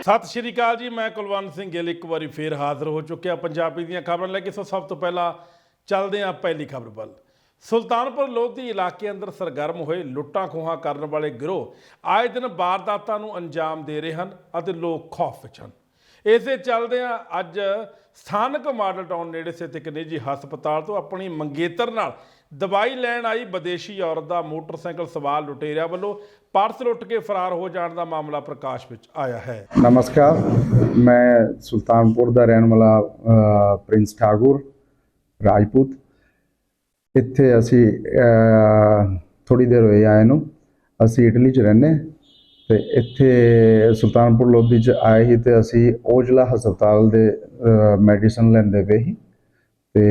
ਸਤਿ ਸ਼੍ਰੀ ਅਕਾਲ ਜੀ, ਮੈਂ ਕੁਲਵੰਤ ਸਿੰਘ ਗਿੱਲ ਇੱਕ ਵਾਰੀ ਫੇਰ ਹਾਜ਼ਰ ਹੋ ਚੁੱਕਿਆ ਪੰਜਾਬੀ ਦੀਆਂ ਖਬਰਾਂ ਲੈ ਕੇ। ਸਭ ਤੋਂ ਪਹਿਲਾਂ ਚੱਲਦੇ ਹਾਂ ਪਹਿਲੀ ਖਬਰ ਵੱਲ। ਸੁਲਤਾਨਪੁਰ ਲੋਧੀ ਇਲਾਕੇ ਅੰਦਰ ਸਰਗਰਮ ਹੋਏ ਲੁੱਟਾਂ ਖੋਹਾਂ ਕਰਨ ਵਾਲੇ ਗਿਰੋਹ ਆਏ ਦਿਨ ਵਾਰਦਾਤਾਂ ਨੂੰ ਅੰਜਾਮ ਦੇ ਰਹੇ ਹਨ ਅਤੇ ਲੋਕ ਖੌਫ ਵਿੱਚ ਹਨ। ਇਸੇ ਚੱਲਦਿਆਂ ਅੱਜ ਸਥਾਨਕ ਮਾਡਲ ਟਾਊਨ ਨੇੜੇ ਸਥਿਤ ਇੱਕ ਨਿੱਜੀ ਹਸਪਤਾਲ ਤੋਂ ਆਪਣੀ ਮੰਗੇਤਰ ਨਾਲ ਦਵਾਈ ਲੈਣ ਆਈ ਵਿਦੇਸ਼ੀ ਔਰਤ ਦਾ ਮੋਟਰਸਾਈਕਲ ਸਵਾਰ ਲੁਟੇਰਿਆਂ ਵੱਲੋਂ ਪਰਸ ਲੁੱਟ ਕੇ ਫਰਾਰ ਹੋ ਜਾਣ ਦਾ ਮਾਮਲਾ ਪ੍ਰਕਾਸ਼ ਵਿੱਚ ਆਇਆ ਹੈ। नमस्कार, मैं सुल्तानपुर ਦਾ ਰਹਿਣ ਵਾਲਾ ਪ੍ਰਿੰਸ ਠਾਕੁਰ ਰਾਜਪੂਤ। ਇੱਥੇ ਅਸੀਂ ਥੋੜੀ ਦੇਰ ਹੋਈ ਆਏ ਨੂੰ। ਅਸੀਂ ਇਟਲੀ 'ਚ ਰਹਿੰਦੇ ਤੇ ਇੱਥੇ ਸੁਲਤਾਨਪੁਰ ਲੋਧੀ 'ਚ ਆਏ ਸੀ ਤੇ ਅਸੀਂ ਔਜਲਾ ਹਸਪਤਾਲ ਦੇ ਮੈਡੀਸਨ ਲੈਂਦੇ ਪਏ ਸੀ ਤੇ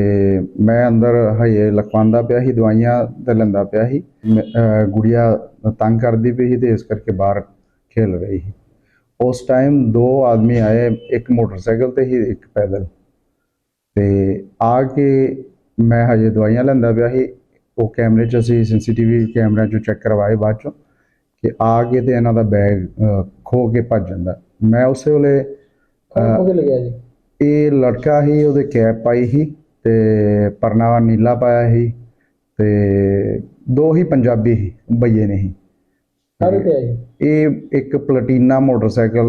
ਮੈਂ ਅੰਦਰ ਹਜੇ ਲਖਵਾਉਂਦਾ ਪਿਆ ਸੀ, ਦਵਾਈਆਂ ਤੇ ਲੈਂਦਾ ਪਿਆ ਸੀ। ਗੁੜੀਆ ਤੰਗ ਕਰਦੀ ਪਈ ਸੀ ਤੇ ਇਸ ਕਰਕੇ ਬਾਹਰ ਖੇਲ ਰਹੀ ਸੀ। उस टाइम दो आदमी आए, एक मोटरसाइकिल ते ही एक पैदल ते आके मैं हजे दवाइयां लैंदा पिया ही। वो कैमरे च असीं CCTV कैमरे चों चैक करवाए बाद चों कि आके ते इन्हां दा बैग खो के भज जांदा। मैं उस वेले ये लड़का ही उहदे कैप पाई ही ते परनावा नीला पाया ही ते दो ही पंजाबी ही, भईए ने ही। ਇਹ ਇੱਕ ਪਲਟੀਨਾ ਮੋਟਰਸਾਈਕਲ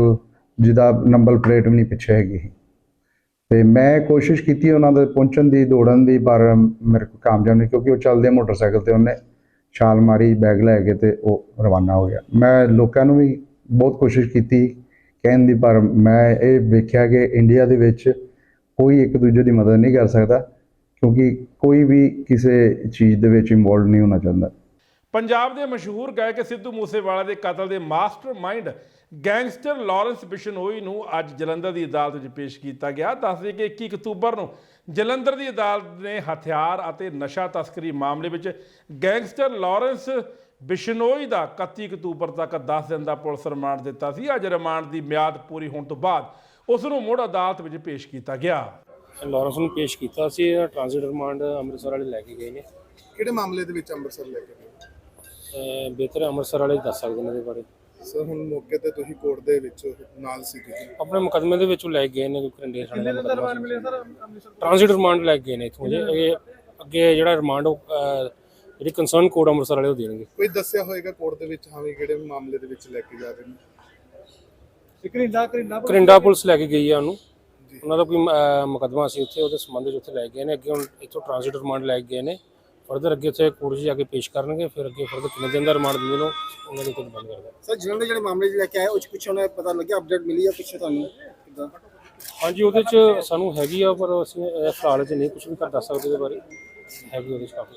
ਜਿਹਦਾ ਨੰਬਰ ਪਲੇਟ ਵੀ ਨਹੀਂ ਪਿੱਛੇ ਹੈਗੀ ਤੇ ਮੈਂ ਕੋਸ਼ਿਸ਼ ਕੀਤੀ ਉਹਨਾਂ ਦੇ ਪਹੁੰਚਣ ਦੀ, ਦੌੜਨ ਦੀ, ਪਰ ਮੇਰੇ ਕੋਲ ਕਾਮਯਾਬ ਨਹੀਂ ਕਿਉਂਕਿ ਉਹ ਚੱਲਦੇ ਮੋਟਰਸਾਈਕਲ ਤੇ ਉਹਨੇ ਛਾਲ ਮਾਰੀ, ਬੈਗ ਲੈ ਕੇ ਤੇ ਉਹ ਰਵਾਨਾ ਹੋ ਗਿਆ। ਮੈਂ ਲੋਕਾਂ ਨੂੰ ਵੀ ਬਹੁਤ ਕੋਸ਼ਿਸ਼ ਕੀਤੀ ਕਹਿਣ ਦੀ, ਪਰ ਮੈਂ ਇਹ ਵੇਖਿਆ ਕਿ ਇੰਡੀਆ ਦੇ ਵਿੱਚ ਕੋਈ ਇੱਕ ਦੂਜੇ ਦੀ ਮਦਦ ਨਹੀਂ ਕਰ ਸਕਦਾ ਕਿਉਂਕਿ ਕੋਈ ਵੀ ਕਿਸੇ ਚੀਜ਼ ਦੇ ਵਿੱਚ ਇਨਵੋਲਵ ਨਹੀਂ ਹੋਣਾ ਚਾਹੁੰਦਾ। ਪੰਜਾਬ ਦੇ ਮਸ਼ਹੂਰ ਗਾਇਕ ਸਿੱਧੂ ਮੂਸੇਵਾਲਾ ਦੇ ਕਤਲ ਦੇ ਮਾਸਟਰਮਾਈਂਡ ਗੈਂਗਸਟਰ ਲਾਰੈਂਸ ਬਿਸ਼ਨੋਈ ਨੂੰ ਅੱਜ ਜਲੰਧਰ ਦੀ ਅਦਾਲਤ ਵਿੱਚ ਪੇਸ਼ ਕੀਤਾ ਗਿਆ। ਦੱਸਦੇ ਕਿ 21 ਅਕਤੂਬਰ ਨੂੰ ਜਲੰਧਰ ਦੀ ਅਦਾਲਤ ਨੇ ਹਥਿਆਰ ਅਤੇ ਨਸ਼ਾ ਤਸਕਰੀ ਮਾਮਲੇ ਵਿੱਚ ਗੈਂਗਸਟਰ ਲਾਰੈਂਸ ਬਿਸ਼ਨੋਈ ਦਾ 31 ਅਕਤੂਬਰ ਤੱਕ 10 ਦਿਨ ਦਾ ਪੁਲਿਸ ਰਿਮਾਂਡ ਦਿੱਤਾ ਸੀ। ਅੱਜ ਰਿਮਾਂਡ ਦੀ ਮਿਆਦ ਪੂਰੀ ਹੋਣ ਤੋਂ ਬਾਅਦ ਉਸ ਨੂੰ ਮੁੜ ਅਦਾਲਤ ਵਿੱਚ ਪੇਸ਼ ਕੀਤਾ ਗਿਆ। ਲਾਰੈਂਸ ਨੂੰ ਪੇਸ਼ ਕੀਤਾ ਸੀ। ਇਹਦਾ ਟ੍ਰਾਂਜ਼ਿਟ ਰਿਮਾਂਡ ਅੰਮ੍ਰਿਤਸਰ ਵਾਲੇ ਲੈ ਕੇ ਗਏ ਨੇ। ਕਿਹੜੇ ਮਾਮਲੇ ਦੇ ਵਿੱਚ ਅੰਮ੍ਰਿਤਸਰ ਲੈ ਕੇ ਗਏ? ਬਿਹਤਰ ਅੰਮ੍ਰਿਤਸਰ ਵਾਲੇ ਦੱਸ ਸਕਦੇ ਨੇ ਇਹਦੇ ਬਾਰੇ। ਸਰ ਹੁਣ ਮੌਕੇ ਤੇ ਤੁਸੀਂ ਕੋਰਟ ਦੇ ਵਿੱਚ ਨਾਲ ਸੀਗੇ, ਆਪਣੇ ਮੁਕੱਦਮੇ ਦੇ ਵਿੱਚੋਂ ਲੈ ਗਏ ਨੇ ਕਰਿੰਡੇ ਥਾਣੇ ਦਾ ਟ੍ਰਾਂਜ਼ਿਟ ਰਿਮਾਂਡ ਲੈ ਕੇ ਗਏ ਨੇ ਇੱਥੋਂ। ਇਹ ਅੱਗੇ ਜਿਹੜਾ ਰਿਮਾਂਡ ਉਹ ਜਿਹੜੀ ਕੰਸਰਨ ਕੋਰਟ ਅੰਮ੍ਰਿਤਸਰ ਵਾਲੇ ਉਹ ਦੇਣਗੇ। ਕੋਈ ਦੱਸਿਆ ਹੋਏਗਾ ਕੋਰਟ ਦੇ ਵਿੱਚ ਹਾਂ ਵੀ ਕਿਹੜੇ ਮਾਮਲੇ ਦੇ ਵਿੱਚ ਲੈ ਕੇ ਜਾ ਰਹੇ ਨੇ? ਕਰਿੰਡਾ ਪੁਲਿਸ ਲੈ ਕੇ ਗਈ ਆ ਉਹਨੂੰ। ਉਹਨਾਂ ਦਾ ਕੋਈ ਮੁਕੱਦਮਾ ਸੀ ਉੱਥੇ, ਉਹਦੇ ਸੰਬੰਧ ਵਿੱਚ ਉੱਥੇ ਲੈ ਗਏ ਨੇ। ਅੱਗੇ ਹੁਣ ਇੱਥੋਂ ਟ੍ਰਾਂਜ਼ਿਟ ਰਿਮਾਂਡ ਲੈ ਕੇ ਗਏ ਨੇ। ਫਰਦਰ ਅੱਗੇ ਉੱਥੇ ਕੋਰਟ 'ਚ ਜਾ ਕੇ ਪੇਸ਼ ਕਰਨਗੇ। ਫਿਰ ਅੱਗੇ ਫਰਦਰ ਕਿੰਨੇ ਦਿਨ ਦਾ ਰਿਮਾਂਡ ਦਿੰਦੇ ਨੇ ਉਹਨਾਂ ਦੇ ਉੱਤੇ ਡਿਪੈਂਡ ਕਰਦਾ। ਸਰ ਜਲੰਧਰ ਜਿਹੜੇ ਮਾਮਲੇ ਲੈ ਕੇ ਆਏ ਉਹ 'ਚ ਕੁਛ ਉਹਨੇ ਪਤਾ ਲੱਗਿਆ, ਅਪਡੇਟ ਮਿਲੀ ਆ ਕੁਛ ਤੁਹਾਨੂੰ ਕਿੱਦਾਂ? ਹਾਂਜੀ, ਉਹਦੇ 'ਚ ਸਾਨੂੰ ਹੈਗੀ ਆ, ਪਰ ਅਸੀਂ ਫਿਲਹਾਲ 'ਚ ਨਹੀਂ ਕੁਛ ਵੀ ਕਰ ਦੱਸ ਸਕਦੇ ਉਹਦੇ ਬਾਰੇ। ਹੈਗੀ ਉਹਦੇ 'ਚ ਕਾਫੀ।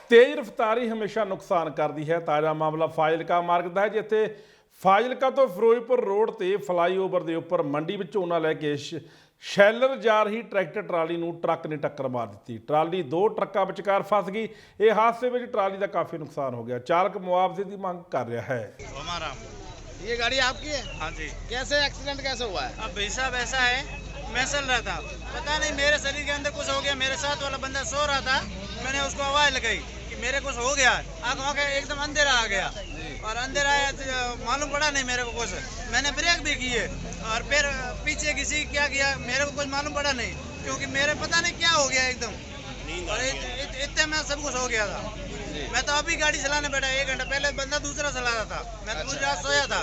ਤੇਜ਼ ਰਫ਼ਤਾਰੀ ਹਮੇਸ਼ਾ ਨੁਕਸਾਨ ਕਰਦੀ ਹੈ। ਤਾਜ਼ਾ ਮਾਮਲਾ ਫਾਜ਼ਿਲਕਾ ਮਾਰਗ ਦਾ ਹੈ, ਜਿੱਥੇ ਫਾਜ਼ਿਲਕਾ ਤੋਂ ਫਿਰੋਜ਼ਪੁਰ ਰੋਡ ਤੇ ਫਲਾਈਓਵਰ ਦੇ ਉੱਪਰ ਮੰਡੀ ਵਿੱਚ ਝੋਨਾ ਲੈ ਕੇ ਸ਼ੈਲਰ ਜਾ ਰਹੀ ਟਰੈਕਟਰ ਟਰਾਲੀ ਨੂੰ ਟਰੱਕ ਨੇ ਟੱਕਰ ਮਾਰ ਦਿੱਤੀ। ਟਰਾਲੀ ਦੋ ਟਰੱਕਾਂ ਵਿਚਕਾਰ ਫਸ ਗਈ। ਇਹ ਹਾਦਸੇ ਵਿੱਚ ਟਰਾਲੀ ਦਾ ਕਾਫੀ ਨੁਕਸਾਨ ਹੋ ਗਿਆ। ਚਾਲਕ ਮੁਆਵਜ਼ੇ ਦੀ ਮੰਗ ਕਰ ਰਿਹਾ ਹੈ। ये गाड़ी आपकी है? हाँ जी। कैसे एक्सीडेंट कैसे हुआ है? अब भाई साहब ऐसा है, मैं चल रहा था, पता नहीं मेरे शरीर के अंदर कुछ हो गया। मेरे साथ वाला बंदा सो रहा था, मैंने उसको आवाज़ लगाई कि मेरे कुछ हो गया। आँखों के एकदम अंधेरा आ गया और अंधेरा आया तो मालूम पड़ा नहीं मेरे को कुछ। मैंने ब्रेक भी किए और फिर पीछे किसी क्या किया मेरे को कुछ मालूम पड़ा नहीं, क्योंकि मेरे पता नहीं क्या हो गया एकदम। और इतने में सब कुछ हो गया था। मैं तो अभी गाड़ी चलाने बैठा, 1 घंटा पहले बंदा दूसरा चला रहा था। मैं तो पूरी रात सोया था।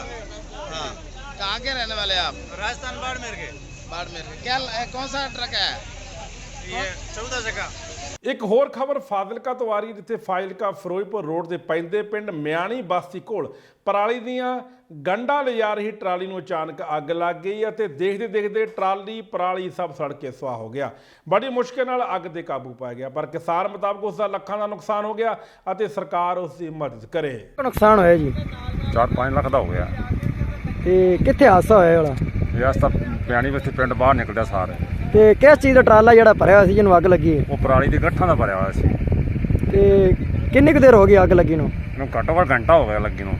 हाँ। कहाँ के रहने वाले आप? राजस्थान बाड़मेर के। बाड़मेर के। क्या कौन सा ट्रक है? ये 14 जगह। ਇੱਕ ਹੋਰ ਖਬਰ ਫਾਜ਼ਿਲਕਾ ਤੋਂ ਆ ਰਹੀ, ਜਿੱਥੇ ਫਾਜ਼ਿਲਕਾ ਫਿਰੋਜ਼ਪੁਰ ਰੋਡ ਦੇ ਪੈਂਦੇ ਪਿੰਡ ਮਿਆਣੀ ਬਸਤੀ ਕੋਲ ਪਰਾਲੀ ਦੀਆਂ ਗੰਢਾਂ ਲਿਜਾ ਰਹੀ ਟਰਾਲੀ ਨੂੰ ਅਚਾਨਕ ਅੱਗ ਲੱਗ ਗਈ ਅਤੇ ਦੇਖਦੇ ਦੇਖਦੇ ਟਰਾਲੀ ਪਰਾਲੀ ਸਭ ਸੜ ਕੇ ਸੁਆਹ ਹੋ ਗਿਆ। ਬੜੀ ਮੁਸ਼ਕਿਲ ਨਾਲ ਅੱਗ ਤੇ ਕਾਬੂ ਪਾਇਆ ਗਿਆ, ਪਰ ਕਿਸਾਨ ਮੁਤਾਬਕ ਉਸ ਦਾ ਲੱਖਾਂ ਦਾ ਨੁਕਸਾਨ ਹੋ ਗਿਆ ਅਤੇ ਸਰਕਾਰ ਉਸ ਦੀ ਮਦਦ ਕਰੇ। ਨੁਕਸਾਨ ਹੋਇਆ ਜੀ 4-5 ਲੱਖ ਦਾ ਹੋ ਗਿਆ। ਤੇ ਕਿੱਥੇ ਹਾਦਸਾ ਹੋਇਆ ਵਾਲਾ? ਇਸ ਤਾਂ ਪਿਆਣੀ ਵਿੱਚ ਪਿੰਡ ਬਾਹਰ ਨਿਕਲਦਾ ਸਾਰੇ ਤੇ ਕਿਸ ਚੀਜ਼ ਦਾ ਟਰਾਲਾ ਜਿਹੜਾ ਭਰਿਆ ਹੋਇਆ ਸੀ ਜਿਹਨੂੰ ਅੱਗ ਲੱਗੀ? ਉਹ ਪਰਾਲੀ ਦੇ ਗੱਠਾਂ ਦਾ ਭਰਿਆ ਹੋਇਆ ਸੀ। ਤੇ ਕਿੰਨੀ ਕੁ ਦੇਰ ਹੋ ਗਈ ਅੱਗ ਲੱਗੀ ਨੂੰ? ਇਹਨੂੰ ਘੱਟੋ ਘੱਟ ਘੰਟਾ ਹੋ ਗਿਆ ਲੱਗੀ ਨੂੰ।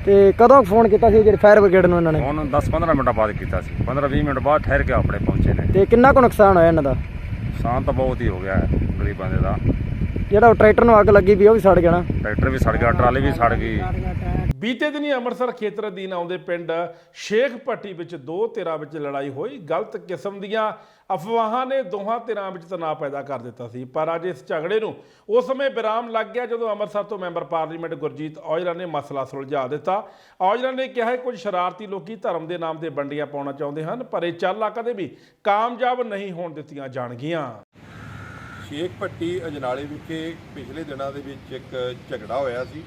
ਤੇ ਕਦੋਂ ਫੋਨ ਕੀਤਾ ਸੀ ਜਿਹੜੇ ਫਾਇਰ ਬ੍ਰਿਗੇਡ ਨੂੰ ਇਹਨਾਂ ਨੇ? ਹੁਣ 10-15 ਮਿੰਟ ਬਾਅਦ ਕੀਤਾ ਸੀ। 15-20 ਮਿੰਟ ਬਾਅਦ ਠਹਿਰ ਕੇ ਆਪਣੇ ਪਹੁੰਚੇ ਨੇ। ਤੇ ਕਿੰਨਾ ਕੁ ਨੁਕਸਾਨ ਹੋਇਆ ਇਹਨਾਂ ਦਾ? ਨੁਕਸਾਨ ਤਾਂ ਬਹੁਤ ਹੀ ਹੋ ਗਿਆ ਹੈ ਗਰੀਬਾਂ ਦੇ ਦਾ। ਜਿਹੜਾ ਉਹ ਟਰੈਕਟਰ ਨੂੰ ਅੱਗ ਲੱਗੀ ਵੀ ਉਹ ਵੀ ਸੜ ਗਿਆ ਨਾ। ਟਰੈਕਟਰ ਵੀ ਸੜ ਗਿਆ, ਟਰਾਲੀ ਵੀ ਸੜ ਗਈ। ਬੀਤੇ ਦਿਨੀ ਅੰਮ੍ਰਿਤਸਰ ਖੇਤਰ ਅਧੀਨ ਆਉਂਦੇ ਪਿੰਡ ਸ਼ੇਖ ਭੱਟੀ ਵਿੱਚ ਦੋ ਧਿਰਾਂ ਵਿੱਚ ਲੜਾਈ ਹੋਈ। ਗਲਤ ਕਿਸਮ ਦੀਆਂ ਅਫਵਾਹਾਂ ਨੇ ਦੋਹਾਂ ਧਿਰਾਂ ਵਿੱਚ ਤਣਾਅ ਪੈਦਾ ਕਰ ਦਿੱਤਾ ਸੀ, ਪਰ ਅੱਜ ਇਸ ਝਗੜੇ ਨੂੰ ਉਸ ਸਮੇਂ ਵਿਰਾਮ ਲੱਗ ਗਿਆ ਜਦੋਂ ਅੰਮ੍ਰਿਤਸਰ ਤੋਂ ਮੈਂਬਰ ਪਾਰਲੀਮੈਂਟ ਗੁਰਜੀਤ ਔਜਲਾ ਨੇ ਮਸਲਾ ਸੁਲਝਾ ਦਿੱਤਾ। ਔਜਲਾ ਨੇ ਕਿਹਾ ਹੈ ਕੁਝ ਸ਼ਰਾਰਤੀ ਲੋਕੀ ਧਰਮ ਦੇ ਨਾਮ ਤੇ ਵੰਡੀਆਂ ਪਾਉਣਾ ਚਾਹੁੰਦੇ ਹਨ, ਪਰ ਇਹ ਚਾਲਾਂ ਕਦੇ ਵੀ ਕਾਮਯਾਬ ਨਹੀਂ ਹੋਣ ਦਿੱਤੀਆਂ ਜਾਣਗੀਆਂ। ਸ਼ੇਖ ਭੱਟੀ ਅਜਨਾਲੇ ਵਿਖੇ ਪਿਛਲੇ ਦਿਨਾਂ ਦੇ ਵਿੱਚ ਇੱਕ ਝਗੜਾ ਹੋਇਆ ਸੀ,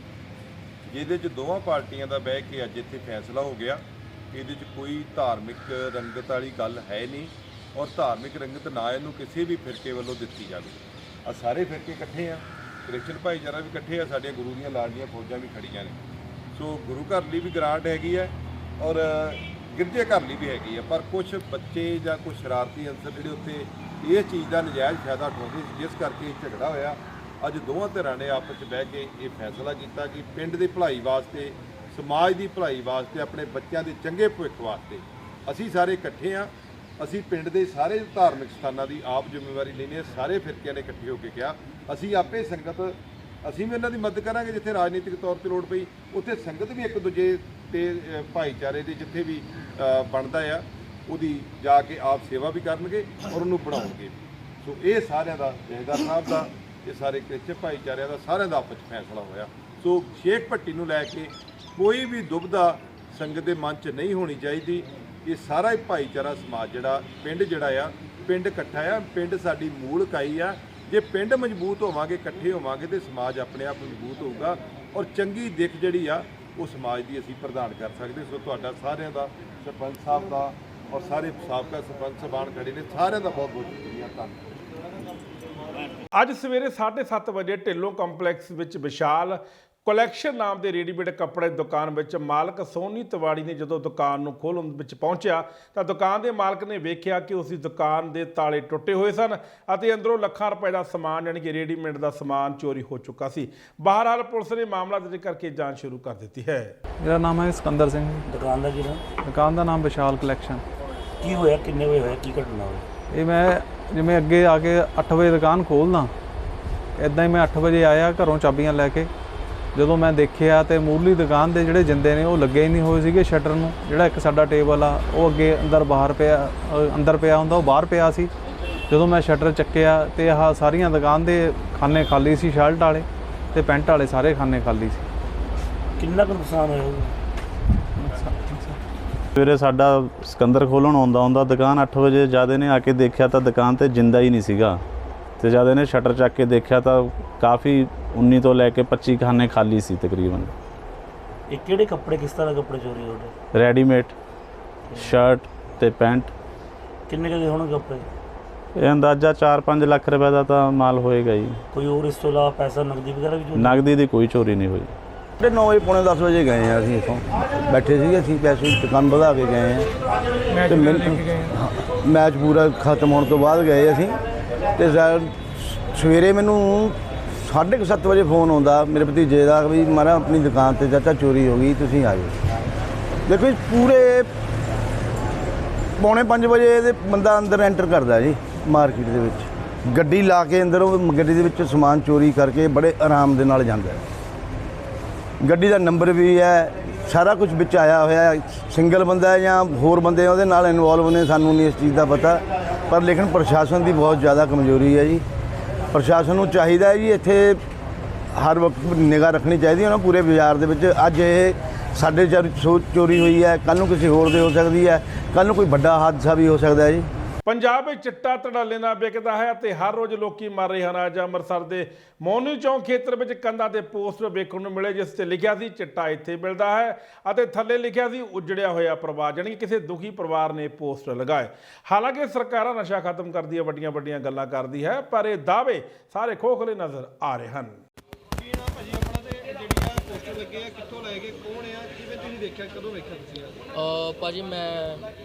ਜਿਹਦੇ 'ਚ ਦੋਵਾਂ ਪਾਰਟੀਆਂ ਦਾ ਬਹਿ ਕੇ ਅੱਜ ਇੱਥੇ ਫੈਸਲਾ ਹੋ ਗਿਆ। ਇਹਦੇ 'ਚ ਕੋਈ ਧਾਰਮਿਕ ਰੰਗਤ ਵਾਲੀ ਗੱਲ ਹੈ ਨਹੀਂ ਔਰ ਧਾਰਮਿਕ ਰੰਗਤ ਨਾ ਇਹਨੂੰ ਕਿਸੇ ਵੀ ਫਿਰਕੇ ਵੱਲੋਂ ਦਿੱਤੀ ਜਾਵੇ। ਆ ਸਾਰੇ ਫਿਰਕੇ ਇਕੱਠੇ ਆ, ਕ੍ਰਿਸਚਨ ਭਾਈਚਾਰਾ ਵੀ ਇਕੱਠੇ ਆ, ਸਾਡੀਆਂ ਗੁਰੂ ਦੀਆਂ ਲਾਡਲੀਆਂ ਫੌਜਾਂ ਵੀ ਖੜੀਆਂ ਨੇ। ਸੋ ਗੁਰੂ ਘਰ ਲਈ ਵੀ ਗਰਾਂਟ ਹੈਗੀ ਹੈ ਔਰ ਗਿਰਜੇ ਘਰ ਲਈ ਵੀ ਹੈਗੀ ਹੈ, ਪਰ ਕੁਝ ਬੱਚੇ ਜਾਂ ਕੁਝ ਸ਼ਰਾਰਤੀ ਅੰਸਰ ਜਿਹੜੇ ਉੱਥੇ ਇਹ ਚੀਜ਼ ਦਾ ਨਜਾਇਜ਼ ਫਾਇਦਾ ਉਠਾਉਂਦੇ ਸੀ, ਜਿਸ ਕਰਕੇ ਇਹ ਝਗੜਾ ਹੋਇਆ। ਅੱਜ ਦੋਵਾਂ ਧਿਰਾਂ ਨੇ ਆਪਸ 'ਚ ਬਹਿ ਕੇ ਇਹ ਫੈਸਲਾ ਕੀਤਾ ਕਿ ਪਿੰਡ ਦੀ ਭਲਾਈ ਵਾਸਤੇ, ਸਮਾਜ ਦੀ ਭਲਾਈ ਵਾਸਤੇ, ਆਪਣੇ ਬੱਚਿਆਂ ਦੇ ਚੰਗੇ ਭਵਿੱਖ ਵਾਸਤੇ ਅਸੀਂ ਸਾਰੇ ਇਕੱਠੇ ਹਾਂ। ਅਸੀਂ ਪਿੰਡ ਦੇ ਸਾਰੇ ਧਾਰਮਿਕ ਸਥਾਨਾਂ ਦੀ ਆਪ ਜ਼ਿੰਮੇਵਾਰੀ ਲੈਣੀ ਹੈ। ਸਾਰੇ ਫਿਰਕਿਆਂ ਨੇ ਇਕੱਠੇ ਹੋ ਕੇ ਕਿਹਾ ਅਸੀਂ ਆਪੇ ਸੰਗਤ, ਅਸੀਂ ਵੀ ਇਹਨਾਂ ਦੀ ਮਦਦ ਕਰਾਂਗੇ। ਜਿੱਥੇ ਰਾਜਨੀਤਿਕ ਤੌਰ ਤੇ ਲੋੜ ਪਈ ਉੱਥੇ ਸੰਗਤ ਵੀ ਇੱਕ ਦੂਜੇ ਤੇ ਭਾਈਚਾਰੇ ਦੇ ਜਿੱਥੇ ਵੀ ਬਣਦਾ ਆ ਉਹਦੀ ਜਾ ਕੇ ਆਪ ਸੇਵਾ ਵੀ ਕਰਨਗੇ ਔਰ ਉਹਨੂੰ ਬਣਾਉਣਗੇ। ਸੋ ਇਹ ਸਾਰਿਆਂ ਦਾ, ਜਥੇਦਾਰ ਸਾਹਿਬ ਦਾ, ਇਹ ਸਾਰੇ ਕ੍ਰਿਸਚਨ ਭਾਈਚਾਰਿਆਂ ਦਾ, ਸਾਰਿਆਂ ਦਾ ਆਪਸ 'ਚ ਫੈਸਲਾ ਹੋਇਆ। ਸੋ ਸ਼ੇਖ ਭੱਟੀ ਨੂੰ ਲੈ ਕੇ ਕੋਈ ਵੀ ਦੁਬਿਧਾ ਸੰਗਤ ਦੇ ਮਨ 'ਚ ਨਹੀਂ ਹੋਣੀ ਚਾਹੀਦੀ। ਇਹ ਸਾਰਾ ਹੀ ਭਾਈਚਾਰਾ ਸਮਾਜ ਜਿਹੜਾ ਪਿੰਡ ਜਿਹੜਾ ਆ, ਪਿੰਡ ਇਕੱਠਾ ਆ, ਪਿੰਡ ਸਾਡੀ ਮੂਲ ਇਕਾਈ ਆ। ਜੇ ਪਿੰਡ ਮਜ਼ਬੂਤ ਹੋਵਾਂਗੇ, ਇਕੱਠੇ ਹੋਵਾਂਗੇ ਤੇ ਸਮਾਜ ਆਪਣੇ ਆਪ ਮਜ਼ਬੂਤ ਹੋਊਗਾ ਔਰ ਚੰਗੀ ਦਿੱਖ ਜਿਹੜੀ ਆ ਉਹ ਸਮਾਜ ਦੀ ਅਸੀਂ ਪ੍ਰਦਾਨ ਕਰ ਸਕਦੇ। ਸੋ ਤੁਹਾਡਾ ਸਾਰਿਆਂ ਦਾ, ਸਰਪੰਚ ਸਾਹਿਬ ਦਾ ਔਰ ਸਾਰੇ ਸਾਬਕਾ ਸਰਪੰਚ ਸਾਹਿਬਾਨ ਖੜੇ ਨੇ, ਸਾਰਿਆਂ ਦਾ ਬਹੁਤ ਬਹੁਤ ਸ਼ੁਕਰੀਆ, ਧੰਨਵਾਦ। ਅੱਜ ਸਵੇਰੇ 7:30 ਵਜੇ ਢਿੱਲੋਂ ਕੰਪਲੈਕਸ ਵਿੱਚ ਵਿਸ਼ਾਲ ਕਲੈਕਸ਼ਨ ਨਾਮ ਦੇ ਰੈਡੀਮੇਡ ਕੱਪੜੇ ਦੁਕਾਨ ਵਿੱਚ ਮਾਲਕ ਸੋਨੀ ਤਿਵਾੜੀ ਨੇ ਜਦੋਂ ਦੁਕਾਨ ਨੂੰ ਖੋਲ੍ਹਣ ਵਿੱਚ ਪਹੁੰਚਿਆ ਤਾਂ ਦੁਕਾਨ ਦੇ ਮਾਲਕ ਨੇ ਵੇਖਿਆ ਕਿ ਉਸ ਦੀ ਦੁਕਾਨ ਦੇ ਤਾਲੇ ਟੁੱਟੇ ਹੋਏ ਸਨ ਅਤੇ ਅੰਦਰੋਂ ਲੱਖਾਂ ਰੁਪਏ ਦਾ ਸਮਾਨ ਯਾਨੀ ਕਿ ਰੈਡੀਮੇਡ ਦਾ ਸਮਾਨ ਚੋਰੀ ਹੋ ਚੁੱਕਾ ਸੀ। ਬਹਰਹਾਲ ਪੁਲਿਸ ਨੇ ਮਾਮਲਾ ਦਰਜ ਕਰਕੇ ਜਾਂਚ ਸ਼ੁਰੂ ਕਰ ਦਿੱਤੀ ਹੈ। ਮੇਰਾ ਨਾਮ ਹੈ ਸਿਕੰਦਰ ਸਿੰਘ। ਦੁਕਾਨ ਦਾ ਕੀ ਨਾਮ? ਦੁਕਾਨ ਦਾ ਨਾਮ ਵਿਸ਼ਾਲ ਕਲੈਕਸ਼ਨ। ਕੀ ਹੋਇਆ, ਕਿੰਨੇ ਵਜੇ ਹੋਇਆ, ਕੀ ਘਟਨਾ ਹੋਈ? ਇਹ ਮੈਂ ਜਿਵੇਂ ਅੱਗੇ ਆ ਕੇ 8 ਵਜੇ ਦੁਕਾਨ ਖੋਲ੍ਹਦਾ, ਇੱਦਾਂ ਹੀ ਮੈਂ 8 ਵਜੇ ਆਇਆ ਘਰੋਂ ਚਾਬੀਆਂ ਲੈ ਕੇ। ਜਦੋਂ ਮੈਂ ਦੇਖਿਆ ਤੇ ਮੂਹਰਲੀ ਦੁਕਾਨ ਦੇ ਜਿਹੜੇ ਜਿੰਦੇ ਨੇ ਉਹ ਲੱਗੇ ਹੀ ਨਹੀਂ ਹੋਏ ਸੀਗੇ ਸ਼ਟਰ ਨੂੰ। ਜਿਹੜਾ ਇੱਕ ਸਾਡਾ ਟੇਬਲ ਆ ਉਹ ਅੱਗੇ ਅੰਦਰ ਪਿਆ ਹੁੰਦਾ, ਉਹ ਬਾਹਰ ਪਿਆ ਸੀ। ਜਦੋਂ ਮੈਂ ਸ਼ਟਰ ਚੱਕਿਆ ਤੇ ਆਹ ਸਾਰੀਆਂ ਦੁਕਾਨ ਦੇ ਖਾਨੇ ਖਾਲੀ ਸੀ, ਸ਼ਰਟ ਵਾਲੇ ਤੇ ਪੈਂਟ ਵਾਲੇ ਸਾਰੇ ਖਾਨੇ ਖਾਲੀ ਸੀ। ਕਿੰਨਾ ਕੁ ਨੁਕਸਾਨ ਹੋਇਆ? ਸਵੇਰੇ ਸਾਡਾ ਸਿਕੰਦਰ ਖੋਲ੍ਹਣ ਆਉਂਦਾ ਦੁਕਾਨ 8 ਵਜੇ ਜਿਆਦਾ ਨੇ ਆ ਕੇ ਦੇਖਿਆ ਤਾਂ ਦੁਕਾਨ ਤੇ ਜਿੰਦਾ ਹੀ ਨਹੀਂ ਸੀਗਾ ਤੇ ਜਿਆਦਾ ਨੇ ਸ਼ਟਰ ਚੱਕ ਕੇ ਦੇਖਿਆ ਤਾਂ ਕਾਫੀ 19 ਤੋਂ ਲੈ ਕੇ 25 ਖਾਨੇ ਖਾਲੀ ਸੀ ਤਕਰੀਬਨ। ਇਹ ਕਿਹੜੇ ਕੱਪੜੇ, ਕਿਸ ਤਰ੍ਹਾਂ ਦੇ ਕੱਪੜੇ ਚੋਰੀ ਹੋ ਗਏ? ਰੈਡੀਮੇਡ ਸ਼ਰਟ ਤੇ ਪੈਂਟ। ਕਿੰਨੇ ਕੁ ਦੇ ਹੋਣਗੇ ਕੱਪੜੇ? ਇਹ ਅੰਦਾਜ਼ਾ 4-5 ਲੱਖ ਰੁਪਏ ਦਾ ਤਾਂ ਮਾਲ ਹੋਏਗਾ ਜੀ। ਕੋਈ ਹੋਰ ਇਸ ਤੋਂ ਇਲਾਵਾ ਪੈਸਾ, ਨਕਦੀ ਵਗੈਰਾ ਵੀ ਚੋਰੀ? ਨਗਦੀ ਦੀ ਕੋਈ ਚੋਰੀ ਨਹੀਂ ਹੋਈ। 9 ਪੌਣੇ 10 ਵਜੇ ਗਏ ਆ ਅਸੀਂ ਇੱਥੋਂ, ਬੈਠੇ ਸੀਗੇ ਅਸੀਂ, ਪੈਸੇ ਦੁਕਾਨ ਵਧਾ ਕੇ ਗਏ ਆ ਤੇ ਮੈਚ ਪੂਰਾ ਖਤਮ ਹੋਣ ਤੋਂ ਬਾਅਦ ਗਏ ਅਸੀਂ। ਤੇ ਸਵੇਰੇ ਮੈਨੂੰ 7:30 ਵਜੇ ਫੋਨ ਆਉਂਦਾ ਮੇਰੇ ਭਤੀਜੇ ਦਾ ਵੀ ਮਾਰਾ ਆਪਣੀ ਦੁਕਾਨ ਤੇ ਚਾਚਾ ਚੋਰੀ ਹੋ ਗਈ, ਤੁਸੀਂ ਆ ਜਾਓ। ਦੇਖੋ ਪੂਰੇ ਪੌਣੇ 5 ਵਜੇ ਇਹਦੇ ਬੰਦਾ ਅੰਦਰ ਐਂਟਰ ਕਰਦਾ ਜੀ ਮਾਰਕੀਟ ਦੇ ਵਿੱਚ, ਗੱਡੀ ਲਾ ਕੇ ਅੰਦਰ ਉਹ ਗੱਡੀ ਦੇ ਵਿੱਚ ਸਮਾਨ ਚੋਰੀ ਕਰਕੇ ਬੜੇ ਆਰਾਮ ਦੇ ਨਾਲ ਜਾਂਦਾ। ਗੱਡੀ ਦਾ ਨੰਬਰ ਵੀ ਹੈ, ਸਾਰਾ ਕੁਝ ਵਿੱਚ ਆਇਆ ਹੋਇਆ। ਸਿੰਗਲ ਬੰਦਾ ਹੈ ਜਾਂ ਹੋਰ ਬੰਦੇ ਉਹਦੇ ਨਾਲ ਇਨਵੋਲਵ ਨੇ, ਸਾਨੂੰ ਨਹੀਂ ਇਸ ਚੀਜ਼ ਦਾ ਪਤਾ। ਪਰ ਲੇਕਿਨ ਪ੍ਰਸ਼ਾਸਨ ਦੀ ਬਹੁਤ ਜ਼ਿਆਦਾ ਕਮਜ਼ੋਰੀ ਹੈ ਜੀ। ਪ੍ਰਸ਼ਾਸਨ ਨੂੰ ਚਾਹੀਦਾ ਹੈ ਜੀ ਇੱਥੇ ਹਰ ਵਕਤ ਨਿਗਾਹ ਰੱਖਣੀ ਚਾਹੀਦੀ ਹੈ ਨਾ ਪੂਰੇ ਬਾਜ਼ਾਰ ਦੇ ਵਿੱਚ। ਅੱਜ ਇਹ ਸਾਡੇ ਚੋਰੀ ਹੋਈ ਹੈ, ਕੱਲ੍ਹ ਨੂੰ ਕਿਸੇ ਹੋਰ ਦੇ ਹੋ ਸਕਦੀ ਹੈ, ਕੱਲ੍ਹ ਨੂੰ ਕੋਈ ਵੱਡਾ ਹਾਦਸਾ ਵੀ ਹੋ ਸਕਦਾ ਹੈ ਜੀ। ਪੰਜਾਬ ਵਿੱਚ ਚਿੱਟਾ ਧੜੱਲੇ ਨਾਲ ਵਿਕਦਾ ਹੈ ਅਤੇ ਹਰ ਰੋਜ਼ ਲੋਕੀ ਮਰ ਰਹੇ ਹਨ। ਅੱਜ ਅੰਮ੍ਰਿਤਸਰ ਦੇ ਮੋਨੂ ਚੌਂਕ ਖੇਤਰ ਵਿੱਚ ਕੰਧਾਂ ਤੇ ਪੋਸਟਰ ਵੇਖਣ ਨੂੰ ਮਿਲੇ ਜਿਸ ਤੇ ਲਿਖਿਆ ਸੀ ਚਿੱਟਾ ਇੱਥੇ ਮਿਲਦਾ ਹੈ ਅਤੇ ਥੱਲੇ ਲਿਖਿਆ ਸੀ ਉਜੜਿਆ ਹੋਇਆ ਪਰਿਵਾਰ, ਯਾਨੀ ਕਿ ਕਿਸੇ ਦੁਖੀ ਪਰਿਵਾਰ ਨੇ ਪੋਸਟਰ ਲਗਾਏ। ਹਾਲਾਂਕਿ ਸਰਕਾਰਾਂ ਨਸ਼ਾ ਖਤਮ ਕਰਦੀ ਹੈ, ਵੱਡੀਆਂ ਵੱਡੀਆਂ ਗੱਲਾਂ ਕਰਦੀ ਹੈ, ਪਰ ਇਹ ਦਾਅਵੇ ਸਾਰੇ ਖੋਖਲੇ ਨਜ਼ਰ ਆ ਰਹੇ ਹਨ। ਭਾਜੀ ਮੈਂ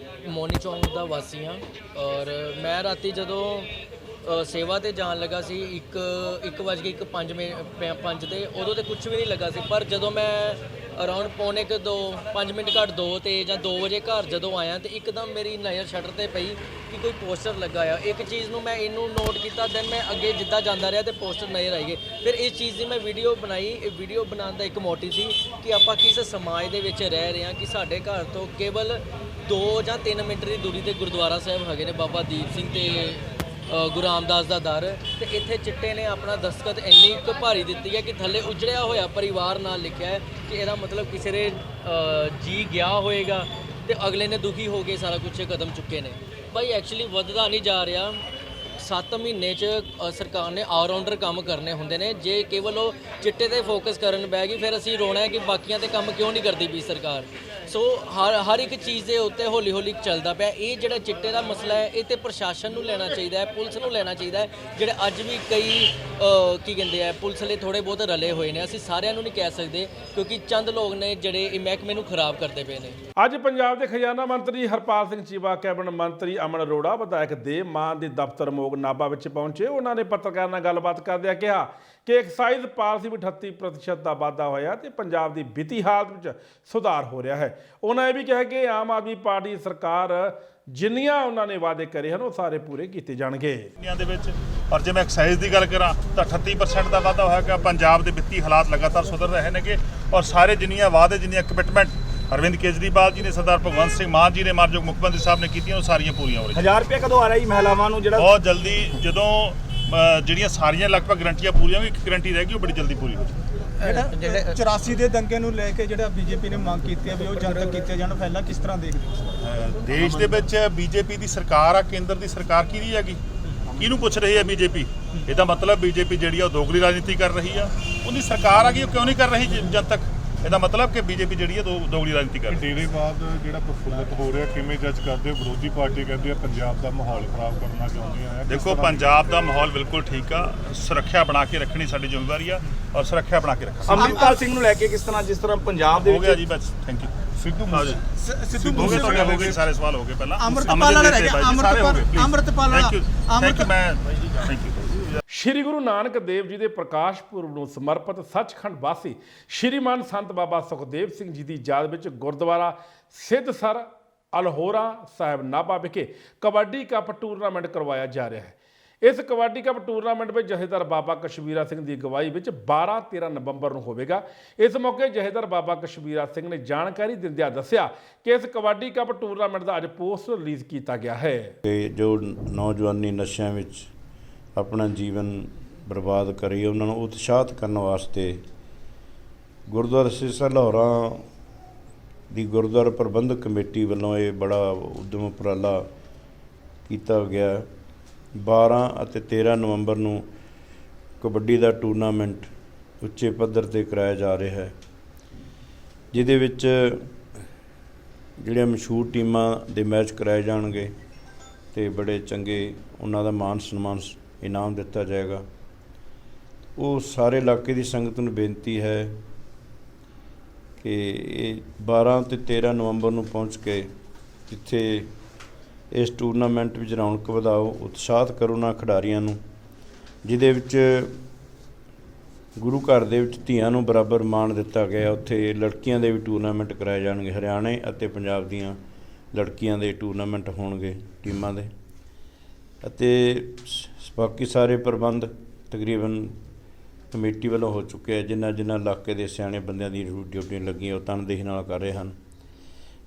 ਮੋਨੀ ਚੌਂਕ ਦਾ ਵਾਸੀ ਹਾਂ ਔਰ ਮੈਂ ਰਾਤੀ ਜਦੋਂ ਸੇਵਾ ਤੇ ਜਾਣ ਲੱਗਾ ਸੀ 1:05 ਤੇ ਉਦੋਂ ਤੇ ਕੁਝ ਵੀ ਨਹੀਂ ਲੱਗਾ ਸੀ, ਪਰ ਜਦੋਂ ਮੈਂ ਅਰਾਊਂਡ ਪੌਣੇ 5 ਮਿੰਟ ਘੱਟ 2 ਤੇ ਜਾਂ 2 ਵਜੇ ਘਰ ਜਦੋਂ ਆਇਆ ਤੇ ਇੱਕਦਮ ਮੇਰੀ ਨਜ਼ਰ ਸ਼ਟਰ ਤੇ ਪਈ ਕਿ ਕੋਈ ਪੋਸਟਰ ਲੱਗਾ ਆ। ਇੱਕ ਚੀਜ਼ ਨੂੰ ਮੈਂ ਇਹਨੂੰ ਨੋਟ ਕੀਤਾ, ਦੈਨ ਮੈਂ ਅੱਗੇ ਜਿੱਦਾਂ ਜਾਂਦਾ ਰਿਹਾ ਤੇ ਪੋਸਟਰ ਨਜ਼ਰ ਆਈ ਗਏ। ਫਿਰ ਇਸ ਚੀਜ਼ ਦੀ ਮੈਂ ਵੀਡੀਓ ਬਣਾਈ। ਇਹ ਵੀਡੀਓ ਬਣਾਉਣ ਦਾ ਇੱਕ ਮੋਟਿਵ ਸੀ ਕਿ ਆਪਾਂ ਕਿਸ ਸਮਾਜ ਦੇ ਵਿੱਚ ਰਹਿ ਰਹੇ ਹਾਂ ਕਿ ਸਾਡੇ ਘਰ ਤੋਂ ਕੇਵਲ 2 ਜਾਂ 3 ਮਿੰਟ ਦੀ ਦੂਰੀ ਤੇ ਗੁਰਦੁਆਰਾ ਸਾਹਿਬ ਹੈਗੇ ਨੇ ਬਾਬਾ ਦੀਪ ਸਿੰਘ ਤੇ ਗੁਰੂ ਰਾਮਦਾਸ ਦਾ ਦਰ, ਤੇ ਇੱਥੇ ਚਿੱਟੇ ਨੇ ਆਪਣਾ ਦਸਤਖਤ ਇੰਨੀ ਕੁ ਭਾਰੀ ਦਿੱਤੀ ਹੈ ਕਿ ਥੱਲੇ ਉਜੜਿਆ ਹੋਇਆ ਪਰਿਵਾਰ ਨਾਲ ਲਿਖਿਆ ਹੈ ਕਿ ਇਹਦਾ ਮਤਲਬ ਕਿਸੇ ਦੇ ਜੀ ਗਿਆ ਹੋਏਗਾ ਤੇ ਅਗਲੇ ਨੇ ਦੁਖੀ ਹੋ ਕੇ ਸਾਰਾ ਕੁਝ ਕਦਮ ਚੁੱਕੇ ਨੇ। ਭਾਈ ਐਕਚੁਅਲੀ ਵੱਧਦਾ ਨਹੀਂ ਜਾ ਰਿਹਾ। 7 ਮਹੀਨੇ 'ਚ ਸਰਕਾਰ ਨੇ ਆਲਰਾਊਂਡਰ ਕੰਮ ਕਰਨੇ ਹੁੰਦੇ ਨੇ। ਜੇ ਕੇਵਲ ਉਹ ਚਿੱਟੇ 'ਤੇ ਫੋਕਸ ਕਰਨ ਬਹਿ ਗਈ ਫਿਰ ਅਸੀਂ ਰੋਣਾ ਹੈ ਕਿ ਬਾਕੀਆਂ 'ਤੇ ਕੰਮ ਕਿਉਂ ਨਹੀਂ ਕਰਦੀ ਪਈ ਸਰਕਾਰ। ਸੋ ਹਰ ਇੱਕ ਚੀਜ਼ ਦੇ ਉੱਤੇ ਹੌਲੀ ਹੌਲੀ ਚੱਲਦਾ ਪਿਆ। ਇਹ ਜਿਹੜਾ ਚਿੱਟੇ ਦਾ ਮਸਲਾ ਹੈ ਇਹ ਤੇ ਪ੍ਰਸ਼ਾਸਨ ਨੂੰ ਲੈਣਾ ਚਾਹੀਦਾ ਹੈ, ਪੁਲਿਸ ਨੂੰ ਲੈਣਾ ਚਾਹੀਦਾ ਹੈ। ਜਿਹੜੇ ਅੱਜ ਵੀ ਕਈ ਕੀ ਕਹਿੰਦੇ ਆ ਪੁਲਿਸ ਲਈ ਥੋੜ੍ਹੇ ਬਹੁਤ ਰਲੇ ਹੋਏ ਨੇ, ਅਸੀਂ ਸਾਰਿਆਂ ਨੂੰ ਨਹੀਂ ਕਹਿ ਸਕਦੇ ਕਿਉਂਕਿ ਚੰਦ ਲੋਕ ਨੇ ਜਿਹੜੇ ਇਹ ਮਹਿਕਮੇ ਨੂੰ ਖਰਾਬ ਕਰਦੇ ਪਏ ਨੇ। ਅੱਜ ਪੰਜਾਬ ਦੇ ਖਜ਼ਾਨਾ ਮੰਤਰੀ ਹਰਪਾਲ ਸਿੰਘ ਚੀਮਾ, ਕੈਬਨਿਟ ਮੰਤਰੀ ਅਮਨ ਅਰੋੜਾ, ਵਿਧਾਇਕ ਦੇਵ ਮਾਨ ਦੇ ਦਫ਼ਤਰ ਮੋਗ ਨਾਭਾ ਵਿੱਚ ਪਹੁੰਚੇ। ਉਹਨਾਂ ਨੇ ਪੱਤਰਕਾਰਾਂ ਨਾਲ ਗੱਲਬਾਤ ਕਰਦਿਆਂ ਕਿਹਾ ਕਿ ਐਕਸਾਈਜ਼ ਪਾਲਿਸੀ ਵਿੱਚ 38% ਦਾ ਵਾਧਾ ਹੋਇਆ ਤੇ ਪੰਜਾਬ ਦੀ ਵਿੱਤੀ ਹਾਲਤ ਵਿੱਚ ਸੁਧਾਰ ਹੋ ਰਿਹਾ ਹੈ। ਉਹਨਾਂ ਇਹ ਵੀ ਕਿਹਾ ਕਿ ਆਮ ਆਦਮੀ ਪਾਰਟੀ ਸਰਕਾਰ ਜਿੰਨੀਆਂ ਉਹਨਾਂ ਨੇ ਵਾਅਦੇ ਕਰੇ ਹਨ ਉਹ ਸਾਰੇ ਪੂਰੇ ਕੀਤੇ ਜਾਣਗੇ। ਦੇ ਵਿੱਚ ਔਰ ਜੇ ਮੈਂ ਐਕਸਾਈਜ਼ ਦੀ ਗੱਲ ਕਰਾਂ ਤਾਂ 38% ਦਾ ਵਾਧਾ ਹੋਇਆ ਕਿ ਪੰਜਾਬ ਦੇ ਵਿੱਤੀ ਹਾਲਾਤ ਲਗਾਤਾਰ ਸੁਧਰ ਰਹੇ ਨੇਗੇ ਔਰ ਸਾਰੇ ਜਿੰਨੀਆਂ ਵਾਅਦੇ ਜਿੰਨੀਆਂ ਕਮਿਟਮੈਂਟ ਅਰਵਿੰਦ ਕੇਜਰੀਵਾਲ ਜੀ ਨੇ, ਸਰਦਾਰ ਭਗਵੰਤ ਸਿੰਘ ਮਾਨ ਜੀ ਨੇ, ਮਾਨਯੋਗ ਮੁੱਖ ਮੰਤਰੀ ਸਾਹਿਬ ਨੇ ਕੀਤੀਆਂ ਉਹ ਸਾਰੀਆਂ ਪੂਰੀਆਂ ਹੋ ਰਹੀਆਂ। 1000 ਰੁਪਏ ਕਦੋਂ ਆ ਰਿਹਾ ਜੀ ਮਹਿਲਾਵਾਂ ਨੂੰ? ਜਿਹੜਾ ਬਹੁਤ ਜਲਦੀ, ਜਦੋਂ ਜਿਹੜੀਆਂ ਸਾਰੀਆਂ ਲਗਭਗ ਗਰੰਟੀਆਂ ਪੂਰੀਆਂ ਹੋਈਆਂ, ਇੱਕ ਗਰੰਟੀ ਰਹਿ ਗਈ ਉਹ ਬੜੀ ਜਲਦੀ ਪੂਰੀ ਹੋ ਜਾਏਗੀ। 84 ਦੇ ਦੰਗੇ ਨੂੰ ਲੈ ਕੇ ਜਿਹੜਾ ਬੀਜੇਪੀ ਨੇ ਮੰਗ ਕੀਤੀ ਹੈ ਵੀ ਉਹ ਜਨਤਕ ਕੀਤੇ ਜਾਣ, ਪਹਿਲਾਂ ਕਿਸ ਤਰ੍ਹਾਂ ਦੇਖਦੇ ਹੋ? ਦੇਸ਼ ਦੇ ਵਿੱਚ ਬੀਜੇਪੀ ਦੀ ਸਰਕਾਰ ਆ, ਕੇਂਦਰ ਦੀ ਸਰਕਾਰ ਕਿਹਦੀ ਹੈਗੀ, ਕਿਹਨੂੰ ਪੁੱਛ ਰਹੀ ਹੈ ਬੀਜੇਪੀ? ਇਹਦਾ ਮਤਲਬ ਬੀਜੇਪੀ ਜਿਹੜੀ ਆ ਉਹ ਦੋਗਲੀ ਰਾਜਨੀਤੀ ਕਰ ਰਹੀ ਆ। ਉਹਦੀ ਸਰਕਾਰ ਆ ਗਈ, ਉਹ ਕਿਉਂ ਨਹੀਂ ਕਰ ਰਹੀ ਜਨਤਕ? ਇਹਦਾ ਮਤਲਬ ਕਿ ਬੀਜੇਪੀ ਜਿਹੜੀ ਹੈ ਦੋਗਲੀ ਰਾਜਨੀਤੀ ਕਰ ਰਹੀ ਹੈ। ਡੇਰੇ ਬਾਅਦ ਜਿਹੜਾ ਪ੍ਰਫੁੱਲਤ ਹੋ ਰਿਹਾ, ਕਿਵੇਂ ਜੱਜ ਕਰਦੇ ਹੋ? ਵਿਰੋਧੀ ਪਾਰਟੀ ਕਹਿੰਦੀ ਆ ਪੰਜਾਬ ਦਾ ਮਾਹੌਲ ਖਰਾਬ ਕਰਨਾ ਚਾਹੁੰਦੀਆਂ ਆ। ਦੇਖੋ, ਪੰਜਾਬ ਦਾ ਮਾਹੌਲ ਬਿਲਕੁਲ ਠੀਕ ਆ। ਸੁਰੱਖਿਆ ਬਣਾ ਕੇ ਰੱਖਣੀ ਸਾਡੀ ਜ਼ਿੰਮੇਵਾਰੀ ਆ ਔਰ ਸੁਰੱਖਿਆ ਬਣਾ ਕੇ ਰੱਖਾਂਗੇ। ਅਮਰਿਤਪਾਲ ਸਿੰਘ ਨੂੰ ਲੈ ਕੇ ਕਿਸ ਤਰ੍ਹਾਂ, ਜਿਸ ਤਰ੍ਹਾਂ ਪੰਜਾਬ ਦੇ ਹੋ ਗਿਆ ਜੀ, ਬਸ ਥੈਂਕ ਯੂ। ਸਿੱਧੂ ਹੋ ਗਏ ਤੁਹਾਡੇ, ਹੋ ਗਏ ਸਾਰੇ ਸਵਾਲ ਹੋ ਗਏ। ਪਹਿਲਾਂ ਅਮਰਿਤਪਾਲ ਵਾਲਾ ਰਹਿ ਗਿਆ, ਅਮਰਿਤਪਾਲ ਵਾਲਾ। ਥੈਂਕ ਯੂ, ਮੈਂ ਥੈਂਕ ਯੂ। ਸ਼੍ਰੀ ਗੁਰੂ ਨਾਨਕ ਦੇਵ ਜੀ ਦੇ ਪ੍ਰਕਾਸ਼ ਪੁਰਬ ਨੂੰ ਸਮਰਪਿਤ ਸੱਚਖੰਡ ਵਾਸੀ ਸ਼੍ਰੀਮਾਨ ਸੰਤ ਬਾਬਾ ਸੁਖਦੇਵ ਸਿੰਘ ਜੀ ਦੀ ਯਾਦ ਵਿੱਚ ਗੁਰਦੁਆਰਾ ਸਿੱਧਸਰ ਅਲਹੋਰਾ ਸਾਹਿਬ ਨਾਭਾ ਵਿਖੇ ਕਬੱਡੀ ਕੱਪ ਟੂਰਨਾਮੈਂਟ ਕਰਵਾਇਆ ਜਾ ਰਿਹਾ ਹੈ। ਇਸ ਕਬੱਡੀ ਕੱਪ ਟੂਰਨਾਮੈਂਟ ਵਿੱਚ ਜਥੇਦਾਰ ਬਾਬਾ ਕਸ਼ਮੀਰਾ ਸਿੰਘ ਦੀ ਅਗਵਾਈ ਵਿੱਚ 12-13 ਨਵੰਬਰ ਨੂੰ ਹੋਵੇਗਾ। ਇਸ ਮੌਕੇ ਜਥੇਦਾਰ ਬਾਬਾ ਕਸ਼ਮੀਰਾ ਸਿੰਘ ਨੇ ਜਾਣਕਾਰੀ ਦਿੰਦਿਆਂ ਦੱਸਿਆ ਕਿ ਇਸ ਕਬੱਡੀ ਕੱਪ ਟੂਰਨਾਮੈਂਟ ਦਾ ਅੱਜ ਪੋਸਟਰ ਰਿਲੀਜ਼ ਕੀਤਾ ਗਿਆ ਹੈ। ਜੋ ਨੌਜਵਾਨੀ ਨਸ਼ਿਆਂ ਵਿੱਚ ਆਪਣਾ ਜੀਵਨ ਬਰਬਾਦ ਕਰੀ, ਉਹਨਾਂ ਨੂੰ ਉਤਸ਼ਾਹਿਤ ਕਰਨ ਵਾਸਤੇ ਗੁਰਦੁਆਰਾ ਸਿੱਧਸਰ ਲਾਹੌਰਾ ਦੀ ਗੁਰਦੁਆਰਾ ਪ੍ਰਬੰਧਕ ਕਮੇਟੀ ਵੱਲੋਂ ਇਹ ਬੜਾ ਉਦਮ ਉਪਰਾਲਾ ਕੀਤਾ ਗਿਆ। 12 ਅਤੇ 13 ਨਵੰਬਰ ਨੂੰ ਕਬੱਡੀ ਦਾ ਟੂਰਨਾਮੈਂਟ ਉੱਚੇ ਪੱਧਰ 'ਤੇ ਕਰਾਇਆ ਜਾ ਰਿਹਾ ਹੈ, ਜਿਹਦੇ ਵਿੱਚ ਜਿਹੜੀਆਂ ਮਸ਼ਹੂਰ ਟੀਮਾਂ ਦੇ ਮੈਚ ਕਰਾਏ ਜਾਣਗੇ ਅਤੇ ਬੜੇ ਚੰਗੇ ਉਹਨਾਂ ਦਾ ਮਾਨ ਸਨਮਾਨ ਇਨਾਮ ਦਿੱਤਾ ਜਾਏਗਾ। ਉਹ ਸਾਰੇ ਇਲਾਕੇ ਦੀ ਸੰਗਤ ਨੂੰ ਬੇਨਤੀ ਹੈ ਕਿ ਇਹ 12 ਅਤੇ 13 ਨਵੰਬਰ ਨੂੰ ਪਹੁੰਚ ਕੇ ਜਿੱਥੇ ਇਸ ਟੂਰਨਾਮੈਂਟ ਵਿੱਚ ਰੌਣਕ ਵਧਾਓ, ਉਤਸ਼ਾਹਿਤ ਕਰੋ ਉਹਨਾਂ ਖਿਡਾਰੀਆਂ ਨੂੰ, ਜਿਹਦੇ ਵਿੱਚ ਗੁਰੂ ਘਰ ਦੇ ਵਿੱਚ ਧੀਆਂ ਨੂੰ ਬਰਾਬਰ ਮਾਣ ਦਿੱਤਾ ਗਿਆ। ਉੱਥੇ ਲੜਕੀਆਂ ਦੇ ਵੀ ਟੂਰਨਾਮੈਂਟ ਕਰਾਏ ਜਾਣਗੇ, ਹਰਿਆਣੇ ਅਤੇ ਪੰਜਾਬ ਦੀਆਂ ਲੜਕੀਆਂ ਦੇ ਟੂਰਨਾਮੈਂਟ ਹੋਣਗੇ ਟੀਮਾਂ ਦੇ, ਅਤੇ ਬਾਕੀ ਸਾਰੇ ਪ੍ਰਬੰਧ ਤਕਰੀਬਨ ਕਮੇਟੀ ਵੱਲੋਂ ਹੋ ਚੁੱਕੇ ਹੈ। ਜਿਨ੍ਹਾਂ ਇਲਾਕੇ ਦੇ ਸਿਆਣੇ ਬੰਦਿਆਂ ਦੀ ਡਿਊਟੀਆਂ ਲੱਗੀਆਂ ਉਹ ਤਨਦੇਹੀ ਨਾਲ ਕਰ ਰਹੇ ਹਨ।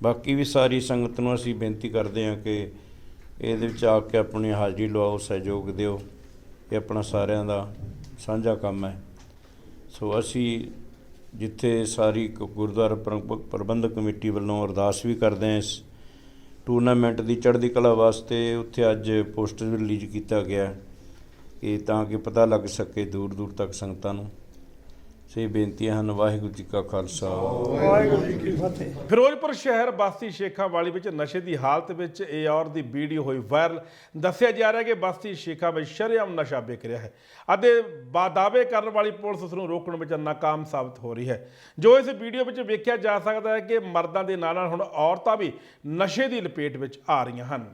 ਬਾਕੀ ਵੀ ਸਾਰੀ ਸੰਗਤ ਨੂੰ ਅਸੀਂ ਬੇਨਤੀ ਕਰਦੇ ਹਾਂ ਕਿ ਇਹਦੇ ਵਿੱਚ ਆ ਕੇ ਆਪਣੀ ਹਾਜ਼ਰੀ ਲਵਾਓ, ਸਹਿਯੋਗ ਦਿਓ। ਇਹ ਆਪਣਾ ਸਾਰਿਆਂ ਦਾ ਸਾਂਝਾ ਕੰਮ ਹੈ। ਸੋ ਅਸੀਂ ਜਿੱਥੇ ਸਾਰੀ ਗੁਰਦੁਆਰਾ ਪ੍ਰਬੰਧਕ ਕਮੇਟੀ ਵੱਲੋਂ ਅਰਦਾਸ ਵੀ ਕਰਦੇ ਹਾਂ ਇਸ ਟੂਰਨਾਮੈਂਟ ਦੀ ਚੜ੍ਹਦੀ ਕਲਾ ਵਾਸਤੇ, ਉੱਥੇ ਅੱਜ ਪੋਸਟਰ ਵੀ ਰਿਲੀਜ਼ ਕੀਤਾ ਗਿਆ ਕਿ ਤਾਂ ਕਿ ਪਤਾ ਲੱਗ ਸਕੇ ਦੂਰ ਦੂਰ ਤੱਕ ਸੰਗਤਾਂ ਨੂੰ। ਸੇ ਬੇਨਤੀਆਂ ਹਨ। ਵਾਹਿਗੁਰੂ ਜੀ ਕਾ ਖਾਲਸਾ, ਵਾਹਿਗੁਰੂ ਜੀ ਕੀ ਫਤਿਹ। ਫਿਰੋਜ਼ਪੁਰ ਸ਼ਹਿਰ ਬਸਤੀ ਸ਼ੇਖਾਵਾਲੀ ਵਿੱਚ ਨਸ਼ੇ ਦੀ ਹਾਲਤ ਵਿੱਚ ਇਹ ਔਰਤ ਦੀ ਵੀਡੀਓ ਹੋਈ ਵਾਇਰਲ। ਦੱਸਿਆ ਜਾ ਰਿਹਾ ਕਿ ਬਸਤੀ ਸ਼ੇਖਾ ਵਿੱਚ ਸ਼ਰੇਆਮ ਨਸ਼ਾ ਵਿਕ ਰਿਹਾ ਹੈ ਅਤੇ ਦਾਅਵੇ ਕਰਨ ਵਾਲੀ ਪੁਲਿਸ ਉਸ ਨੂੰ ਰੋਕਣ ਵਿੱਚ ਨਾਕਾਮ ਸਾਬਤ ਹੋ ਰਹੀ ਹੈ। ਜੋ ਇਸ ਵੀਡੀਓ ਵਿੱਚ ਵੇਖਿਆ ਜਾ ਸਕਦਾ ਹੈ ਕਿ ਮਰਦਾਂ ਦੇ ਨਾਲ ਨਾਲ ਹੁਣ ਔਰਤਾਂ ਵੀ ਨਸ਼ੇ ਦੀ ਲਪੇਟ ਵਿੱਚ ਆ ਰਹੀਆਂ ਹਨ।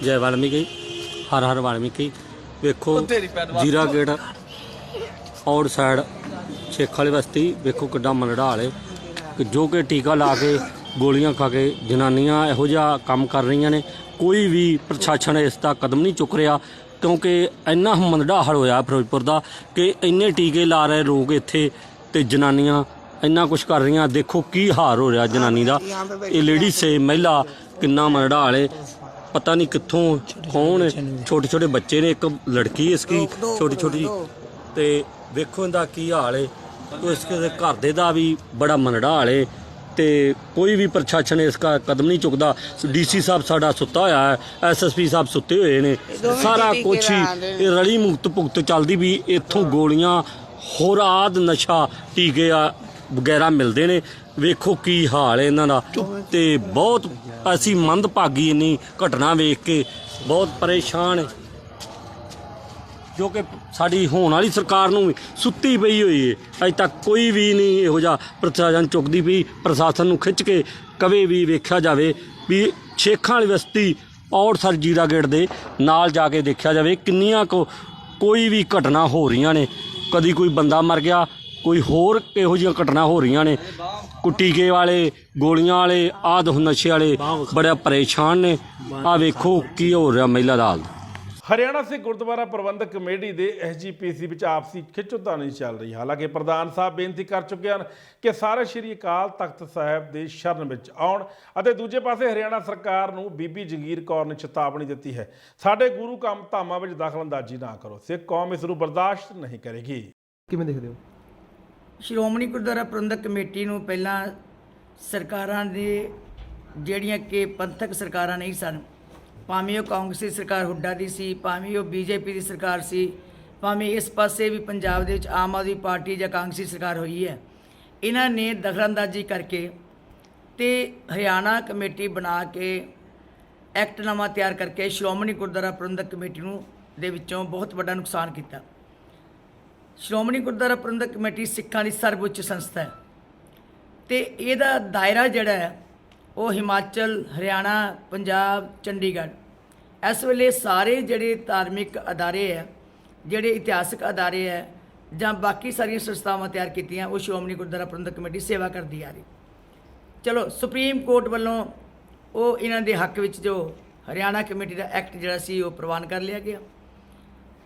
ਜੈ ਵਾਲਮੀਕੀ, ਹਰ ਹਰ ਵਾਲਮੀਕੀ। ਵੇਖੋ ਜੀਰਾ ਗੇਟ ਆਊਟ ਸਾਈਡ ਸਿੱਖ ਵਾਲੀ ਬਸਤੀ ਵੇਖੋ ਕਿੱਡਾ ਮਨੜਾ ਵਾਲੇ ਜੋ ਕਿ ਟੀਕਾ ਲਾ ਕੇ ਗੋਲੀਆਂ ਖਾ ਕੇ ਜਨਾਨੀਆਂ ਇਹੋ ਜਿਹਾ ਕੰਮ ਕਰ ਰਹੀਆਂ ਨੇ। ਕੋਈ ਵੀ ਪ੍ਰਸ਼ਾਸਨ ਇਸ ਦਾ ਕਦਮ ਨਹੀਂ ਚੁੱਕ ਰਿਹਾ ਕਿਉਂਕਿ ਇੰਨਾ ਮੰਦੜਾ ਹਾਲ ਹੋਇਆ ਫਿਰੋਜ਼ਪੁਰ ਦਾ ਕਿ ਇੰਨੇ ਟੀਕੇ ਲਾ ਰਹੇ ਲੋਕ ਇੱਥੇ ਤੇ ਜਨਾਨੀਆਂ ਇੰਨਾ ਕੁਛ ਕਰ ਰਹੀਆਂ। ਦੇਖੋ ਕੀ ਹਾਲ ਹੋ ਰਿਹਾ ਜਨਾਨੀ ਦਾ। ਇਹ ਲੇਡੀ ਸੇ ਮਹਿਲਾ ਕਿੰਨਾ ਮੰਦੜਾ ਵਾਲੇ ਪਤਾ ਨਹੀਂ ਕਿੱਥੋਂ ਕੌਣ ਛੋਟੇ ਛੋਟੇ ਬੱਚੇ ਨੇ, ਇੱਕ ਲੜਕੀ ਇਸकी ਛੋਟੀ ਛੋਟੀ ਤੇ ਵੇਖੋ ਇਹਦਾ ਕੀ ਹਾਲ ਹੈ। ਇਸ ਘਰ ਦੇ ਦਾ ਵੀ ਬੜਾ ਮੰਦੜਾ ਹਾਲ ਹੈ ਤੇ ਕੋਈ ਵੀ ਪ੍ਰਸ਼ਾਸਨ ਇਸ ਦਾ ਕਦਮ ਨਹੀਂ ਚੁੱਕਦਾ। ਡੀਸੀ ਸਾਹਿਬ ਸਾਡਾ ਸੁੱਤਾ ਹੋਇਆ ਹੈ, ਐਸਐਸਪੀ ਸਾਹਿਬ ਸੁੱਤੇ ਹੋਏ ਨੇ, ਸਾਰਾ ਕੁਛ ਹੀ ਇਹ ਰਲੀ ਮੁਕਤ ਭੁਗਤ ਚੱਲਦੀ ਵੀ। ਇੱਥੋਂ ਗੋਲੀਆਂ ਹੋਰ ਆਦ ਨਸ਼ਾ ਟੀਕੇ ਆ ਵਗੈਰਾ ਮਿਲਦੇ ਨੇ। ਵੇਖੋ ਕੀ ਹਾਲ ਹੈ ਇਹਨਾਂ ਦਾ ਤੇ ਬਹੁਤ ਅਸੀਂ ਮੰਦਭਾਗੀ ਇੰਨੀ ਘਟਨਾ ਵੇਖ ਕੇ ਬਹੁਤ ਪਰੇਸ਼ਾਨ ਹੈ ਜੋ ਕਿ ਸਾਡੀ ਹੋਣ ਵਾਲੀ ਸਰਕਾਰ ਨੂੰ ਸੁੱਤੀ ਪਈ ਹੋਈ ਹੈ। ਅਜੇ ਤੱਕ ਕੋਈ ਵੀ ਨਹੀਂ ਇਹੋ ਜਿਹਾ ਪ੍ਰਸ਼ਾਸਨ ਚੁੱਕਦੀ ਪਈ। ਪ੍ਰਸ਼ਾਸਨ ਨੂੰ ਖਿੱਚ ਕੇ ਕਦੇ ਵੀ ਵੇਖਿਆ ਜਾਵੇ ਵੀ ਸ਼ੇਖਾਂ ਵਾਲੀ ਬਸਤੀ ਔਰ ਸਰ ਜੀਰਾ ਗੇਟ ਦੇ ਨਾਲ ਜਾ ਕੇ ਦੇਖਿਆ ਜਾਵੇ ਕਿੰਨੀਆਂ ਕੋਈ ਵੀ ਘਟਨਾ ਹੋ ਰਹੀਆਂ ਨੇ। ਕਦੀ ਕੋਈ ਬੰਦਾ ਮਰ ਗਿਆ, ਕੋਈ ਹੋਰ ਇਹੋ ਜਿਹੀਆਂ ਘਟਨਾ ਹੋ ਰਹੀਆਂ ਨੇ। ਕੋਈ ਟੀਕੇ ਵਾਲੇ, ਗੋਲੀਆਂ ਵਾਲੇ, ਆਦਿ ਨਸ਼ੇ ਵਾਲੇ ਬੜਾ ਪਰੇਸ਼ਾਨ ਨੇ। ਆਹ ਵੇਖੋ ਕੀ ਹੋ ਰਿਹਾ ਮਹਿਲਾ ਦਾ ਹਾਲ। ਹਰਿਆਣਾ ਸਿੱਖ ਗੁਰਦੁਆਰਾ ਪ੍ਰਬੰਧਕ ਕਮੇਟੀ ਦੇ ਐਸਜੀਪੀਸੀ ਵਿੱਚ ਆਪਸੀ ਖਿੱਚੋਤਾਣੀ ਚੱਲ ਰਹੀ। ਹਾਲਾਂਕਿ ਪ੍ਰਧਾਨ ਸਾਹਿਬ ਬੇਨਤੀ ਕਰ ਚੁੱਕੇ ਹਨ ਕਿ ਸਾਰੇ ਸ਼੍ਰੀ ਅਕਾਲ ਤਖਤ ਸਾਹਿਬ ਦੇ ਸ਼ਰਨ ਵਿੱਚ ਆਉਣ ਅਤੇ ਦੂਜੇ ਪਾਸੇ ਹਰਿਆਣਾ ਸਰਕਾਰ ਨੂੰ ਬੀਬੀ ਜਗੀਰ ਕੌਰ ਨੇ ਚੇਤਾਵਨੀ ਦਿੱਤੀ ਹੈ, ਸਾਡੇ ਗੁਰੂ ਕੰਮ ਧਾਮਾਂ ਵਿੱਚ ਦਖਲਅੰਦਾਜ਼ੀ ਨਾ ਕਰੋ, ਸਿੱਖ ਕੌਮ ਇਸ ਨੂੰ ਬਰਦਾਸ਼ਤ ਨਹੀਂ ਕਰੇਗੀ। ਕਿਵੇਂ ਦੇਖਦੇ ਹੋ? ਸ਼੍ਰੋਮਣੀ ਗੁਰਦੁਆਰਾ ਪ੍ਰਬੰਧਕ ਕਮੇਟੀ ਨੂੰ ਪਹਿਲਾਂ ਸਰਕਾਰਾਂ ਦੇ ਜਿਹੜੀਆਂ ਕਿ ਪੰਥਕ ਸਰਕਾਰਾਂ ਨਹੀਂ ਸਨ, ਭਾਵੇਂ ਉਹ ਕਾਂਗਰਸੀ ਸਰਕਾਰ ਹੁੱਡਾ ਦੀ ਸੀ, ਭਾਵੇਂ ਉਹ ਬੀਜੇਪੀ ਦੀ ਸਰਕਾਰ ਸੀ, ਭਾਵੇਂ ਇਸ ਪਾਸੇ ਵੀ ਪੰਜਾਬ ਦੇ ਵਿੱਚ ਆਮ ਆਦਮੀ ਪਾਰਟੀ ਜਾਂ ਕਾਂਗਰਸੀ ਸਰਕਾਰ ਹੋਈ ਹੈ, ਇਹਨਾਂ ਨੇ ਦਖਲਅੰਦਾਜ਼ੀ ਕਰਕੇ ਤੇ ਹਰਿਆਣਾ ਕਮੇਟੀ ਬਣਾ ਕੇ ਐਕਟਨਾਮਾ ਤਿਆਰ ਕਰਕੇ ਸ਼੍ਰੋਮਣੀ ਗੁਰਦੁਆਰਾ ਪ੍ਰਬੰਧਕ ਕਮੇਟੀ ਨੂੰ ਦੇ ਵਿੱਚੋਂ ਬਹੁਤ ਵੱਡਾ ਨੁਕਸਾਨ ਕੀਤਾ। ਸ਼੍ਰੋਮਣੀ ਗੁਰਦੁਆਰਾ ਪ੍ਰਬੰਧਕ ਕਮੇਟੀ ਸਿੱਖਾਂ ਦੀ ਸਰਵਉੱਚ ਸੰਸਥਾ ਹੈ ਤੇ ਇਹਦਾ ਦਾਇਰਾ ਜਿਹੜਾ ਹੈ ਉਹ ਹਿਮਾਚਲ, ਹਰਿਆਣਾ, ਪੰਜਾਬ, ਚੰਡੀਗੜ੍ਹ। ਇਸ ਵੇਲੇ ਸਾਰੇ ਜਿਹੜੇ ਧਾਰਮਿਕ ਅਦਾਰੇ ਹੈ, ਜਿਹੜੇ ਇਤਿਹਾਸਕ ਅਦਾਰੇ ਹੈ ਜਾਂ ਬਾਕੀ ਸਾਰੀਆਂ ਸੰਸਥਾਵਾਂ ਤਿਆਰ ਕੀਤੀਆਂ, ਉਹ ਸ਼੍ਰੋਮਣੀ ਗੁਰਦੁਆਰਾ ਪ੍ਰਬੰਧਕ ਕਮੇਟੀ ਸੇਵਾ ਕਰਦੀ ਆ ਰਹੀ। ਚਲੋ ਸੁਪਰੀਮ ਕੋਰਟ ਵੱਲੋਂ ਉਹ ਇਹਨਾਂ ਦੇ ਹੱਕ ਵਿੱਚ ਜੋ ਹਰਿਆਣਾ ਕਮੇਟੀ ਦਾ ਐਕਟ ਜਿਹੜਾ ਸੀ ਉਹ ਪ੍ਰਵਾਨ ਕਰ ਲਿਆ ਗਿਆ।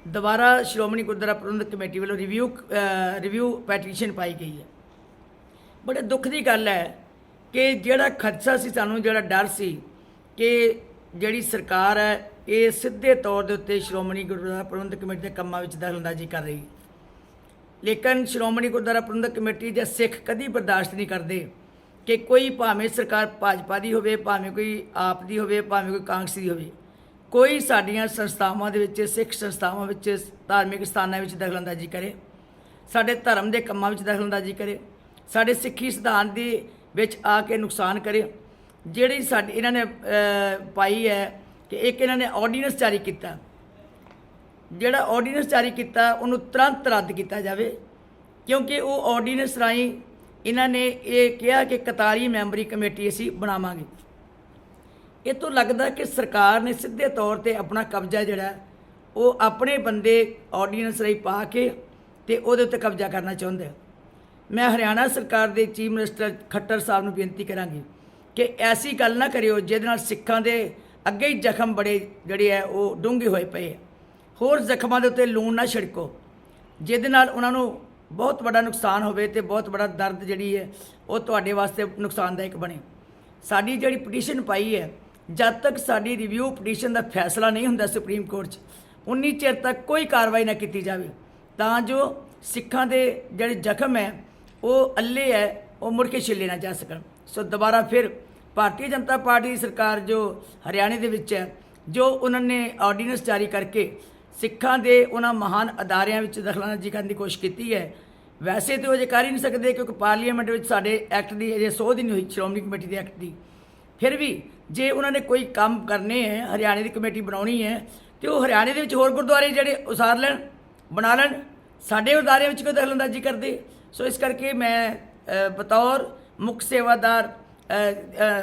ਦੁਬਾਰਾ ਸ਼੍ਰੋਮਣੀ ਗੁਰਦੁਆਰਾ ਪ੍ਰਬੰਧਕ ਕਮੇਟੀ ਵੱਲੋਂ ਰਿਵਿਊ ਪੈਟੀਸ਼ਨ ਪਾਈ ਗਈ ਹੈ। ਬੜੇ ਦੁੱਖ ਦੀ ਗੱਲ ਹੈ ਕਿ ਜਿਹੜਾ ਖਦਸ਼ਾ ਸੀ ਸਾਨੂੰ, ਜਿਹੜਾ ਡਰ ਸੀ ਕਿ ਜਿਹੜੀ ਸਰਕਾਰ ਹੈ ਇਹ ਸਿੱਧੇ ਤੌਰ ਦੇ ਉੱਤੇ ਸ਼੍ਰੋਮਣੀ ਗੁਰਦੁਆਰਾ ਪ੍ਰਬੰਧਕ ਕਮੇਟੀ ਦੇ ਕੰਮਾਂ ਵਿੱਚ ਦਖਲਅੰਦਾਜ਼ੀ ਕਰ ਰਹੀ, ਲੇਕਿਨ ਸ਼੍ਰੋਮਣੀ ਗੁਰਦੁਆਰਾ ਪ੍ਰਬੰਧਕ ਕਮੇਟੀ ਜਾਂ ਸਿੱਖ ਕਦੀ ਬਰਦਾਸ਼ਤ ਨਹੀਂ ਕਰਦੇ ਕਿ ਕੋਈ ਭਾਵੇਂ ਸਰਕਾਰ ਭਾਜਪਾ ਦੀ ਹੋਵੇ, ਭਾਵੇਂ ਕੋਈ ਆਪ ਦੀ ਹੋਵੇ, ਭਾਵੇਂ ਕੋਈ ਕਾਂਗਰਸੀ ਦੀ ਹੋਵੇ, ਕੋਈ ਸਾਡੀਆਂ ਸੰਸਥਾਵਾਂ ਦੇ ਵਿੱਚ, ਸਿੱਖ ਸੰਸਥਾਵਾਂ ਵਿੱਚ, ਧਾਰਮਿਕ ਸਥਾਨਾਂ ਵਿੱਚ ਦਖਲਅੰਦਾਜ਼ੀ ਕਰੇ, ਸਾਡੇ ਧਰਮ ਦੇ ਕੰਮਾਂ ਵਿੱਚ ਦਖਲਅੰਦਾਜ਼ੀ ਕਰੇ, ਸਾਡੇ ਸਿੱਖੀ ਸਿਧਾਂਤ ਦੇ ਵਿੱਚ ਆ ਕੇ ਨੁਕਸਾਨ ਕਰੇ। ਜਿਹੜੀ ਸਾਡੀ ਇਹਨਾਂ ਨੇ ਪਾਈ ਹੈ ਕਿ ਇੱਕ ਇਹਨਾਂ ਨੇ ਆਰਡੀਨੈਂਸ ਜਾਰੀ ਕੀਤਾ, ਜਿਹੜਾ ਆਰਡੀਨੈਂਸ ਜਾਰੀ ਕੀਤਾ ਉਹਨੂੰ ਤੁਰੰਤ ਰੱਦ ਕੀਤਾ ਜਾਵੇ, ਕਿਉਂਕਿ ਉਹ ਆਰਡੀਨੈਂਸ ਰਾਹੀਂ ਇਹਨਾਂ ਨੇ ਇਹ ਕਿਹਾ ਕਿ 41 ਮੈਂਬਰੀ ਕਮੇਟੀ ਅਸੀਂ ਬਣਾਵਾਂਗੇ। ਇਹ ਤੋਂ ਲੱਗਦਾ ਕਿ ਸਰਕਾਰ ਨੇ ਸਿੱਧੇ ਤੌਰ ਤੇ ਆਪਣਾ ਕਬਜ਼ਾ ਜਿਹੜਾ ਉਹ ਆਪਣੇ ਬੰਦੇ ਆਰਡੀਨੈਂਸ ਰਾਹੀਂ ਪਾ ਕੇ ਤੇ ਉਹਦੇ ਉੱਤੇ ਕਬਜ਼ਾ ਕਰਨਾ ਚਾਹੁੰਦੇ। ਮੈਂ ਹਰਿਆਣਾ ਸਰਕਾਰ ਦੇ ਚੀਫ ਮਿਨਿਸਟਰ ਖੱਟਰ ਸਾਹਿਬ ਨੂੰ ਬੇਨਤੀ ਕਰਾਂਗੀ ਕਿ ਐਸੀ ਗੱਲ ਨਾ ਕਰਿਓ ਜਿਹਦੇ ਨਾਲ ਸਿੱਖਾਂ ਦੇ ਅੱਗੇ ਹੀ ਜ਼ਖਮ ਬੜੇ ਜਿਹੜੇ ਹੈ ਉਹ ਡੂੰਘੇ ਹੋਏ ਪਏ। ਹੋਰ ਜ਼ਖਮਾਂ ਦੇ ਉੱਤੇ ਲੂਣ ਨਾ ਛਿੜਕੋ ਜਿਹਦੇ ਨਾਲ ਉਹਨਾਂ ਨੂੰ ਬਹੁਤ ਵੱਡਾ ਨੁਕਸਾਨ ਹੋਵੇ ਤੇ ਬਹੁਤ ਬੜਾ ਦਰਦ ਜਿਹੜੀ ਹੈ ਉਹ ਤੁਹਾਡੇ ਵਾਸਤੇ ਨੁਕਸਾਨਦਾਇਕ ਬਣੇ। ਸਾਡੀ ਜਿਹੜੀ ਪਟੀਸ਼ਨ ਪਾਈ ਹੈ, ਜਦ ਤੱਕ ਸਾਡੀ ਰਿਵਿਊ ਪਟੀਸ਼ਨ ਦਾ ਫੈਸਲਾ ਨਹੀਂ ਹੁੰਦਾ ਸੁਪਰੀਮ ਕੋਰਟ 'ਚ, ਉਨੀ ਚਿਰ ਤੱਕ ਕੋਈ ਕਾਰਵਾਈ ਨਾ ਕੀਤੀ ਜਾਵੇ ਤਾਂ ਜੋ ਸਿੱਖਾਂ ਦੇ ਜਿਹੜੇ ਜ਼ਖਮ ਹੈ ਉਹ ਅੱਲੇ ਹੈ ਉਹ ਮੁੜ ਕੇ ਛਿੱਲੇ ਨਾ ਜਾ ਸਕਣ। ਸੋ ਦੁਬਾਰਾ ਫਿਰ ਭਾਰਤੀ ਜਨਤਾ ਪਾਰਟੀ ਦੀ ਸਰਕਾਰ ਜੋ ਹਰਿਆਣੇ ਦੇ ਵਿੱਚ ਹੈ, ਜੋ ਉਹਨਾਂ ਨੇ ਆਰਡੀਨੈਂਸ ਜਾਰੀ ਕਰਕੇ ਸਿੱਖਾਂ ਦੇ ਉਹਨਾਂ ਮਹਾਨ ਅਦਾਰਿਆਂ ਵਿੱਚ ਦਖਲਅੰਦਾਜ਼ੀ ਕਰਨ ਦੀ ਕੋਸ਼ਿਸ਼ ਕੀਤੀ ਹੈ। ਵੈਸੇ ਤਾਂ ਉਹ ਅਜੇ ਕਰ ਹੀ ਨਹੀਂ ਸਕਦੇ ਕਿਉਂਕਿ ਪਾਰਲੀਮੈਂਟ ਵਿੱਚ ਸਾਡੇ ਐਕਟ ਦੀ ਅਜੇ ਸੋਧ ਹੀ ਨਹੀਂ ਹੋਈ, ਸ਼੍ਰੋਮਣੀ ਕਮੇਟੀ ਦੇ ਐਕਟ ਦੀ। ਫਿਰ ਵੀ ਜੇ ਉਹਨਾਂ ਨੇ ਕੋਈ ਕੰਮ ਕਰਨੇ ਹੈ, ਹਰਿਆਣੇ ਦੀ ਕਮੇਟੀ ਬਣਾਉਣੀ ਹੈ, ਤੇ ਉਹ ਹਰਿਆਣੇ ਦੇ ਵਿੱਚ ਹੋਰ ਗੁਰਦੁਆਰੇ ਜਿਹੜੇ ਉਸਾਰ ਲੈਣ, ਬਣਾ ਲੈਣ, ਸਾਡੇ ਅਦਾਰਿਆਂ ਵਿੱਚ ਕੋਈ ਦਖਲਅੰਦਾਜ਼ੀ ਕਰਦੇ। ਸੋ ਇਸ ਕਰਕੇ ਮੈਂ ਬਤੌਰ ਮੁੱਖ ਸੇਵਾਦਾਰ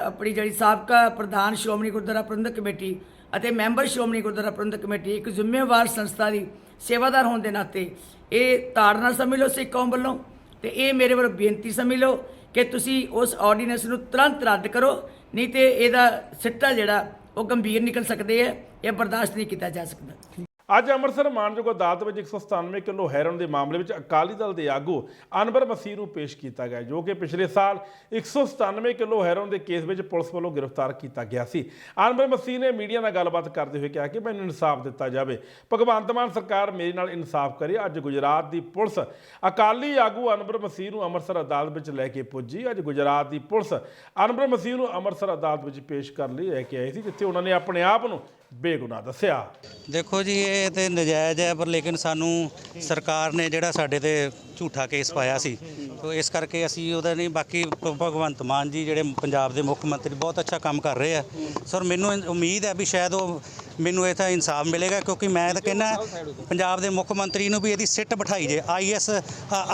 ਆਪਣੀ ਜਿਹੜੀ ਸਾਬਕਾ ਪ੍ਰਧਾਨ ਸ਼੍ਰੋਮਣੀ ਗੁਰਦੁਆਰਾ ਪ੍ਰਬੰਧਕ ਕਮੇਟੀ ਅਤੇ ਮੈਂਬਰ ਸ਼੍ਰੋਮਣੀ ਗੁਰਦੁਆਰਾ ਪ੍ਰਬੰਧਕ ਕਮੇਟੀ, ਇੱਕ ਜ਼ਿੰਮੇਵਾਰ ਸੰਸਥਾ ਦੀ ਸੇਵਾਦਾਰ ਹੋਣ ਦੇ ਨਾਤੇ ਇਹ ਤਾੜਨਾ ਸਮਝ ਲਓ ਸਿੱਖ ਕੌਮ ਵੱਲੋਂ ਤੇ ਇਹ ਮੇਰੇ ਵੱਲੋਂ ਬੇਨਤੀ ਸਮਝ ਲਓ ਕਿ ਤੁਸੀਂ ਉਸ ਆਰਡੀਨੈਂਸ ਨੂੰ ਤੁਰੰਤ ਰੱਦ ਕਰੋ, ਨਹੀਂ ਤੇ ਇਹਦਾ ਸਿੱਟਾ ਜਿਹੜਾ ਉਹ ਗੰਭੀਰ ਨਿਕਲ ਸਕਦੇ ਆ। ਇਹ ਬਰਦਾਸ਼ਤ ਨਹੀਂ ਕੀਤਾ ਜਾ ਸਕਦਾ। ਅੱਜ ਅੰਮ੍ਰਿਤਸਰ ਮਾਣਯੋਗ ਅਦਾਲਤ ਵਿੱਚ 197 ਕਿਲੋ ਹੈਰੋਇਨ ਦੇ ਮਾਮਲੇ ਵਿੱਚ ਅਕਾਲੀ ਦਲ ਦੇ ਆਗੂ ਅਨਵਰ ਮਸੀਹ ਨੂੰ ਪੇਸ਼ ਕੀਤਾ ਗਿਆ, ਜੋ ਕਿ ਪਿਛਲੇ ਸਾਲ 197 ਕਿਲੋ ਹੈਰੋਇਨ ਦੇ ਕੇਸ ਵਿੱਚ ਪੁਲਿਸ ਵੱਲੋਂ ਗ੍ਰਿਫਤਾਰ ਕੀਤਾ ਗਿਆ ਸੀ। ਅਨਵਰ ਮਸੀਹ ਨੇ ਮੀਡੀਆ ਨਾਲ ਗੱਲਬਾਤ ਕਰਦੇ ਹੋਏ ਕਿਹਾ ਕਿ ਮੈਨੂੰ ਇਨਸਾਫ ਦਿੱਤਾ ਜਾਵੇ, ਭਗਵੰਤ ਮਾਨ ਸਰਕਾਰ ਮੇਰੇ ਨਾਲ ਇਨਸਾਫ ਕਰੇ। ਅੱਜ ਗੁਜਰਾਤ ਦੀ ਪੁਲਿਸ ਅਕਾਲੀ ਆਗੂ ਅਨਵਰ ਮਸੀਹ ਨੂੰ ਅੰਮ੍ਰਿਤਸਰ ਅਦਾਲਤ ਵਿੱਚ ਲੈ ਕੇ ਪੁੱਜੀ। ਅੱਜ ਗੁਜਰਾਤ ਦੀ ਪੁਲਿਸ ਅਨਵਰ ਮਸੀਹ ਨੂੰ ਅੰਮ੍ਰਿਤਸਰ ਅਦਾਲਤ ਵਿੱਚ ਪੇਸ਼ ਕਰਨ ਲਈ ਲੈ ਕੇ ਆਈ ਸੀ, ਜਿੱਥੇ ਉਹਨਾਂ ਨੇ ਆਪਣੇ ਆਪ ਨੂੰ ਬੇਗੁਨਾਹ ਦੱਸਿਆ। ਦੇਖੋ ਜੀ, ਇਹ ਤੇ ਨਜਾਇਜ਼ ਹੈ, ਪਰ ਲੇਕਿਨ ਸਾਨੂੰ ਸਰਕਾਰ ਨੇ ਜਿਹੜਾ ਸਾਡੇ ਤੇ ਝੂਠਾ ਕੇਸ ਪਾਇਆ ਸੀ, ਤੋ ਇਸ ਕਰਕੇ ਅਸੀਂ ਉਹਦਾ ਨਹੀਂ। ਬਾਕੀ ਭਗਵੰਤ ਮਾਨ ਜੀ ਜਿਹੜੇ ਪੰਜਾਬ ਦੇ ਮੁੱਖ ਮੰਤਰੀ ਬਹੁਤ ਅੱਛਾ ਕੰਮ ਕਰ ਰਹੇ ਆ। ਸਰ ਮੈਨੂੰ ਉਮੀਦ ਹੈ ਵੀ ਸ਼ਾਇਦ ਉਹ ਮੈਨੂੰ ਇਹਦਾ ਇਨਸਾਫ ਮਿਲੇਗਾ, ਕਿਉਂਕਿ ਮੈਂ ਤਾਂ ਕਹਿੰਦਾ ਪੰਜਾਬ ਦੇ ਮੁੱਖ ਮੰਤਰੀ ਨੂੰ ਵੀ ਇਹਦੀ ਸਿੱਟ ਬਿਠਾਈ ਜੇ।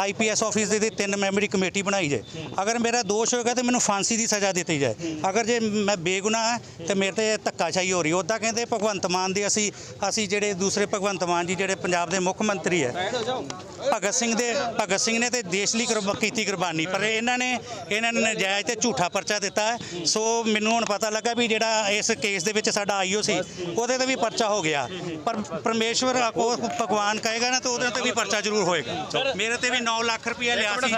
IPS ਆਫਿਸ ਦੀ 3 ਮੈਂਬਰੀ ਕਮੇਟੀ ਬਣਾਈ ਜੇ। ਅਗਰ ਮੇਰਾ ਦੋਸ਼ ਹੋਏਗਾ ਤਾਂ ਮੈਨੂੰ ਫਾਂਸੀ ਦੀ ਸਜ਼ਾ ਦਿੱਤੀ ਜਾਏ। ਅਗਰ ਜੇ ਮੈਂ ਬੇਗੁਨਾਹ ਹੈ ਤੇ ਮੇਰੇ ਤੇ ਧੱਕਾਸ਼ਾਹੀ ਹੋ ਰਹੀ। ਉੱਦਾਂ ਕਹਿੰਦੇ ਭਗਵੰਤ ਮਾਨ ਦੀ ਅਸੀਂ ਜਿਹੜੇ ਦੂਸਰੇ ਭਗਵੰਤ ਮਾਨ ਜੀ ਜਿਹੜੇ ਪੰਜਾਬ ਦੇ ਮੁੱਖ ਮੰਤਰੀ ਹੈ, ਭਗਤ ਸਿੰਘ ਨੇ ਤੇ ਦੇਸ਼ ਲਈ ਕੀਤੀ ਕੁਰਬਾਨੀ, ਪਰ ਇਹਨਾਂ ਨੇ ਨਜਾਇਜ਼ ਤੇ ਝੂਠਾ ਪਰਚਾ ਦਿੱਤਾ ਹੈ। ਸੋ ਮੈਨੂੰ ਹੁਣ ਪਤਾ ਲੱਗਾ ਵੀ ਜਿਹੜਾ ਇਸ ਕੇਸ ਦੇ ਵਿੱਚ ਸਾਡਾ ਆਈਓ ਸੀ ਉਹਦੇ ਤੇ ਵੀ ਪਰਚਾ ਹੋ ਗਿਆ, ਪਰ ਪਰਮੇਸ਼ਵਰ ਉਹ ਭਗਵਾਨ ਕਹੇਗਾ ਨਾ ਤਾਂ ਉਹਦੇ ਤੇ ਵੀ ਪਰਚਾ ਜ਼ਰੂਰ ਹੋਏਗਾ। ਮੇਰੇ ਤੇ ਵੀ 9 ਲੱਖ ਰੁਪਇਆ ਲਿਆ ਸੀ,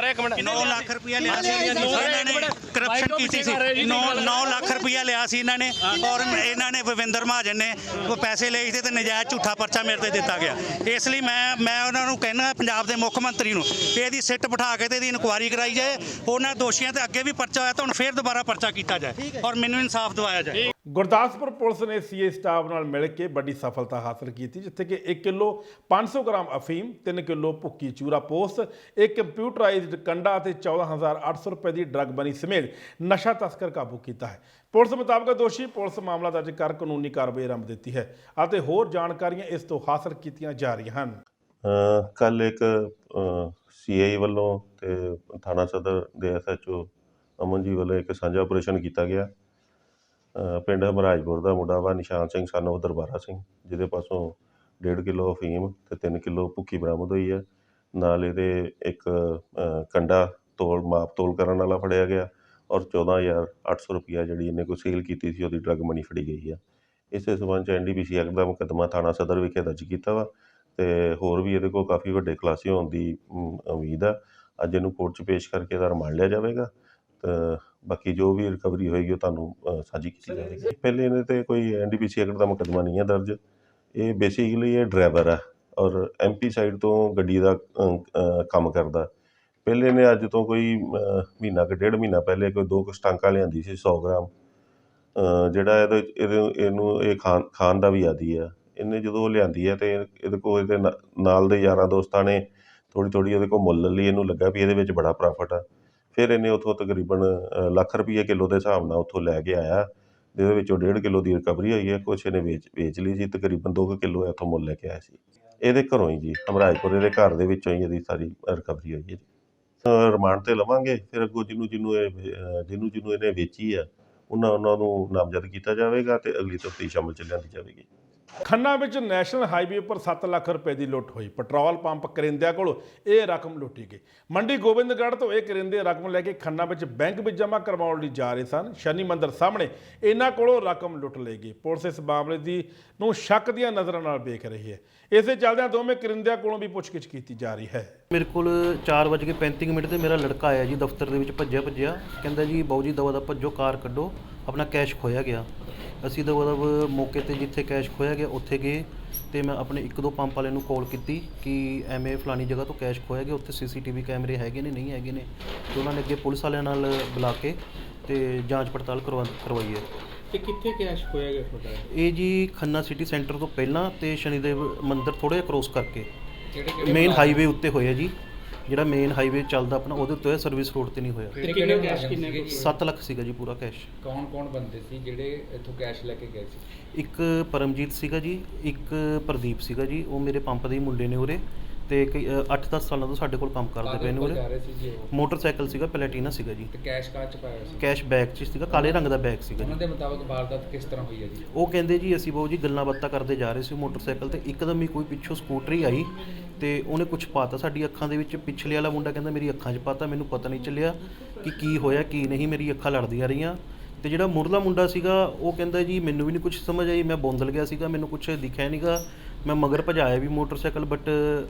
9 ਲੱਖ ਰੁਪਇਆ ਲਿਆ ਸੀ ਇਹਨਾਂ ਨੇ, ਕਰਪਸ਼ਨ ਕੀਤੀ ਸੀ। 9 ਲੱਖ ਰੁਪਇਆ ਲਿਆ ਸੀ ਇਹਨਾਂ ਨੇ, ਔਰ ਇਹਨਾਂ ਨੇ ਭਵਿੰਦਰ ਮਹਾਜਨ ਨੇ ਉਹ ਪੈਸੇ ਲਏ ਸੀ ਤੇ ਨਜਾਇਜ਼ ਝੂਠਾ ਪਰਚਾ ਮੇਰੇ ਤੇ ਦਿੱਤਾ ਗਿਆ। ਇਸ ਲਈ ਮੈਂ ਉਹਨਾਂ ਨੂੰ ਕਹਿਣਾ ਪੰਜਾਬ ਦੇ ਮੁੱਖ ਮੰਤਰੀ ਨੂੰ ਵੀ ਇਹਦੀ ਸਿੱਟ ਬਿਠਾ ਕੇ ਤੇ ਇਹਦੀ ਇਨਕੁਆਇਰੀ ਕਰਾਈ ਜਾਏ। ਉਹਨਾਂ ਦੋਸ਼ੀਆਂ ਤੇ ਅੱਗੇ ਵੀ ਪਰਚਾ ਹੋਇਆ ਤਾਂ ਹੁਣ ਫੇਰ ਦੁਬਾਰਾ ਪਰਚਾ ਕੀਤਾ ਜਾਏ ਔਰ ਮੈਨੂੰ ਇਨਸਾਫ ਦਿਵਾਇਆ ਜਾਏ। ਗੁਰਦਾਸਪੁਰ ਪੁਲਿਸ ਨੇ ਸੀਏ ਸਟਾਫ ਨਾਲ ਮਿਲ ਕੇ ਵੱਡੀ ਸਫਲਤਾ ਹਾਸਲ ਕੀਤੀ, ਜਿੱਥੇ ਕਿ 1 ਕਿਲੋ 500 ਗ੍ਰਾਮ ਅਫੀਮ, 3 ਕਿਲੋ ਭੁੱਕੀ ਚੂਰਾ ਪੋਸਟ, ਇੱਕ ਕੰਪਿਊਟਰਾਈਜ਼ਡ ਕੰਡਾ ਅਤੇ 14,800 ਰੁਪਏ ਦੀ ਡਰੱਗ ਬਣੀ ਸਮੇਤ ਨਸ਼ਾ ਤਸਕਰ ਕਾਬੂ ਕੀਤਾ ਹੈ। ਪੁਲਿਸ ਮੁਤਾਬਕ ਦੋਸ਼ੀ ਪੁਲਿਸ ਮਾਮਲਾ ਦਰਜ ਕਰ ਕਾਨੂੰਨੀ ਕਾਰਵਾਈ ਆਰੰਭ ਦਿੱਤੀ ਹੈ ਅਤੇ ਹੋਰ ਜਾਣਕਾਰੀਆਂ ਇਸ ਤੋਂ ਹਾਸਲ ਕੀਤੀਆਂ ਜਾ ਰਹੀਆਂ ਹਨ। ਕੱਲ ਇੱਕ CI ਵੱਲੋਂ ਤੇ ਥਾਣਾ ਸਦਰ ਦੇ SHO ਅਮਨ ਜੀ ਵੱਲੋਂ ਇੱਕ ਸਾਂਝਾ ਆਪਰੇਸ਼ਨ ਕੀਤਾ ਗਿਆ। ਪਿੰਡ ਮਹਾਰਾਜਪੁਰ ਦਾ ਮੁੰਡਾ ਵਾ ਨਿਸ਼ਾਨ ਸਿੰਘ ਸਨ ਉਹ ਦਰਬਾਰਾ ਸਿੰਘ, ਜਿਹਦੇ ਪਾਸੋਂ 1.5 ਕਿਲੋ ਅਫੀਮ ਤੇ 3 ਕਿਲੋ ਭੁੱਕੀ ਬਰਾਮਦ ਹੋਈ ਹੈ। ਨਾਲ ਇਹਦੇ ਇੱਕ ਕੰਡਾ ਮਾਪ ਤੋਲ ਕਰਨ ਵਾਲਾ ਫੜਿਆ ਗਿਆ ਔਰ 14,800 ਰੁਪਈਆ ਜਿਹੜੀ ਇਹਨੇ ਕੋਈ ਸੇਲ ਕੀਤੀ ਸੀ ਉਹਦੀ ਡਰੱਗ ਮਨੀ ਫੜੀ ਗਈ ਹੈ। ਇਸੇ ਸਬੰਧ 'ਚ NDPC ਐਕਟ ਦਾ ਮੁਕੱਦਮਾ ਥਾਣਾ ਸਦਰ ਵਿਖੇ ਦਰਜ ਕੀਤਾ ਵਾ ਤੇ ਹੋਰ ਵੀ ਇਹਦੇ ਕੋਲ ਕਾਫੀ ਵੱਡੇ ਖੁਲਾਸੇ ਹੋਣ ਦੀ ਉਮੀਦ ਆ। ਅੱਜ ਇਹਨੂੰ ਕੋਰਟ 'ਚ ਪੇਸ਼ ਕਰਕੇ ਇਹਦਾ ਰਿਮਾਂਡ ਲਿਆ ਜਾਵੇਗਾ ਤੇ ਬਾਕੀ ਜੋ ਵੀ ਰਿਕਵਰੀ ਹੋਏਗੀ ਉਹ ਤੁਹਾਨੂੰ ਸਾਂਝੀ ਕੀਤੀ ਜਾਵੇਗੀ। ਪਹਿਲੇ ਇਹਨੇ ਤੇ ਕੋਈ NDPC ਐਕਟ ਦਾ ਮੁਕੱਦਮਾ ਨਹੀਂ ਹੈ ਦਰਜ। ਇਹ ਬੇਸਿਕਲੀ ਇਹ ਡਰਾਈਵਰ ਆ ਔਰ MP ਸਾਈਡ ਤੋਂ ਗੱਡੀ ਦਾ ਕੰਮ ਕਰਦਾ। ਪਹਿਲੇ ਨੇ ਅੱਜ ਤੋਂ ਕੋਈ ਮਹੀਨਾ ਕੁ 1.5 ਮਹੀਨਾ ਪਹਿਲੇ ਕੋਈ 2 ਸਟਾਂਕਾਂ ਲਿਆਂਦੀ ਸੀ 100 ਗ੍ਰਾਮ, ਜਿਹੜਾ ਇਹਨੂੰ ਇਹ ਖਾਣ ਦਾ ਵੀ ਆਦੀ ਆ। ਇਹਨੇ ਜਦੋਂ ਲਿਆਂਦੀ ਹੈ ਤੇ ਇਹਦੇ ਕੋਲ ਇਹਦੇ ਨਾਲ ਦੇ ਯਾਰਾਂ ਦੋਸਤਾਂ ਨੇ ਥੋੜ੍ਹੀ ਉਹਦੇ ਕੋਲ ਮੁੱਲ ਲਈ। ਇਹਨੂੰ ਲੱਗਾ ਵੀ ਇਹਦੇ ਵਿੱਚ ਬੜਾ ਪ੍ਰੋਫਿਟ ਆ। ਫਿਰ ਇਹਨੇ ਉੱਥੋਂ ਤਕਰੀਬਨ ਲੱਖ ਰੁਪਈਏ ਕਿਲੋ ਦੇ ਹਿਸਾਬ ਨਾਲ ਉੱਥੋਂ ਲੈ ਕੇ ਆਇਆ, ਜਿਹਦੇ ਵਿੱਚੋਂ 1.5 ਕਿਲੋ ਦੀ ਰਿਕਵਰੀ ਹੋਈ ਹੈ। ਕੁਛ ਇਹਨੇ ਵੇਚ ਲਈ ਸੀ, ਤਕਰੀਬਨ 2 ਕਿਲੋ ਇੱਥੋਂ ਮੁੱਲ ਲੈ ਕੇ ਆਇਆ ਸੀ। ਇਹਦੇ ਘਰੋਂ ਹੀ ਜੀ ਹਮਰਾਜਪੁਰ ਇਹਦੇ ਘਰ ਦੇ ਵਿੱਚੋਂ ਹੀ ਇਹਦੀ ਸਾਰੀ ਰਿਕਵਰੀ ਹੋਈ ਹੈ ਜੀ। ਰਿਮਾਂਡ 'ਤੇ ਲਵਾਂਗੇ, ਫਿਰ ਅੱਗੋਂ ਜਿਹਨੂੰ ਇਹਨੇ ਵੇਚੀ ਆ ਉਹਨਾਂ ਨੂੰ ਨਾਮਜ਼ਦ ਕੀਤਾ ਜਾਵੇਗਾ ਤੇ ਅਗਲੀ ਤਫਤੀਸ਼ ਅਮਲ 'ਚ ਲਿਆਂਦੀ ਜਾਵੇਗੀ। ਖੰਨਾ ਵਿੱਚ ਨੈਸ਼ਨਲ ਹਾਈਵੇ ਉੱਪਰ 7 ਲੱਖ ਰੁਪਏ ਦੀ ਲੁੱਟ ਹੋਈ। ਪੈਟਰੋਲ ਪੰਪ ਕਰਿੰਦਿਆਂ ਕੋਲੋਂ ਇਹ ਰਕਮ ਲੁੱਟੀ ਗਈ। ਮੰਡੀ ਗੋਬਿੰਦਗੜ੍ਹ ਤੋਂ ਇਹ ਕਰਿੰਦੇ ਰਕਮ ਲੈ ਕੇ ਖੰਨਾ ਵਿੱਚ ਬੈਂਕ ਵਿੱਚ ਜਮ੍ਹਾਂ ਕਰਵਾਉਣ ਲਈ ਜਾ ਰਹੇ ਸਨ। ਸ਼ਨੀ ਮੰਦਰ ਸਾਹਮਣੇ ਇਹਨਾਂ ਕੋਲੋਂ ਰਕਮ ਲੁੱਟ ਲਈ ਗਈ। ਪੁਲਿਸ ਇਸ ਮਾਮਲੇ ਨੂੰ ਸ਼ੱਕ ਦੀਆਂ ਨਜ਼ਰਾਂ ਨਾਲ ਵੇਖ ਰਹੀ ਹੈ। ਇਸੇ ਚੱਲਦਿਆਂ ਦੋਵੇਂ ਕਰਿੰਦਿਆਂ ਕੋਲੋਂ ਵੀ ਪੁੱਛਗਿੱਛ ਕੀਤੀ ਜਾ ਰਹੀ ਹੈ। ਮੇਰੇ ਕੋਲ 4:35 ਤੇ ਮੇਰਾ ਲੜਕਾ ਆਇਆ ਜੀ ਦਫ਼ਤਰ ਦੇ ਵਿੱਚ ਭੱਜਿਆ ਕਹਿੰਦਾ ਜੀ ਬਾਊ ਜੀ ਦਵਾ ਭੱਜੋ, ਕਾਰ ਕੱਢੋ, ਆਪਣਾ ਕੈਸ਼ ਖੋਇਆ ਗਿਆ। ਅਸੀਂ ਦਵਾ ਮੌਕੇ 'ਤੇ ਜਿੱਥੇ ਕੈਸ਼ ਖੋਇਆ ਗਿਆ ਉੱਥੇ ਗਏ ਤੇ ਮੈਂ ਆਪਣੇ 1-2 ਪੰਪ ਵਾਲੇ ਨੂੰ ਕਾਲ ਕੀਤੀ ਕਿ ਐਵੇਂ ਫਲਾਣੀ ਜਗ੍ਹਾ ਤੋਂ ਕੈਸ਼ ਖੋਇਆ ਗਿਆ, ਉੱਥੇ CCTV ਕੈਮਰੇ ਹੈਗੇ ਨੇ ਨਹੀਂ ਹੈਗੇ ਨੇ। ਤੇ ਉਹਨਾਂ ਨੇ ਅੱਗੇ ਪੁਲਿਸ ਵਾਲਿਆਂ ਨਾਲ ਬੁਲਾ ਕੇ ਤੇ ਜਾਂਚ ਪੜਤਾਲ ਕਰਵਾਈ ਹੈ। ਤੇ ਕਿੱਥੇ ਕੈਸ਼ ਖੋਇਆ ਗਿਆ ਤੁਹਾਡਾ? ਇਹ ਜੀ ਖੰਨਾ ਸਿਟੀ ਸੈਂਟਰ ਤੋਂ ਪਹਿਲਾਂ ਤੇ ਸ਼ਨੀਦੇਵ ਮੰਦਿਰ ਥੋੜ੍ਹਾ ਜਿਹਾ ਕ੍ਰੋਸ ਕਰਕੇ ਮੇਨ ਹਾਈਵੇ ਉੱਤੇ ਹੋਇਆ ਜੀ। ਜਿਹੜਾ ਮੇਨ ਹਾਈਵੇ ਚੱਲਦਾ ਆਪਣਾ ਉਹਦੇ ਉੱਤੇ ਹੋਇਆ, ਸਰਵਿਸ ਰੋਡ ਤੇ ਨਹੀਂ ਹੋਇਆ। ਤੇ ਕਿੰਨੇ ਕੈਸ਼ ਕਿੰਨੇ 7 ਲੱਖ ਸੀਗਾ ਜੀ ਪੂਰਾ ਕੈਸ਼। ਕੌਣ ਬੰਦੇ ਸੀ ਜਿਹੜੇ ਇੱਥੋਂ ਕੈਸ਼ ਲੈ ਕੇ ਗਏ ਸੀ? ਇੱਕ ਪਰਮਜੀਤ ਸੀਗਾ ਜੀ, ਇੱਕ ਪ੍ਰਦੀਪ ਸੀਗਾ ਜੀ, ਉਹ ਮੇਰੇ ਪੰਪ ਦੇ ਹੀ ਮੁੰਡੇ ਨੇ ਉਰੇ ਤੇ 8-10 ਸਾਲਾਂ ਤੋਂ ਸਾਡੇ ਕੋਲ ਕੰਮ ਕਰਦੇ ਪਏ ਨੇ ਉਰੇ। ਮੋਟਰਸਾਈਕਲ ਸੀਗਾ, ਪਲੈਟੀਨਾ ਸੀਗਾ ਜੀ। ਤੇ ਕੈਸ਼ ਕਾਹ 'ਚ ਪਾਇਆ ਸੀ? ਕੈਸ਼ ਬੈਗ 'ਚ ਸੀਗਾ, ਕਾਲੇ ਰੰਗ ਦਾ ਬੈਗ ਸੀਗਾ। ਉਹਨਾਂ ਦੇ ਮੁਤਾਬਕ ਵਾਰਦਾਤ ਕਿਸ ਤਰ੍ਹਾਂ ਹੋਈ ਹੈ ਜੀ? ਉਹ ਕਹਿੰਦੇ ਜੀ ਅਸੀਂ ਬਾਊ ਜੀ ਗੱਲਾਂ ਬਾਤਾਂ ਕਰਦੇ ਜਾ ਰਹੇ ਸੀ ਮੋਟਰਸਾਈਕਲ ਤੇ, ਇੱਕਦਮ ਹੀ ਕੋਈ ਪਿੱਛੋਂ ਸਕੂਟਰੀ ਆਈ ਤੇ ਉਹਨੇ ਕੁਝ ਪਾਤਾ ਸਾਡੀ ਅੱਖਾਂ ਦੇ ਵਿੱਚ। ਪਿਛਲੇ ਵਾਲਾ ਮੁੰਡਾ ਕਹਿੰਦਾ ਮੇਰੀ ਅੱਖਾਂ 'ਚ ਪਾਤਾ, ਮੈਨੂੰ ਪਤਾ ਨਹੀਂ ਚੱਲਿਆ ਕਿ ਕੀ ਹੋਇਆ ਕੀ ਨਹੀਂ, ਮੇਰੀ ਅੱਖਾਂ ਲੜਦੀਆਂ ਰਹੀਆਂ। ਤੇ ਜਿਹੜਾ ਮੁਰਲਾ ਮੁੰਡਾ ਸੀਗਾ ਉਹ ਕਹਿੰਦਾ ਜੀ ਮੈਨੂੰ ਵੀ ਨਹੀਂ ਕੁਝ ਸਮਝ ਆਈ, ਮੈਂ ਬੌਂਦਲ ਗਿਆ ਸੀਗਾ, ਮੈਨੂੰ ਕੁਝ ਦਿਖਿਆ ਨਹੀਂਗਾ, ਮੈਂ ਮਗਰ ਭਜਾਇਆ ਵੀ ਮੋਟਰਸਾਈਕਲ ਬਟ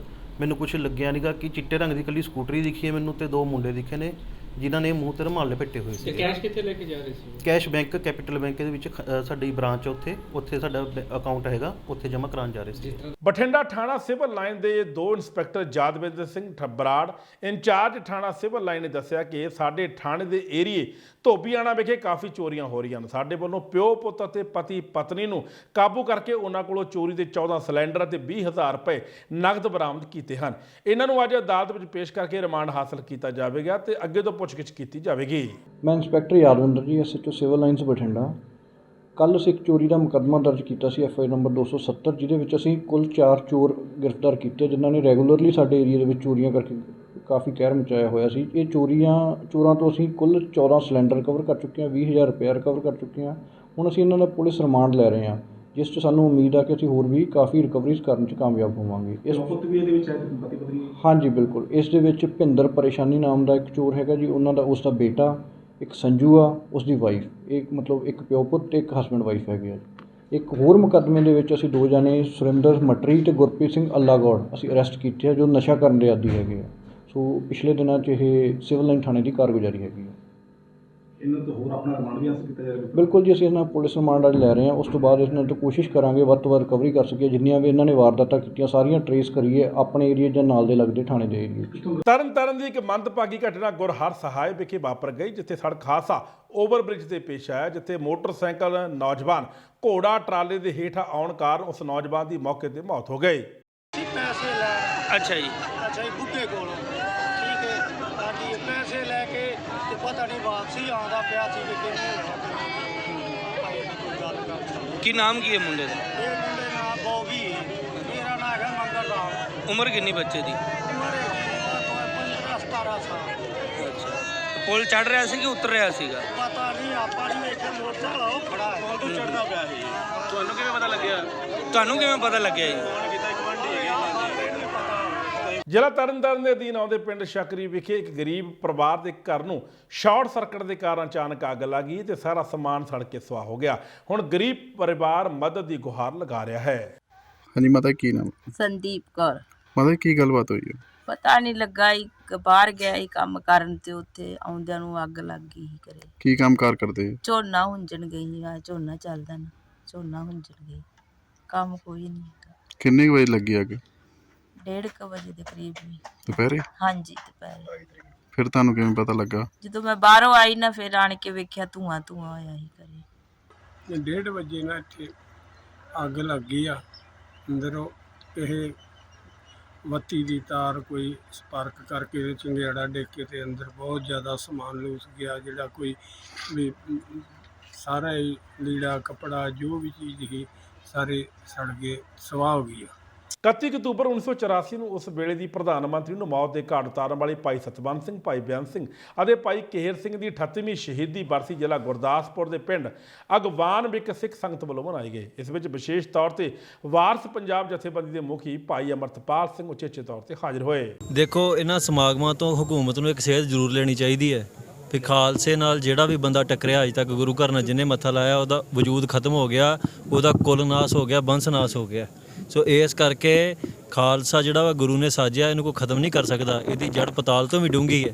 ਮੈਨੂੰ ਕੁਝ ਲੱਗਿਆ ਨਹੀਂਗਾ ਕਿ ਚਿੱਟੇ ਰੰਗ ਦੀ ਇਕੱਲੀ ਸਕੂਟਰੀ ਦਿਖੀ ਹੈ ਮੈਨੂੰ ਤੇ 2 ਮੁੰਡੇ ਦਿਖੇ ਨੇ ਜਿਨ੍ਹਾਂ ਨੇ ਮੂੰਹ ਤੇ ਰੁਮਾਲ ਲਪੇਟੇ ਹੋਏ ਸੀ। ਕੈਸ਼ ਕਿੱਥੇ ਲੈ ਕੇ ਜਾ ਰਹੇ ਸੀ? ਕੈਸ਼ ਬੈਂਕ ਕੈਪੀਟਲ ਬੈਂਕ ਦੇ ਵਿੱਚ ਸਾਡੀ ਬ੍ਰਾਂਚ ਉੱਥੇ ਸਾਡਾ ਅਕਾਊਂਟ ਹੈਗਾ, ਉੱਥੇ ਜਮ੍ਹਾਂ ਕਰਾਉਣ ਜਾ ਰਹੇ ਸੀ। ਬਠਿੰਡਾ ਥਾਣਾ ਸਿਵਲ ਲਾਈਨ ਦੇ 2 ਇੰਸਪੈਕਟਰ ਯਾਦਵਿੰਦਰ ਸਿੰਘ ਬਰਾੜ ਇੰਚਾਰਜ ਥਾਣਾ ਸਿਵਲ ਲਾਈਨ ਨੇ ਦੱਸਿਆ ਕਿ ਸਾਡੇ ਥਾਣੇ ਦੇ ਏਰੀਏ ਧੋਬੀਆਣਾ ਵਿਖੇ ਕਾਫੀ ਚੋਰੀਆਂ ਹੋ ਰਹੀਆਂ ਹਨ। ਸਾਡੇ ਵੱਲੋਂ ਪਿਓ ਪੁੱਤ ਅਤੇ ਪਤੀ ਪਤਨੀ ਨੂੰ ਕਾਬੂ ਕਰਕੇ ਉਹਨਾਂ ਕੋਲੋਂ ਚੋਰੀ ਦੇ 14 ਸਿਲੰਡਰ ਅਤੇ 20,000 ਰੁਪਏ ਨਕਦ ਬਰਾਮਦ ਕੀਤੇ ਹਨ। ਇਹਨਾਂ ਨੂੰ ਅੱਜ ਅਦਾਲਤ ਵਿੱਚ ਪੇਸ਼ ਕਰਕੇ ਰਿਮਾਂਡ ਹਾਸਲ ਕੀਤਾ ਜਾਵੇਗਾ ਤੇ ਅੱਗੇ ਤੋਂ ਪੁੱਛਗਿੱਛ ਕੀਤੀ ਜਾਵੇਗੀ। ਮੈਂ ਇੰਸਪੈਕਟਰ ਯਾਦਵਿੰਦਰ ਜੀ, SHO ਸਿਵਲ ਲਾਈਨਸ ਬਠਿੰਡਾ। ਕੱਲ੍ਹ ਅਸੀਂ ਇੱਕ ਚੋਰੀ ਦਾ ਮੁਕੱਦਮਾ ਦਰਜ ਕੀਤਾ ਸੀ FI ਨੰਬਰ 270, ਜਿਹਦੇ ਵਿੱਚ ਅਸੀਂ ਕੁੱਲ 4 ਚੋਰ ਗ੍ਰਿਫਤਾਰ ਕੀਤੇ ਜਿਨ੍ਹਾਂ ਨੇ ਰੈਗੂਲਰਲੀ ਸਾਡੇ ਏਰੀਆ ਦੇ ਵਿੱਚ ਚੋਰੀਆਂ ਕਰਕੇ ਕਾਫੀ ਕਹਿਰ ਮਚਾਇਆ ਹੋਇਆ ਸੀ। ਇਹ ਚੋਰਾਂ ਤੋਂ ਅਸੀਂ ਕੁੱਲ 14 ਸਿਲੰਡਰ ਰਿਕਵਰ ਕਰ ਚੁੱਕੇ ਹਾਂ, 20,000 ਰੁਪਇਆ ਰਿਕਵਰ ਕਰ ਚੁੱਕੇ ਹਾਂ। ਹੁਣ ਅਸੀਂ ਇਹਨਾਂ ਦਾ ਪੁਲਿਸ ਰਿਮਾਂਡ ਲੈ ਰਹੇ ਹਾਂ, ਜਿਸ 'ਚ ਸਾਨੂੰ ਉਮੀਦ ਆ ਕਿ ਅਸੀਂ ਹੋਰ ਵੀ ਕਾਫੀ ਰਿਕਵਰੀਜ਼ ਕਰਨ 'ਚ ਕਾਮਯਾਬ ਹੋਵਾਂਗੇ। ਇਸ ਪੁੱਤ ਵੀ ਇਹਦੇ ਵਿੱਚ ਹੈ, ਪਤੀ ਪਤਨੀ? ਹਾਂਜੀ ਬਿਲਕੁਲ। ਇਸ ਦੇ ਵਿੱਚ ਭਿੰਦਰ ਪਰੇਸ਼ਾਨੀ ਨਾਮ ਦਾ ਇੱਕ ਚੋਰ ਹੈਗਾ ਜੀ, ਉਸ ਦਾ ਬੇਟਾ, ਇੱਕ ਸੰਜੂ ਆ, ਉਸ ਦੀ ਵਾਈਫ, ਇੱਕ ਮਤਲਬ ਇੱਕ ਪਿਓ ਪੁੱਤ ਤੇ ਇੱਕ ਹਸਬੈਂਡ ਵਾਈਫ ਹੈਗੇ ਆ। ਇੱਕ ਹੋਰ ਮੁਕੱਦਮੇ ਦੇ ਵਿੱਚ ਅਸੀਂ 2 ਜਾਣੇ ਸੁਰਿੰਦਰ ਮਟਰੀ ਤੇ ਗੁਰਪ੍ਰੀਤ ਸਿੰਘ ਅੱਲਾਗੌੜ ਅਸੀਂ ਅਰੈਸਟ ਕੀਤੇ ਆ, ਜੋ ਨਸ਼ਾ ਕਰਨ ਦੇ ਆਦੀ ਹੈਗੇ ਆ। ਸੋ ਪਿਛਲੇ ਦਿਨਾਂ 'ਚ ਇਹ ਸਿਵਲ ਲਾਈਨ ਥਾਣੇ ਦੀ ਕਾਰਗੁਜ਼ਾਰੀ ਹੈਗੀ ਆ। ਇਹਨਾਂ ਤੋਂ ਹੋਰ ਆਪਣਾ ਰਿਮਾਂਡ ਵੀ ਹਾਸਲ ਕੀਤਾ ਜਾਏਗਾ? ਬਿਲਕੁਲ ਜੀ, ਅਸੀਂ ਇਹਨਾਂ ਪੁਲਿਸ ਰਿਮਾਂਡ ਅੱਜ ਲੈ ਰਹੇ ਹਾਂ। ਉਸ ਤੋਂ ਬਾਅਦ ਇਹਨਾਂ ਤੋਂ ਕੋਸ਼ਿਸ਼ ਕਰਾਂਗੇ ਵੱਧ ਤੋਂ ਵੱਧ ਰਿਕਵਰੀ ਕਰ ਸਕੀਏ। ਜਿੰਨੀਆਂ ਵੀ ਇਹਨਾਂ ਨੇ ਵਾਰਦਾਤਾਂ ਕੀਤੀਆਂ ਸਾਰੀਆਂ ਟਰੇਸ ਕਰੀਏ ਆਪਣੇ ਏਰੀਏ ਜਾਂ ਨਾਲ ਦੇ ਲੱਗਦੇ ਥਾਣੇ ਦੇ ਏਰੀਏ। ਤਰਨਤਾਰਨ ਦੀ ਇੱਕ ਮੰਦਭਾਗੀ ਘਟਨਾ ਗੁਰਹਰ ਸਹਾਇ ਵਿਖੇ ਵਾਪਰ ਗਈ, ਜਿੱਥੇ ਸੜਕ ਹਾਦਸਾ ਓਵਰਬ੍ਰਿਜ ਤੇ ਪੇਸ਼ ਆਇਆ, ਜਿੱਥੇ ਮੋਟਰਸਾਈਕਲ ਨੌਜਵਾਨ ਘੋੜਾ ਟਰਾਲੇ ਦੇ ਹੇਠਾਂ ਆਉਣ ਕਾਰਨ ਉਸ ਨੌਜਵਾਨ ਦੀ ਮੌਕੇ ਤੇ ਮੌਤ ਹੋ ਗਈ। ਪੈਸੇ ਲੈ ਅੱਛਾ ਜੀ ਬੁੱਢੇ ਕੋਲੋਂ, ਠੀਕ ਹੈ, ਹਾਂਜੀ ਪੈਸੇ ਲੈ ਕੇ ਤੇ ਪਤਾ ਨਹੀਂ ਵਾਪਸੀ ਆਉਂਦਾ ਪਿਆ ਸੀ ਕਿ ਕਿਵੇਂ ਹੋਇਆ। ਕੀ ਨਾਮ ਕੀ ਹੈ ਮੁੰਡੇ ਦਾ? ਇਹ ਮੁੰਡੇ ਦਾ ਨਾਮ ਬੋਗੀ, ਮੇਰਾ ਨਾਮ ਹੈਗਾ ਮੰਗਲ ਰਾਮ। ਉਮਰ ਕਿੰਨੀ ਬੱਚੇ ਦੀ? ਉਮਰ 15-17 ਸਾਲ। ਅੱਛਾ, ਪੁਲ ਚੜ ਰਿਹਾ ਸੀ ਕਿ ਉਤਰ ਰਿਹਾ ਸੀਗਾ? ਪਤਾ ਨਹੀਂ, ਆਪਾਂ ਨਹੀਂ ਵੇਖਿਆ, ਮੋਟਰਸਾਈਕਲ ਉਹ ਖੜਾ ਹੈ, ਪੁਲ ਤੋਂ ਚੜਦਾ ਪਿਆ ਸੀ। ਤੁਹਾਨੂੰ ਕਿਵੇਂ ਪਤਾ ਲੱਗਿਆ ਜੀ? ਜ਼ਿਲ੍ਹਾ ਤਰਨਤਾਰਨ ਦੇ ਅਧੀਨ ਆਉਂਦੇ ਪਿੰਡ ਸ਼ਕਰੀ ਵਿਖੇ ਇੱਕ ਗਰੀਬ ਪਰਿਵਾਰ ਦੇ ਘਰ ਨੂੰ ਸ਼ਾਰਟ ਸਰਕਟ ਦੇ ਕਾਰਨ ਅਚਾਨਕ ਅੱਗ ਲੱਗ ਗਈ ਤੇ ਸਾਰਾ ਸਮਾਨ ਸੜ ਕੇ ਸੁਆਹ ਹੋ ਗਿਆ। ਹੁਣ ਗਰੀਬ ਪਰਿਵਾਰ ਮਦਦ ਦੀ ਗੁਹਾਰ ਲਗਾ ਰਿਹਾ ਹੈ। ਹਾਂਜੀ ਮਾਤਾ, ਕੀ ਨਾਮ? ਸੰਦੀਪ ਕੌਰ। ਮਾਤਾ ਕੀ ਗੱਲਬਾਤ ਹੋਈ ਹੈ? ਪਤਾ ਨਹੀਂ ਲੱਗਾ ਹੀ, ਬਾਹਰ ਗਿਆ ਹੀ ਕੰਮ ਕਰਨ ਤੇ ਉੱਥੇ ਆਉਂਦਿਆਂ ਨੂੰ ਅੱਗ ਲੱਗ ਗਈ ਹੀ। ਕਰੇ ਕੀ ਕੰਮ ਕਾਰ ਕਰਦੇ? ਝੋਨਾ ਹੁੰਜਣ ਗਈ ਆ, ਝੋਨਾ ਚੱਲਦਾ ਨਾ, ਝੋਨਾ ਹੁੰਜਣ ਗਈ, ਕੰਮ ਕੋਈ ਨਹੀਂ। ਕਿੰਨੇ ਵਜੇ ਲੱਗੀ ਅੱਗ? 1:30 ਵਜੇ ਦੇ ਕਰੀਬ ਵੀ। ਦੁਪਹਿਰੇ? ਹਾਂਜੀ ਦੁਪਹਿਰੇ। ਫਿਰ ਤੁਹਾਨੂੰ ਕਿਵੇਂ ਪਤਾ ਲੱਗਾ? ਜਦੋਂ ਮੈਂ ਬਾਹਰੋਂ ਆਈ ਨਾ, ਫਿਰ ਆਣ ਕੇ ਵੇਖਿਆ ਧੂਆਂ ਹੋਇਆ ਹੀ। ਕਰੇ 1:30 ਵਜੇ ਨਾ ਇੱਥੇ ਅੱਗ ਲੱਗ ਗਈ ਆ। ਅੰਦਰੋਂ ਇਹ ਬੱਤੀ ਦੀ ਤਾਰ ਕੋਈ ਸਪਾਰਕ ਕਰਕੇ ਚੰਗਿਆੜਾ ਡਿੱਗ ਕੇ ਤੇ ਅੰਦਰ ਬਹੁਤ ਜ਼ਿਆਦਾ ਸਮਾਨ ਲੂਸ ਗਿਆ, ਜਿਹੜਾ ਕੋਈ ਵੀ ਸਾਰਾ ਹੀ ਲੀੜਾ ਕੱਪੜਾ ਜੋ ਵੀ ਚੀਜ਼ ਸੀ ਸਾਰੇ ਸੜ ਗਏ, ਸਵਾਹ ਹੋ ਗਈ ਆ। 31 ਅਕਤੂਬਰ 1984 ਨੂੰ ਉਸ ਵੇਲੇ ਦੀ ਪ੍ਰਧਾਨ ਮੰਤਰੀ ਨੂੰ ਮੌਤ ਦੇ ਘਾਟ ਉਤਾਰਨ ਵਾਲੀ ਭਾਈ ਸਤਵੰਤ ਸਿੰਘ, ਭਾਈ ਬੇਅੰਤ ਸਿੰਘ ਅਤੇ ਭਾਈ ਕੇਹਰ ਸਿੰਘ ਦੀ 38ਵੀਂ ਸ਼ਹੀਦੀ ਬਰਸੀ ਜ਼ਿਲ੍ਹਾ ਗੁਰਦਾਸਪੁਰ ਦੇ ਪਿੰਡ ਅਗਵਾਨ ਵਿਖੇ ਸਿੱਖ ਸੰਗਤ ਵੱਲੋਂ ਮਨਾਈ ਗਈ। ਇਸ ਵਿੱਚ ਵਿਸ਼ੇਸ਼ ਤੌਰ ਤੇ ਵਾਰਸ ਪੰਜਾਬ ਜਥੇਬੰਦੀ ਦੇ ਮੁਖੀ ਭਾਈ ਅਮਰਤਪਾਲ ਸਿੰਘ ਉਚੇਚੇ ਤੌਰ ਤੇ ਹਾਜ਼ਰ ਹੋਏ। ਦੇਖੋ, ਇਹਨਾਂ ਸਮਾਗਮਾਂ ਤੋਂ ਹਕੂਮਤ ਨੂੰ ਇੱਕ ਸੇਧ ਜ਼ਰੂਰ ਲੈਣੀ ਚਾਹੀਦੀ ਹੈ ਵੀ ਖਾਲਸੇ ਨਾਲ ਜਿਹੜਾ ਵੀ ਬੰਦਾ ਟੱਕਰਿਆ, ਅਜੇ ਤੱਕ ਗੁਰੂ ਘਰ ਨਾਲ ਜਿਹਨੇ ਮੱਥਾ ਲਾਇਆ ਉਹਦਾ ਵਜੂਦ ਖਤਮ ਹੋ ਗਿਆ, ਉਹਦਾ ਕੁਲ ਨਾਸ ਹੋ ਗਿਆ, ਬੰਸ ਨਾਸ ਹੋ ਗਿਆ। ਸੋ ਇਸ ਕਰਕੇ ਖਾਲਸਾ ਜਿਹੜਾ ਵਾ ਗੁਰੂ ਨੇ ਸਾਜਿਆ, ਇਹਨੂੰ ਕੋਈ ਖਤਮ ਨਹੀਂ ਕਰ ਸਕਦਾ, ਇਹਦੀ ਜੜ ਪਤਾਲ ਤੋਂ ਵੀ ਡੂੰਘੀ ਹੈ।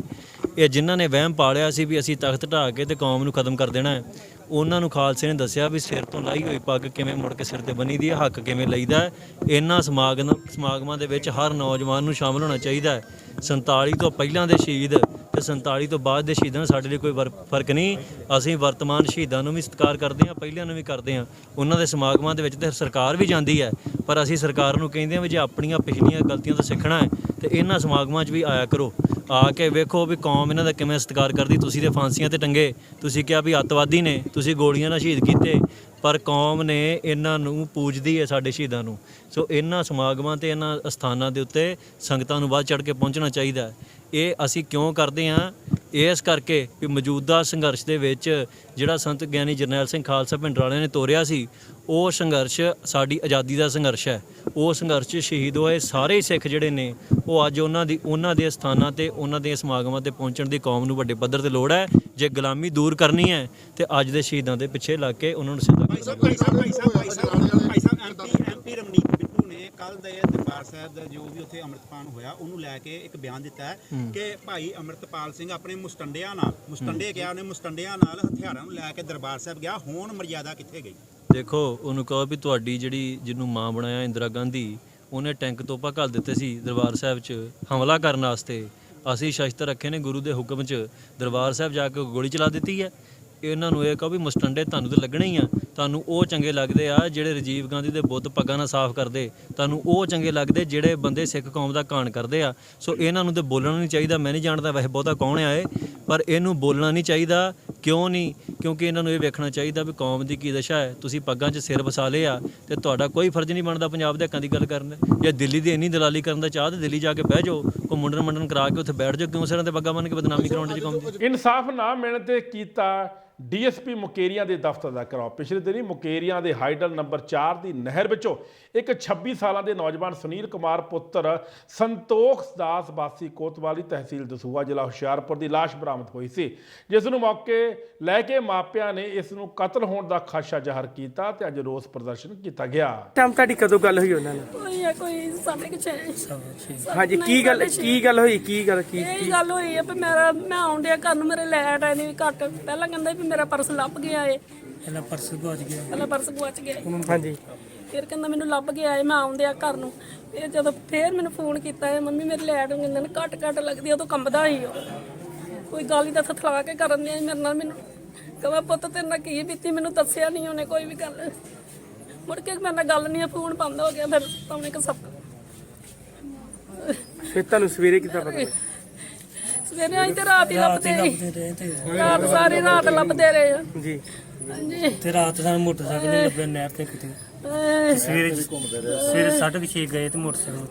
ਇਹ ਜਿਨ੍ਹਾਂ ਨੇ ਵਹਿਮ ਪਾਲਿਆ ਸੀ ਵੀ ਅਸੀਂ ਤਖਤ ਢਾਹ ਕੇ ਤੇ ਕੌਮ ਨੂੰ ਖਤਮ ਕਰ ਦੇਣਾ ਹੈ, ਉਹਨਾਂ ਨੂੰ ਖਾਲਸੇ ਨੇ ਦੱਸਿਆ ਵੀ ਸਿਰ ਤੋਂ ਲਾਈ ਹੋਈ ਪੱਗ ਕਿਵੇਂ ਮੁੜ ਕੇ ਸਿਰ ਤੇ ਬੰਨੀ ਦੀ ਹੈ, ਹੱਕ ਕਿਵੇਂ ਲਈਦਾ ਹੈ। ਇਹਨਾਂ ਸਮਾਗਮਾਂ ਦੇ ਵਿੱਚ ਹਰ ਨੌਜਵਾਨ ਨੂੰ ਸ਼ਾਮਲ ਹੋਣਾ ਚਾਹੀਦਾ ਹੈ। 47 ਤੋਂ ਪਹਿਲਾਂ ਦੇ ਸ਼ਹੀਦ ਤੇ 47 ਤੋਂ ਬਾਅਦ ਦੇ ਸ਼ਹੀਦਾਂ ਸਾਡੇ ਲਈ ਕੋਈ ਫਰਕ ਨਹੀਂ। ਅਸੀਂ ਵਰਤਮਾਨ ਸ਼ਹੀਦਾਂ ਨੂੰ ਵੀ ਸਤਿਕਾਰ ਕਰਦੇ ਹਾਂ, ਪਹਿਲਿਆਂ ਨੂੰ ਵੀ ਕਰਦੇ ਹਾਂ। ਉਹਨਾਂ ਦੇ ਸਮਾਗਮਾਂ ਦੇ ਵਿੱਚ ਤੇ ਸਰਕਾਰ ਵੀ ਜਾਂਦੀ ਹੈ, ਪਰ ਅਸੀਂ ਸਰਕਾਰ ਨੂੰ ਕਹਿੰਦੇ ਹਾਂ ਵੀ ਜੇ ਆਪਣੀਆਂ ਪਿਛਲੀਆਂ ਗਲਤੀਆਂ ਤੋਂ ਸਿੱਖਣਾ ਹੈ ਤੇ ਇਹਨਾਂ ਸਮਾਗਮਾਂ 'ਚ ਵੀ ਆਇਆ ਕਰੋ। ਆ ਕੇ ਵੇਖੋ ਵੀ ਕੌਮ ਇਹਨਾਂ ਦਾ ਕਿਵੇਂ ਸਤਿਕਾਰ ਕਰਦੀ। ਤੁਸੀਂ ਤੇ ਫਾਂਸੀਆਂ ਤੇ ਟੰਗੇ, ਤੁਸੀਂ ਕਿਹਾ ਵੀ ਅੱਤਵਾਦੀ ਨੇ, ਤੁਸੀਂ ਗੋਲੀਆਂ ਨਾਲ ਸ਼ਹੀਦ ਕੀਤੇ, ਪਰ ਕੌਮ ਨੇ ਇਹਨਾਂ ਨੂੰ ਪੂਜਦੀ ਹੈ, ਸਾਡੇ ਸ਼ਹੀਦਾਂ ਨੂੰ। ਸੋ ਇਹਨਾਂ ਸਮਾਗਮਾਂ ਤੇ ਇਹਨਾਂ ਅਸਥਾਨਾਂ ਦੇ ਉੱਤੇ ਸੰਗਤਾਂ ਨੂੰ ਵੱਧ ਚੜ੍ਹ ਕੇ ਪਹੁੰਚਣਾ ਚਾਹੀਦਾ ਹੈ। ਇਹ ਅਸੀਂ ਕਿਉਂ ਕਰਦੇ ਹਾਂ ਇਸ ਕਰਕੇ ਵੀ ਮੌਜੂਦਾ ਸੰਘਰਸ਼ ਦੇ ਵਿੱਚ ਜਿਹੜਾ ਸੰਤ ਗਿਆਨੀ ਜਰਨੈਲ ਸਿੰਘ ਖਾਲਸਾ ਭਿੰਡਰਾਲੇ ਨੇ ਤੋਰਿਆ ਸੀ, ਉਹ ਸੰਘਰਸ਼ ਸਾਡੀ ਆਜ਼ਾਦੀ ਦਾ ਸੰਘਰਸ਼ ਹੈ। ਉਹ ਸੰਘਰਸ਼ 'ਚ ਸ਼ਹੀਦ ਹੋਏ ਸਾਰੇ ਸਿੱਖ ਜਿਹੜੇ ਨੇ, ਉਹ ਅੱਜ ਉਹਨਾਂ ਦੇ ਸਥਾਨਾਂ ਤੇ ਉਹਨਾਂ ਦੇ ਸਮਾਗਮਾਂ ਤੇ ਪਹੁੰਚਣ ਦੀ ਕੌਮ ਨੂੰ ਵੱਡੇ ਪੱਧਰ ਤੇ ਲੋੜ ਹੈ। ਜੇ ਗੁਲਾਮੀ ਦੂਰ ਕਰਨੀ ਹੈ ਤੇ ਅੱਜ ਦੇ ਸ਼ਹੀਦਾਂ ਦੇ ਪਿੱਛੇ ਲੱਗ ਕੇ ਉਹਨਾਂ ਨੂੰ ਸਿੱਧਾ ਐਮਪੀ ਰਮਨੀਤ ਬਿੱਟੂ ਨੇ ਕੱਲ ਦੇ ਦਰਬਾਰ ਸਾਹਿਬ ਦਾ ਜੋ ਵੀ ਉੱਥੇ ਅੰਮ੍ਰਿਤਪਾਨ ਹੋਇਆ ਉਹਨੂੰ ਲੈ ਕੇ ਇੱਕ ਬਿਆਨ ਦਿੱਤਾ ਹੈ ਕਿ ਭਾਈ ਅੰਮ੍ਰਿਤਪਾਲ ਸਿੰਘ ਆਪਣੇ ਮੁਸਟੰਡੇ ਗਿਆ, ਉਹਨੇ ਮੁਸਟੰਡਿਆਂ ਨਾਲ ਹਥਿਆਰਾਂ ਨੂੰ ਲੈ ਕੇ ਦਰਬਾਰ ਸਾਹਿਬ ਗਿਆ। ਹੁਣ ਮਰਿਆਦਾ ਕਿੱਥੇ ਗਈ? ਦੇਖੋ, ਉਹਨੂੰ ਕਹੋ ਵੀ ਤੁਹਾਡੀ ਜਿਹਨੂੰ ਮਾਂ ਬਣਾਇਆ ਇੰਦਰਾ ਗਾਂਧੀ, ਉਹਨੇ ਟੈਂਕ ਤੋਪਾਂ ਘੱਲ ਦਿੱਤੇ ਸੀ ਦਰਬਾਰ ਸਾਹਿਬ 'ਚ ਹਮਲਾ ਕਰਨ ਵਾਸਤੇ। ਅਸੀਂ ਸ਼ਸਤਰ ਰੱਖੇ ਨੇ ਗੁਰੂ ਦੇ ਹੁਕਮ 'ਚ, ਦਰਬਾਰ ਸਾਹਿਬ ਜਾ ਕੇ ਗੋਲੀ ਚਲਾ ਦਿੱਤੀ ਹੈ। ਇਹਨਾਂ ਨੂੰ ਇਹ ਕਹੋ ਵੀ ਮੁਸਟੰਡੇ ਤੁਹਾਨੂੰ ਤਾਂ ਲੱਗਣੇ ਹੀ ਆ। ਤੁਹਾਨੂੰ ਉਹ ਚੰਗੇ ਲੱਗਦੇ ਆ ਜਿਹੜੇ ਰਾਜੀਵ ਗਾਂਧੀ ਦੇ ਬੁੱਤ ਪੱਗਾਂ ਨਾਲ ਸਾਫ਼ ਕਰਦੇ, ਤੁਹਾਨੂੰ ਉਹ ਚੰਗੇ ਲੱਗਦੇ ਜਿਹੜੇ ਬੰਦੇ ਸਿੱਖ ਕੌਮ ਦਾ ਘਾਣ ਕਰਦੇ ਆ। ਸੋ ਇਹਨਾਂ ਨੂੰ ਤਾਂ ਬੋਲਣਾ ਨਹੀਂ ਚਾਹੀਦਾ। ਮੈਂ ਨਹੀਂ ਜਾਣਦਾ ਵੈਸੇ ਬਹੁਤਾ ਕੌਣ ਆ ਇਹ, ਪਰ ਇਹਨੂੰ ਬੋਲਣਾ ਨਹੀਂ ਚਾਹੀਦਾ। ਕਿਉਂ ਨਹੀਂ? ਕਿਉਂਕਿ ਇਹਨਾਂ ਨੂੰ ਇਹ ਵੇਖਣਾ ਚਾਹੀਦਾ ਵੀ ਕੌਮ ਦੀ ਕੀ ਦਸ਼ਾ ਹੈ। ਤੁਸੀਂ ਪੱਗਾਂ 'ਚ ਸਿਰ ਵਸਾ ਲਏ ਆ ਤੇ ਤੁਹਾਡਾ ਕੋਈ ਫਰਜ਼ ਨਹੀਂ ਬਣਦਾ ਪੰਜਾਬ ਦੇ ਹੱਕਾਂ ਦੀ ਗੱਲ ਕਰਨ ਦਾ। ਜੇ ਦਿੱਲੀ ਦੀ ਇੰਨੀ ਦਲਾਲੀ ਕਰਨ ਦਾ ਚਾਹ ਤੇ ਦਿੱਲੀ ਜਾ ਕੇ ਬਹਿ ਜਾਓ, ਕੋਈ ਮੁੰਡਨ ਕਰਾ ਕੇ ਉੱਥੇ ਬੈਠ ਜਾਓ। ਕਿਉਂ ਸਿਰਾਂ ਤੇ ਪੱਗਾਂ ਬੰਨ੍ਹ ਕੇ ਬਦਨਾਮੀ ਕਰਾਉਣ ਦੀ ਕੌਮ ਦੀ? ਇਨਸਾਫ ਨਾ ਮਿਲਣ ਤੇ ਕੀਤਾ ਡੀਐਸਪੀ ਮੁਕੇਰੀਆਂ ਦੇ ਦਫ਼ਤਰ ਦਾ ਘਿਰਾਓ। ਪਿਛਲੇ ਦਿਨੀ ਮੁਕੇਰੀਆਂ ਦੇ ਹਾਈਡਲ ਨੰਬਰ 4 ਦੀ ਨਹਿਰ ਵਿੱਚੋਂ ਇੱਕ 26 ਸਾਲਾਂ ਦੇ ਨੌਜਵਾਨ ਸੁਨੀਲ ਕੁਮਾਰ ਪੁੱਤਰ ਸੰਤੋਖ ਦਾਸ ਵਾਸੀ ਕੋਤਵਾਲੀ ਤਹਿਸੀਲ ਦਸੂਹਾ ਜ਼ਿਲ੍ਹਾ ਹੁਸ਼ਿਆਰਪੁਰ ਦੀ ਲਾਸ਼ ਬਰਾਮਦ ਹੋਈ ਸੀ, ਜਿਸ ਨੂੰ ਮੌਕੇ ਲੈ ਕੇ ਮਾਪਿਆਂ ਨੇ ਇਸ ਨੂੰ ਕਤਲ ਹੋਣ ਦਾ ਖਦਸ਼ਾ ਜ਼ਾਹਰ ਕੀਤਾ ਤੇ ਅੱਜ ਰੋਸ ਪ੍ਰਦਰਸ਼ਨ ਕੀਤਾ ਗਿਆ। ਟਾਈਮ ਤੁਹਾਡੀ ਕਦੋਂ ਗੱਲ ਹੋਈ ਉਹਨਾਂ ਨਾਲ? ਕੋਈ ਸਾਡੇ ਕਿਛੇ ਹਾਂਜੀ, ਕੀ ਗੱਲ ਹੋਈ? ਕੀ ਗੱਲ ਹੋਈ ਹੈ ਵੀ ਮੈਂ ਆਉਂਦਿਆ ਘਰ ਨੂੰ ਮੇਰੇ ਲੈਟ ਆਈ ਨਹੀਂ ਘੱਟ। ਪਹਿਲਾਂ ਕਹਿੰਦਾ ਵੀ ਮੇਰਾ ਪਰਸ ਲੱਭ ਗਿਆ ਏ। ਪਹਿਲਾਂ ਪਰਸ ਗੁਆਚ ਗਿਆ। ਹਾਂਜੀ, ਫਿਰ ਕਹਿੰਦਾ ਮੈਨੂੰ ਲੱਭ ਗਿਆ ਏ। ਮੈਂ ਆਉਂਦਿਆ ਘਰ ਨੂੰ ਇਹ ਜਦੋਂ ਫੇਰ ਮੈਨੂੰ ਫੋਨ ਕੀਤਾ ਹੈ, ਮੰਮੀ ਮੇਰੀ ਲੈਟ ਕਹਿੰਦੇ ਨੇ ਘੱਟ ਲੱਗਦੀ, ਉਦੋਂ ਕੰਬਦਾ ਸੀ ਉਹ। ਕੋਈ ਗੱਲ ਹੀ ਤਾਂ ਥਥਲਾ ਕੇ ਕਰਨ ਦਿਆ ਮੇਰੇ ਨਾਲ। ਮੈਨੂੰ ਕਹਾਂ ਪੁੱਤ ਤੇਰੇ ਨਾਲ ਕੀ ਬੀਤੀ, ਮੈਨੂੰ ਦੱਸਿਆ ਨਹੀਂ ਉਹਨੇ ਕੋਈ ਵੀ ਗੱਲ। ਮੁੜ ਕੇ ਮੇਰੇ ਨਾਲ ਗੱਲ ਨਹੀਂ, ਫੋਨ ਬੰਦ ਹੋ ਗਿਆ। ਫਿਰ ਉਹਨੇ ਕਿ ਸਭ ਫਿਰ ਤੁਹਾਨੂੰ ਸਵੇਰੇ ਕਿੱਦਾਂ ਪਤਾ ਲੱਗਾ? ਸਵੇਰੇ ਆਈ ਤੇ ਰਾਤ ਹੀ ਲੱਭਦੇ ਰਾਤ ਸਾਰੀ ਰਾਤ ਲੱਭਦੇ ਰਹੇ ਜੀ। ਹਾਂਜੀ, ਤੇ ਰਾਤ ਸਾਨੂੰ ਮੋਟਰਸਾਈਕਲ ਨਹੀਂ ਲੱਭਿਆ ਨਹਿਰ ਤੇ ਕਿਤੇ। ਸਵੇਰੇ 6:30 ਗਏ ਤੇ ਮੋਟਰਸਾਈਕਲ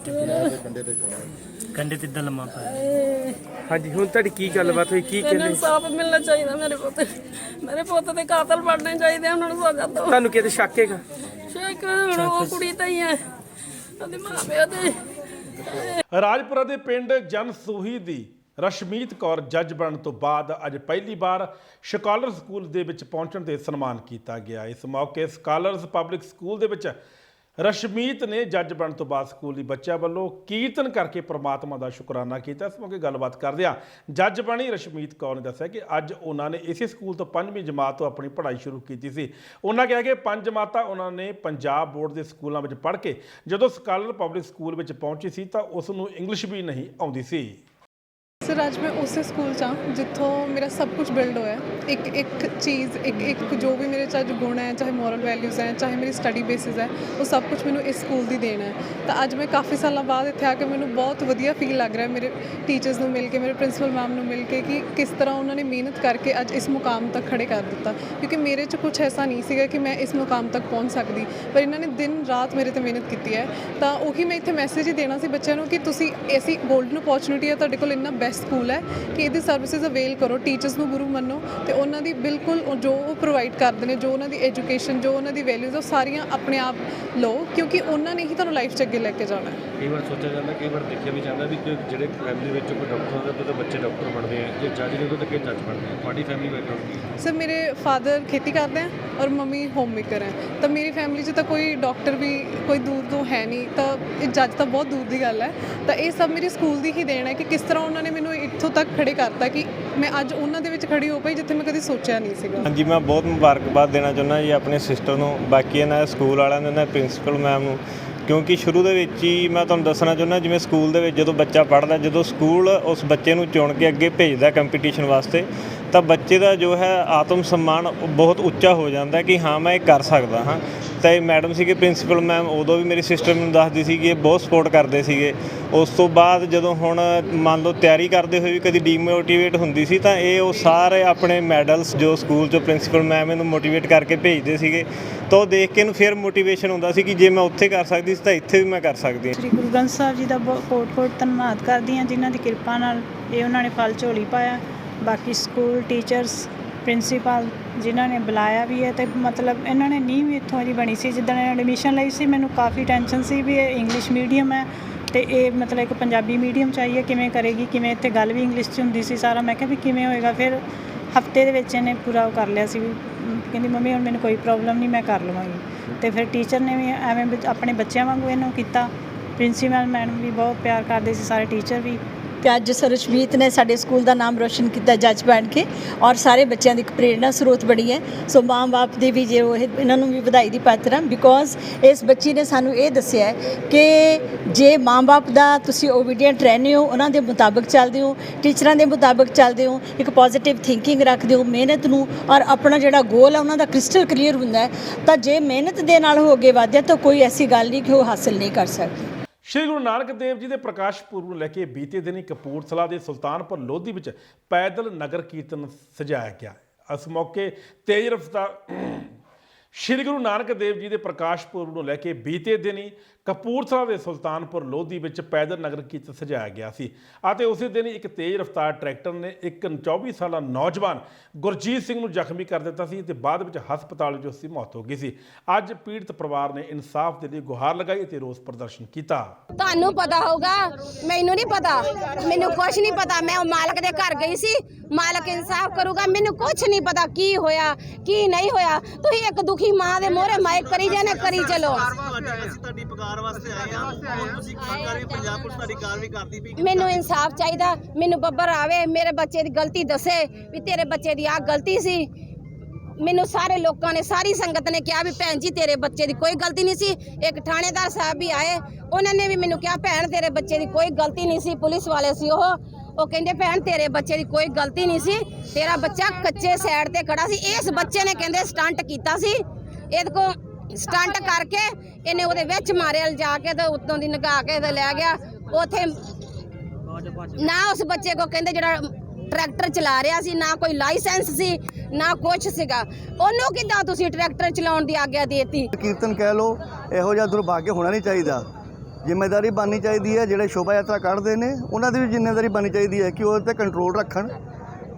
ਕੰਡੇ ਤੇ ਇਦਾਂ ਲੰਮਾ ਪਿਆ। ਹਾਂਜੀ, ਹੁਣ ਤੁਹਾਡੀ ਕੀ ਗੱਲਬਾਤ ਹੋਈ? ਕੀ ਕਹਿੰਦੇ? ਇਨਸਾਫ ਮਿਲਣਾ ਚਾਹੀਦਾ। ਮੇਰੇ ਪੁੱਤ ਦੇ ਕਾਤਲ ਬਣਨੇ ਚਾਹੀਦੇ, ਉਹਨਾਂ ਨੂੰ ਸਜ਼ਾ ਦਿਓ। ਤੁਹਾਨੂੰ ਕਿਤੇ ਸ਼ੱਕ ਹੈਗਾ? ਸ਼ੱਕ ਹੁਣ ਉਹ ਕੁੜੀ ਤਾਂ ਹੀ ਹੈ, ਉਹਦੇ ਮਾਂ ਪਿਓ ਤੇ। ਰਾਜਪੁਰਾ ਦੇ ਪਿੰਡ ਜਨਸੂਹੀ ਦੀ ਰਸ਼ਮੀਤ ਕੌਰ ਜੱਜ ਬਣਨ ਤੋਂ ਬਾਅਦ ਅੱਜ ਪਹਿਲੀ ਵਾਰ ਸਕਾਲਰ ਸਕੂਲ ਦੇ ਵਿੱਚ ਪਹੁੰਚਣ ਤੇ ਸਨਮਾਨ ਕੀਤਾ ਗਿਆ। ਇਸ ਮੌਕੇ ਸਕਾਲਰਸ ਪਬਲਿਕ ਸਕੂਲ ਦੇ ਵਿੱਚ ਰਸ਼ਮੀਤ ਨੇ ਜੱਜ ਬਣਨ ਤੋਂ ਬਾਅਦ ਸਕੂਲੀ ਬੱਚਿਆਂ ਵੱਲੋਂ ਕੀਰਤਨ ਕਰਕੇ ਪ੍ਰਮਾਤਮਾ ਦਾ ਸ਼ੁਕਰਾਨਾ ਕੀਤਾ। ਇਸ ਮੌਕੇ ਗੱਲਬਾਤ ਕਰਦਿਆਂ ਜੱਜ ਬਣੀ ਰਸ਼ਮੀਤ ਕੌਰ ਨੇ ਦੱਸਿਆ ਕਿ ਅੱਜ ਉਹਨਾਂ ਨੇ ਇਸੇ ਸਕੂਲ ਤੋਂ 5ਵੀਂ ਜਮਾਤ ਤੋਂ ਆਪਣੀ ਪੜ੍ਹਾਈ ਸ਼ੁਰੂ ਕੀਤੀ ਸੀ। ਉਹਨਾਂ ਕਿਹਾ ਕਿ 5 ਜਮਾਤਾਂ ਉਹਨਾਂ ਨੇ ਪੰਜਾਬ ਬੋਰਡ ਦੇ ਸਕੂਲਾਂ ਵਿੱਚ ਪੜ੍ਹ ਕੇ ਜਦੋਂ ਸਕਾਲਰ ਪਬਲਿਕ ਸਕੂਲ ਵਿੱਚ ਪਹੁੰਚੀ ਸੀ ਤਾਂ ਉਸ ਨੂੰ ਇੰਗਲਿਸ਼ ਵੀ ਨਹੀਂ ਆਉਂਦੀ ਸੀ। ਸਰ ਅੱਜ ਮੈਂ ਉਸੇ ਸਕੂਲ 'ਚ ਹਾਂ ਜਿੱਥੋਂ ਮੇਰਾ ਸਭ ਕੁਝ ਬਿਲਡ ਹੋਇਆ। ਇੱਕ ਚੀਜ਼ ਇੱਕ ਜੋ ਵੀ ਮੇਰੇ ਚਾਹੇ ਗੁਣ ਹੈ, ਚਾਹੇ ਮੋਰਲ ਵੈਲਿਊਜ਼ ਹੈ, ਚਾਹੇ ਮੇਰੀ ਸਟੱਡੀ ਬੇਸਿਸ ਹੈ, ਉਹ ਸਭ ਕੁਝ ਮੈਨੂੰ ਇਸ ਸਕੂਲ ਦੀ ਦੇਣ ਹੈ। ਤਾਂ ਅੱਜ ਮੈਂ ਕਾਫੀ ਸਾਲਾਂ ਬਾਅਦ ਇੱਥੇ ਆ ਕੇ ਮੈਨੂੰ ਬਹੁਤ ਵਧੀਆ ਫੀਲ ਲੱਗ ਰਿਹਾ ਮੇਰੇ ਟੀਚਰਸ ਨੂੰ ਮਿਲ ਕੇ, ਮੇਰੇ ਪ੍ਰਿੰਸੀਪਲ ਮੈਮ ਨੂੰ ਮਿਲ ਕੇ, ਕਿ ਕਿਸ ਤਰ੍ਹਾਂ ਉਹਨਾਂ ਨੇ ਮਿਹਨਤ ਕਰਕੇ ਅੱਜ ਇਸ ਮੁਕਾਮ ਤੱਕ ਖੜੇ ਕਰ ਦਿੱਤਾ। ਕਿਉਂਕਿ ਮੇਰੇ 'ਚ ਕੁਝ ਐਸਾ ਨਹੀਂ ਸੀਗਾ ਕਿ ਮੈਂ ਇਸ ਮੁਕਾਮ ਤੱਕ ਪਹੁੰਚ ਸਕਦੀ, ਪਰ ਇਹਨਾਂ ਨੇ ਦਿਨ ਰਾਤ ਮੇਰੇ 'ਤੇ ਮਿਹਨਤ ਕੀਤੀ ਹੈ। ਤਾਂ ਉਹੀ ਮੈਂ ਇੱਥੇ ਮੈਸੇਜ ਹੀ ਦੇਣਾ ਸੀ ਬੱਚਿਆਂ ਨੂੰ ਕਿ ਤੁਸੀਂ ਐਸੀ ਗੋਲਡਨ ਅਪੋਰਚੁਨਿਟੀ ਹੈ ਤੁਹਾਡੇ ਕੋਲ, ਇੰਨਾ ਬੈਸਟ ਸਕੂਲ ਹੈ ਕਿ ਇਹਦੀ ਸਰਵਿਸਿਜ਼ ਅਵੇਲ ਕਰੋ। ਟੀਚਰਸ ਨੂੰ ਗੁਰੂ ਮੰਨੋ ਤੇ ਉਹਨਾਂ ਦੀ ਬਿਲਕੁਲ ਜੋ ਉਹ ਪ੍ਰੋਵਾਈਡ ਕਰਦੇ ਨੇ, ਜੋ ਉਹਨਾਂ ਦੀ ਐਜੂਕੇਸ਼ਨ, ਜੋ ਉਹਨਾਂ ਦੀ ਵੈਲਿਊਜ਼, ਉਹ ਸਾਰੀਆਂ ਆਪਣੇ ਆਪ ਲਓ, ਕਿਉਂਕਿ ਉਹਨਾਂ ਨੇ ਹੀ ਤੁਹਾਨੂੰ ਲਾਈਫ 'ਚ ਅੱਗੇ ਲੈ ਕੇ ਜਾਣਾ ਹੈ। ਕਈ ਵਾਰ ਸੋਚਿਆ ਜਾਂਦਾ, ਕਈ ਵਾਰ ਦੇਖਿਆ ਵੀ ਜਾਂਦਾ ਵੀ ਜਿਹੜੇ ਫੈਮਿਲੀ ਵਿੱਚ ਕੋਈ ਡਾਕਟਰ ਹੁੰਦਾ ਤਾਂ ਬੱਚੇ ਡਾਕਟਰ ਬਣਦੇ ਆ, ਜੇ ਜੱਜ ਨੇ ਤਾਂ ਕਿ ਜੱਜ ਬਣਦੇ ਆ। ਤੁਹਾਡੀ ਫੈਮਿਲੀ ਬੈਕਗ੍ਰਾਉਂਡ ਕੀ? ਸਰ ਮੇਰੇ ਫਾਦਰ ਖੇਤੀ ਕਰਦੇ ਹੈ ਔਰ ਮੰਮੀ ਹੋਮ ਮੇਕਰ ਹੈ। ਤਾਂ ਮੇਰੀ ਫੈਮਿਲੀ 'ਚ ਤਾਂ ਕੋਈ ਡਾਕਟਰ ਵੀ ਕੋਈ ਦੂਰ ਤੋਂ ਹੈ ਨਹੀਂ, ਤਾਂ ਇਹ ਜੱਜ ਤਾਂ ਬਹੁਤ ਦੂਰ ਦੀ ਗੱਲ ਹੈ। ਤਾਂ ਇਹ ਸਭ ਮੇਰੀ ਸਕੂਲ ਦੀ ਹੀ ਦੇਣ ਹੈ ਕਿ ਕਿਸ ਤਰ੍ਹਾਂ ਉਹਨਾਂ ਨੇ ਮੈਨੂੰ ਇੱਥੋਂ ਤੱਕ ਖੜੇ ਕਰਤਾ ਕਿ ਮੈਂ ਅੱਜ ਉਹਨਾਂ ਦੇ ਵਿੱਚ ਖੜੀ ਹੋ ਪਾਈ ਜਿੱਥੇ ਮੈਂ ਕਦੇ ਸੋਚਿਆ ਨਹੀਂ ਸੀਗਾ। ਹਾਂਜੀ, ਮੈਂ ਬਹੁਤ ਮੁਬਾਰਕਬਾਦ ਦੇਣਾ ਚਾਹੁੰਦਾ ਜੀ ਆਪਣੇ ਸਿਸਟਰ ਨੂੰ, ਬਾਕੀ ਇਹਨਾਂ ਸਕੂਲ ਵਾਲਿਆਂ ਨੂੰ, ਇਹਨਾਂ ਪ੍ਰਿੰਸੀਪਲ ਮੈਮ ਨੂੰ, ਕਿਉਂਕਿ ਸ਼ੁਰੂ ਦੇ ਵਿੱਚ ਹੀ ਮੈਂ ਤੁਹਾਨੂੰ ਦੱਸਣਾ ਚਾਹੁੰਦਾ, ਜਿਵੇਂ ਸਕੂਲ ਦੇ ਵਿੱਚ ਜਦੋਂ ਬੱਚਾ ਪੜ੍ਹਦਾ, ਜਦੋਂ ਸਕੂਲ ਉਸ ਬੱਚੇ ਨੂੰ ਚੁਣ ਕੇ ਅੱਗੇ ਭੇਜਦਾ ਕੰਪੀਟੀਸ਼ਨ ਵਾਸਤੇ, ਤਾਂ ਬੱਚੇ ਦਾ ਜੋ ਹੈ ਆਤਮ ਸਨਮਾਨ ਬਹੁਤ ਉੱਚਾ ਹੋ ਜਾਂਦਾ ਕਿ ਹਾਂ ਮੈਂ ਇਹ ਕਰ ਸਕਦਾ ਹਾਂ। ਤਾਂ ਇਹ ਮੈਡਮ ਸੀਗੇ ਪ੍ਰਿੰਸੀਪਲ ਮੈਮ, ਉਦੋਂ ਵੀ ਮੇਰੀ ਸਿਸਟਰ ਮੈਨੂੰ ਦੱਸਦੀ ਸੀ ਕਿ ਇਹ ਬਹੁਤ ਸਪੋਰਟ ਕਰਦੇ ਸੀਗੇ। ਉਸ ਤੋਂ ਬਾਅਦ ਜਦੋਂ ਹੁਣ ਮੰਨ ਲਓ ਤਿਆਰੀ ਕਰਦੇ ਹੋਏ ਵੀ ਕਦੀ ਡੀਮੋਟੀਵੇਟ ਹੁੰਦੀ ਸੀ, ਤਾਂ ਇਹ ਉਹ ਸਾਰੇ ਆਪਣੇ ਮੈਡਲਸ ਜੋ ਸਕੂਲ 'ਚੋਂ ਪ੍ਰਿੰਸੀਪਲ ਮੈਮ ਇਹਨੂੰ ਮੋਟੀਵੇਟ ਕਰਕੇ ਭੇਜਦੇ ਸੀਗੇ, ਤਾਂ ਉਹ ਦੇਖ ਕੇ ਇਹਨੂੰ ਫਿਰ ਮੋਟੀਵੇਸ਼ਨ ਹੁੰਦਾ ਸੀ ਕਿ ਜੇ ਮੈਂ ਉੱਥੇ ਕਰ ਸਕਦੀ ਸੀ ਤਾਂ ਇੱਥੇ ਵੀ ਮੈਂ ਕਰ ਸਕਦੀ ਹਾਂ। ਸ਼੍ਰੀ ਗੁਰੂ ਗ੍ਰੰਥ ਸਾਹਿਬ ਜੀ ਦਾ ਬਹੁਤ ਕੋਟ ਧੰਨਵਾਦ ਕਰਦੀ ਹਾਂ, ਜਿਨ੍ਹਾਂ ਦੀ ਕਿਰਪਾ ਨਾਲ ਇਹ ਉਹਨਾਂ ਨੇ ਫਲ ਝੋਲੀ ਪਾਇਆ। ਬਾਕੀ ਸਕੂਲ ਟੀਚਰਸ ਪ੍ਰਿੰਸੀਪਲ ਜਿਨ੍ਹਾਂ ਨੇ ਬੁਲਾਇਆ ਵੀ ਹੈ, ਤੇ ਮਤਲਬ ਇਹਨਾਂ ਨੇ ਨੀਂਹ ਵੀ ਇੱਥੋਂ ਦੀ ਬਣੀ ਸੀ। ਜਿੱਦਣ ਇਹਨਾਂ ਐਡਮਿਸ਼ਨ ਲਈ ਸੀ ਮੈਨੂੰ ਕਾਫੀ ਟੈਨਸ਼ਨ ਸੀ ਵੀ ਇਹ ਇੰਗਲਿਸ਼ ਮੀਡੀਅਮ ਹੈ ਤੇ ਇਹ ਮਤਲਬ ਇੱਕ ਪੰਜਾਬੀ ਮੀਡੀਅਮ ਚਾਹੀਏ, ਕਿਵੇਂ ਕਰੇਗੀ, ਕਿਵੇਂ ਇੱਥੇ ਗੱਲ ਵੀ ਇੰਗਲਿਸ਼ 'ਚ ਹੁੰਦੀ ਸੀ ਸਾਰਾ। ਮੈਂ ਕਿਹਾ ਵੀ ਕਿਵੇਂ ਹੋਏਗਾ। ਫਿਰ ਹਫਤੇ ਦੇ ਵਿੱਚ ਇਹਨੇ ਪੂਰਾ ਉਹ ਕਰ ਲਿਆ ਸੀ ਵੀ ਕਹਿੰਦੀ ਮੰਮੀ ਹੁਣ ਮੈਨੂੰ ਕੋਈ ਪ੍ਰੋਬਲਮ ਨਹੀਂ, ਮੈਂ ਕਰ ਲਵਾਂਗੀ। ਤੇ ਫਿਰ ਟੀਚਰ ਨੇ ਵੀ ਐਵੇਂ ਆਪਣੇ ਬੱਚਿਆਂ ਵਾਂਗੂ ਇਹਨੂੰ ਕੀਤਾ। ਪ੍ਰਿੰਸੀਪਲ ਮੈਡਮ ਵੀ ਬਹੁਤ ਪਿਆਰ ਕਰਦੇ ਸੀ, ਸਾਰੇ ਟੀਚਰ ਵੀ। ਤੇ ਅੱਜ ਸਰਸ਼ਮੀਤ ਨੇ ਸਾਡੇ ਸਕੂਲ ਦਾ ਨਾਮ ਰੋਸ਼ਨ ਕੀਤਾ ਜੱਜ ਬਣ ਕੇ, ਔਰ ਸਾਰੇ ਬੱਚਿਆਂ ਦੀ ਇੱਕ ਪ੍ਰੇਰਣਾ ਸਰੋਤ ਬਣੀ ਹੈ। ਸੋ ਮਾਂ ਬਾਪ ਦੀ ਵੀ ਜੇ ਉਹ ਇਹਨਾਂ ਨੂੰ ਵੀ ਵਧਾਈ ਦੀ ਪਾਤਰ ਹਾਂ, ਬਿਕੋਜ਼ ਇਸ ਬੱਚੀ ਨੇ ਸਾਨੂੰ ਇਹ ਦੱਸਿਆ ਹੈ ਕਿ ਜੇ ਮਾਂ ਬਾਪ ਦਾ ਤੁਸੀਂ ਓਬੀਡੀਐਂਟ ਰਹਿੰਦੇ ਹੋ, ਉਹਨਾਂ ਦੇ ਮੁਤਾਬਕ ਚੱਲਦੇ ਹੋ, ਟੀਚਰਾਂ ਦੇ ਮੁਤਾਬਕ ਚੱਲਦੇ ਹੋ, ਇੱਕ ਪੋਜ਼ਿਟਿਵ ਥਿੰਕਿੰਗ ਰੱਖਦੇ ਹੋ, ਮਿਹਨਤ ਨੂੰ, ਔਰ ਆਪਣਾ ਜਿਹੜਾ ਗੋਲ ਹੈ ਉਹਨਾਂ ਦਾ ਕ੍ਰਿਸਟਲ ਕਲੀਅਰ ਹੁੰਦਾ ਹੈ, ਤਾਂ ਜੇ ਮਿਹਨਤ ਦੇ ਨਾਲ ਹੋ ਅੱਗੇ ਵਧਿਆ ਤਾਂ ਕੋਈ ਐਸੀ ਗੱਲ ਨਹੀਂ ਕਿ ਉਹ ਹਾਸਿਲ ਨਹੀਂ ਕਰ ਸਕਦੇ। ਸ਼੍ਰੀ ਗੁਰੂ ਨਾਨਕ ਦੇਵ ਜੀ ਦੇ ਪ੍ਰਕਾਸ਼ ਪੁਰਬ ਨੂੰ ਲੈ ਕੇ ਬੀਤੇ ਦਿਨੀ ਕਪੂਰਥਲਾ ਦੇ ਸੁਲਤਾਨਪੁਰ ਲੋਧੀ ਵਿੱਚ ਪੈਦਲ ਨਗਰ ਕੀਰਤਨ ਸਜਾਇਆ ਗਿਆ। ਇਸ ਮੌਕੇ ਤੇਜ਼ ਰਫ਼ਤਾਰ ਸ਼੍ਰੀ ਗੁਰੂ ਨਾਨਕ ਦੇਵ ਜੀ ਦੇ ਪ੍ਰਕਾਸ਼ ਪੁਰਬ ਨੂੰ ਲੈ ਕੇ ਬੀਤੇ ਦਿਨੀ ਕਪੂਰਥਲਾ ਦੇ ਸੁਲਤਾਨਪੁਰ ਲੋਧੀ ਵਿੱਚ ਪੈਦਲ ਨਗਰ ਕੀਰਤਨ ਸਜਾਇਆ ਗਿਆ ਸੀ ਅਤੇ ਉਸੇ ਦਿਨ ਇੱਕ ਤੇਜ਼ ਰਫ਼ਤਾਰ ਟਰੈਕਟਰ ਨੇ ਇੱਕ 24 ਸਾਲਾ ਨੌਜਵਾਨ ਗੁਰਜੀਤ ਸਿੰਘ ਨੂੰ ਜ਼ਖਮੀ ਕਰ ਦਿੱਤਾ ਸੀ ਤੇ ਬਾਅਦ ਵਿੱਚ ਹਸਪਤਾਲ ਵਿੱਚ ਉਸ ਦੀ ਮੌਤ ਹੋ ਗਈ ਸੀ। ਅੱਜ ਪੀੜਤ ਪਰਿਵਾਰ ਨੇ ਇਨਸਾਫ ਦੇ ਲਈ ਗੁਹਾਰ ਲਗਾਈ ਅਤੇ ਰੋਸ ਪ੍ਰਦਰਸ਼ਨ ਕੀਤਾ। ਤੁਹਾਨੂੰ ਪਤਾ ਹੋਊਗਾ, ਮੈਨੂੰ ਨਹੀਂ ਪਤਾ, ਮੈਨੂੰ ਕੁਝ ਨਹੀਂ ਪਤਾ। ਮੈਂ ਉਹ ਮਾਲਕ ਦੇ ਘਰ ਗਈ ਸੀ, ਮਾਲਕ ਇਨਸਾਫ ਕਰੂਗਾ। ਮੈਨੂੰ ਕੁਝ ਨਹੀਂ ਪਤਾ ਕੀ ਹੋਇਆ ਕੀ ਨਹੀਂ ਹੋਇਆ। ਤੁਸੀਂ ਇੱਕ ਦੁਖੀ ਮਾਂ ਦੇ ਮੋਹਰੇ ਮਾਈਕ ਕਰੀ ਜਾਣੇ, ਕਰੀ ਚਲੋ। ਮੈਨੂੰ ਇਨਸਾਫ ਚਾਹੀਦਾ, ਮੈਨੂੰ ਬੱਬਰ ਆਵੇ, ਮੇਰੇ ਬੱਚੇ ਦੀ ਗਲਤੀ ਦੱਸੇ ਵੀ ਤੇਰੇ ਬੱਚੇ ਦੀ ਆਹ ਗਲਤੀ ਸੀ। ਮੈਨੂੰ ਸਾਰੇ ਲੋਕਾਂ ਨੇ, ਸਾਰੀ ਸੰਗਤ ਨੇ ਕਿਹਾ ਵੀ ਭੈਣ ਜੀ ਤੇਰੇ ਬੱਚੇ ਦੀ ਕੋਈ ਗਲਤੀ ਨਹੀਂ ਸੀ। ਇੱਕ ਥਾਣੇਦਾਰ ਸਾਹਿਬ ਵੀ ਆਏ, ਉਹਨਾਂ ਨੇ ਵੀ ਮੈਨੂੰ ਕਿਹਾ ਭੈਣ ਤੇਰੇ ਬੱਚੇ ਦੀ ਕੋਈ ਗਲਤੀ ਨਹੀਂ ਸੀ। ਪੁਲਿਸ ਵਾਲੇ ਸੀ ਉਹ ਕਹਿੰਦੇ ਭੈਣ ਤੇਰੇ ਬੱਚੇ ਦੀ ਕੋਈ ਗਲਤੀ ਨਹੀਂ ਸੀ, ਤੇਰਾ ਬੱਚਾ ਕੱਚੇ ਸਾਈਡ ਤੇ ਖੜਾ ਸੀ। ਇਸ ਬੱਚੇ ਨੇ ਕਹਿੰਦੇ ਸਟੰਟ ਕੀਤਾ ਸੀ, ਇਹਦੇ ਕੋ ਸਟੰਟ ਕਰਕੇ ਇਹਨੇ ਉਹਦੇ ਵਿੱਚ ਮਾਰਿਆ ਜਾ ਕੇ ਤੇ ਉੱਤੋਂ ਦੀ ਨਗਾ ਕੇ ਤੇ ਲੈ ਗਿਆ। ਉਥੇ ਨਾ ਉਸ ਬੱਚੇ ਕੋ ਕਹਿੰਦੇ ਜਿਹੜਾ ਟਰੈਕਟਰ ਚਲਾ ਰਿਹਾ ਸੀ, ਨਾ ਕੋਈ ਲਾਇਸੈਂਸ ਸੀ, ਨਾ ਕੁਛ ਸੀਗਾ। ਉਹਨੂੰ ਕਿੱਦਾਂ ਤੁਸੀਂ ਟਰੈਕਟਰ ਚਲਾਉਣ ਦੀ ਆਗਿਆ ਦੇਤੀ? ਕੀਰਤਨ ਕਹਿ ਲੋ, ਇਹੋ ਜਿਹਾ ਦੁਰਭਾਗਯ ਹੋਣਾ ਨਹੀਂ ਚਾਹੀਦਾ। ਜ਼ਿੰਮੇਵਾਰੀ ਬਣਨੀ ਚਾਹੀਦੀ ਹੈ। ਜਿਹੜੇ ਸ਼ੋਭਾ ਯਾਤਰਾ ਕੱਢਦੇ ਨੇ ਉਹਨਾਂ ਦੀ ਵੀ ਜ਼ਿੰਮੇਵਾਰੀ ਬਣਨੀ ਚਾਹੀਦੀ ਹੈ ਕਿ ਉਹ 'ਤੇ ਕੰਟਰੋਲ ਰੱਖਣ।